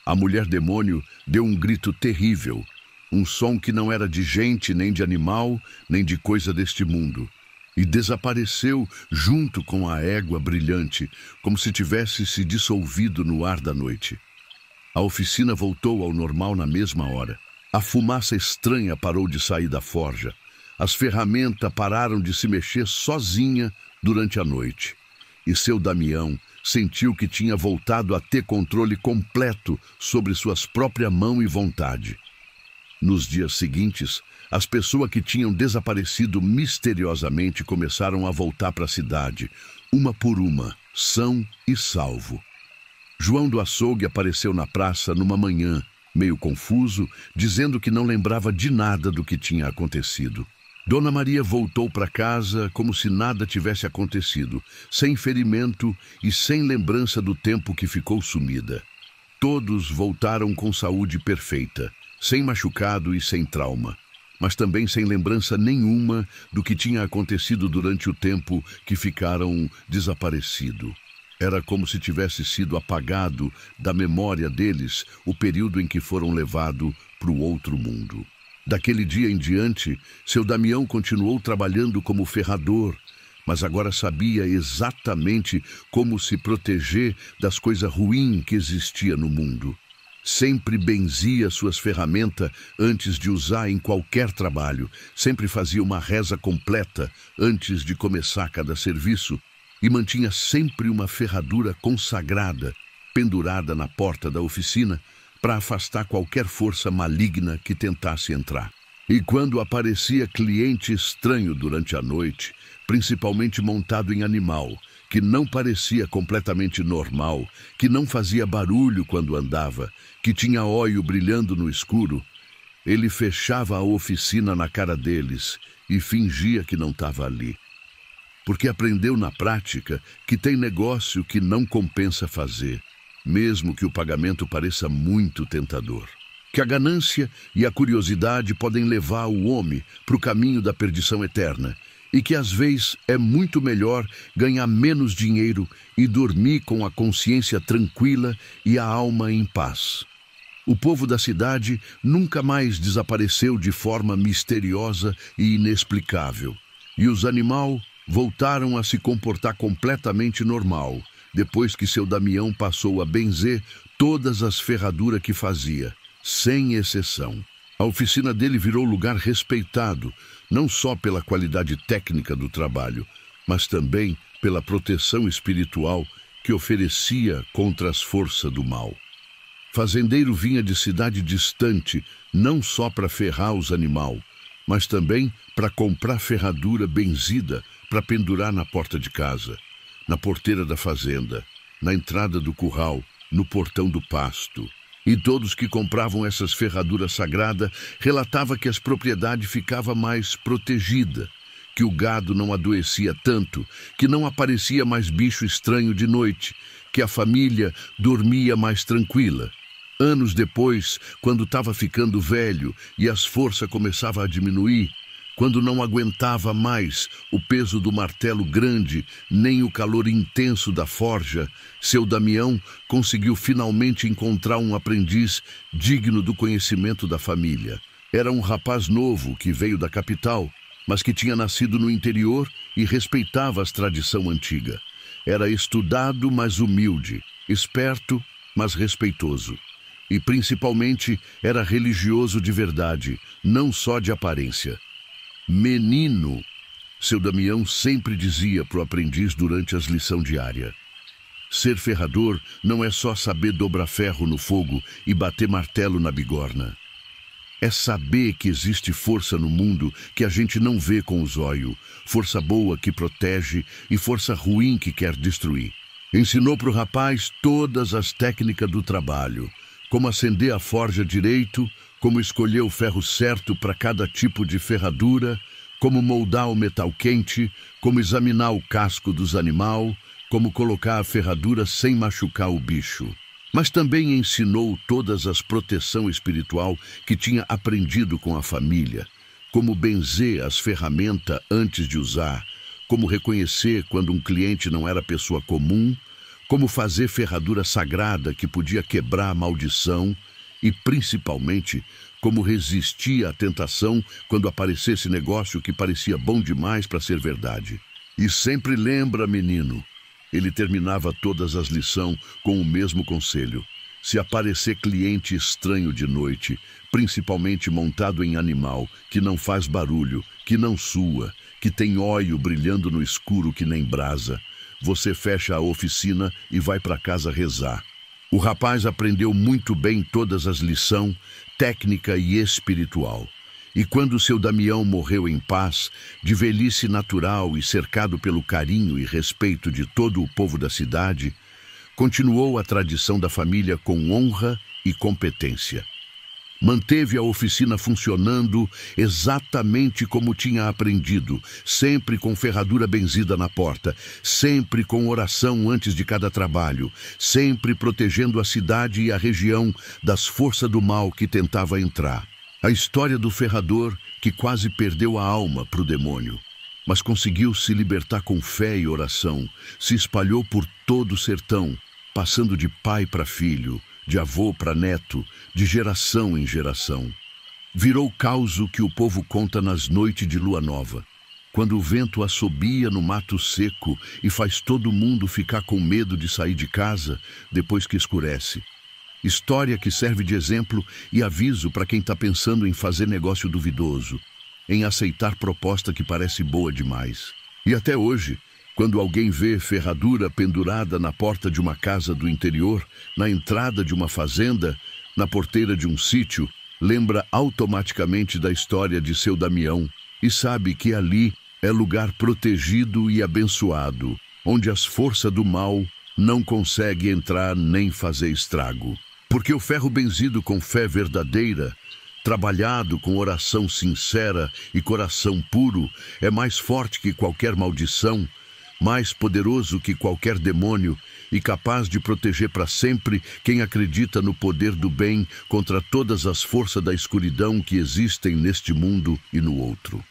A mulher demônio deu um grito terrível, um som que não era de gente, nem de animal, nem de coisa deste mundo, e desapareceu junto com a égua brilhante, como se tivesse se dissolvido no ar da noite. A oficina voltou ao normal na mesma hora. A fumaça estranha parou de sair da forja. As ferramentas pararam de se mexer sozinha durante a noite. E seu Damião sentiu que tinha voltado a ter controle completo sobre suas próprias mãos e vontade. Nos dias seguintes, as pessoas que tinham desaparecido misteriosamente começaram a voltar para a cidade, uma por uma, são e salvo. João do Açougue apareceu na praça numa manhã, meio confuso, dizendo que não lembrava de nada do que tinha acontecido. Dona Maria voltou para casa como se nada tivesse acontecido, sem ferimento e sem lembrança do tempo que ficou sumida. Todos voltaram com saúde perfeita, sem machucado e sem trauma, mas também sem lembrança nenhuma do que tinha acontecido durante o tempo que ficaram desaparecidos. Era como se tivesse sido apagado da memória deles o período em que foram levados para o outro mundo. Daquele dia em diante, seu Damião continuou trabalhando como ferrador, mas agora sabia exatamente como se proteger das coisas ruins que existia no mundo. Sempre benzia suas ferramentas antes de usar em qualquer trabalho, sempre fazia uma reza completa antes de começar cada serviço e mantinha sempre uma ferradura consagrada pendurada na porta da oficina para afastar qualquer força maligna que tentasse entrar. E quando aparecia cliente estranho durante a noite, principalmente montado em animal, que não parecia completamente normal, que não fazia barulho quando andava, que tinha óleo brilhando no escuro, ele fechava a oficina na cara deles e fingia que não estava ali. Porque aprendeu na prática que tem negócio que não compensa fazer, mesmo que o pagamento pareça muito tentador. Que a ganância e a curiosidade podem levar o homem para o caminho da perdição eterna, e que às vezes é muito melhor ganhar menos dinheiro e dormir com a consciência tranquila e a alma em paz. O povo da cidade nunca mais desapareceu de forma misteriosa e inexplicável, e os animais voltaram a se comportar completamente normal, depois que seu Damião passou a benzer todas as ferraduras que fazia, sem exceção. A oficina dele virou lugar respeitado, não só pela qualidade técnica do trabalho, mas também pela proteção espiritual que oferecia contra as forças do mal. Fazendeiro vinha de cidade distante, não só para ferrar os animais, mas também para comprar ferradura benzida para pendurar na porta de casa, na porteira da fazenda, na entrada do curral, no portão do pasto. E todos que compravam essas ferraduras sagradas relatavam que as propriedades ficavam mais protegidas, que o gado não adoecia tanto, que não aparecia mais bicho estranho de noite, que a família dormia mais tranquila. Anos depois, quando estava ficando velho e as forças começavam a diminuir, quando não aguentava mais o peso do martelo grande, nem o calor intenso da forja, seu Damião conseguiu finalmente encontrar um aprendiz digno do conhecimento da família. Era um rapaz novo que veio da capital, mas que tinha nascido no interior e respeitava as tradições antigas. Era estudado, mas humilde, esperto, mas respeitoso. E principalmente era religioso de verdade, não só de aparência. Menino, seu Damião sempre dizia para o aprendiz durante as lições diárias. Ser ferrador não é só saber dobrar ferro no fogo e bater martelo na bigorna. É saber que existe força no mundo que a gente não vê com os olhos, força boa que protege e força ruim que quer destruir. Ensinou para o rapaz todas as técnicas do trabalho, como acender a forja direito, como escolher o ferro certo para cada tipo de ferradura, como moldar o metal quente, como examinar o casco dos animais, como colocar a ferradura sem machucar o bicho. Mas também ensinou todas as proteção espiritual que tinha aprendido com a família, como benzer as ferramentas antes de usar, como reconhecer quando um cliente não era pessoa comum, como fazer ferradura sagrada que podia quebrar a maldição, e, principalmente, como resistir à tentação quando aparecesse negócio que parecia bom demais para ser verdade. E sempre lembra, menino, ele terminava todas as lições com o mesmo conselho. Se aparecer cliente estranho de noite, principalmente montado em animal, que não faz barulho, que não sua, que tem óleo brilhando no escuro que nem brasa, você fecha a oficina e vai para casa rezar. O rapaz aprendeu muito bem todas as lições, técnica e espiritual. E quando seu Damião morreu em paz, de velhice natural e cercado pelo carinho e respeito de todo o povo da cidade, continuou a tradição da família com honra e competência. Manteve a oficina funcionando exatamente como tinha aprendido, sempre com ferradura benzida na porta, sempre com oração antes de cada trabalho, sempre protegendo a cidade e a região das forças do mal que tentava entrar. A história do ferrador que quase perdeu a alma para o demônio, mas conseguiu se libertar com fé e oração, se espalhou por todo o sertão, passando de pai para filho, de avô para neto, de geração em geração. Virou causo que o povo conta nas noites de lua nova, quando o vento assobia no mato seco e faz todo mundo ficar com medo de sair de casa depois que escurece. História que serve de exemplo e aviso para quem está pensando em fazer negócio duvidoso, em aceitar proposta que parece boa demais. E até hoje, Quando alguém vê ferradura pendurada na porta de uma casa do interior, na entrada de uma fazenda, na porteira de um sítio, lembra automaticamente da história de seu Damião e sabe que ali é lugar protegido e abençoado, onde as forças do mal não conseguem entrar nem fazer estrago. Porque o ferro benzido com fé verdadeira, trabalhado com oração sincera e coração puro, é mais forte que qualquer maldição, mais poderoso que qualquer demônio e capaz de proteger para sempre quem acredita no poder do bem contra todas as forças da escuridão que existem neste mundo e no outro.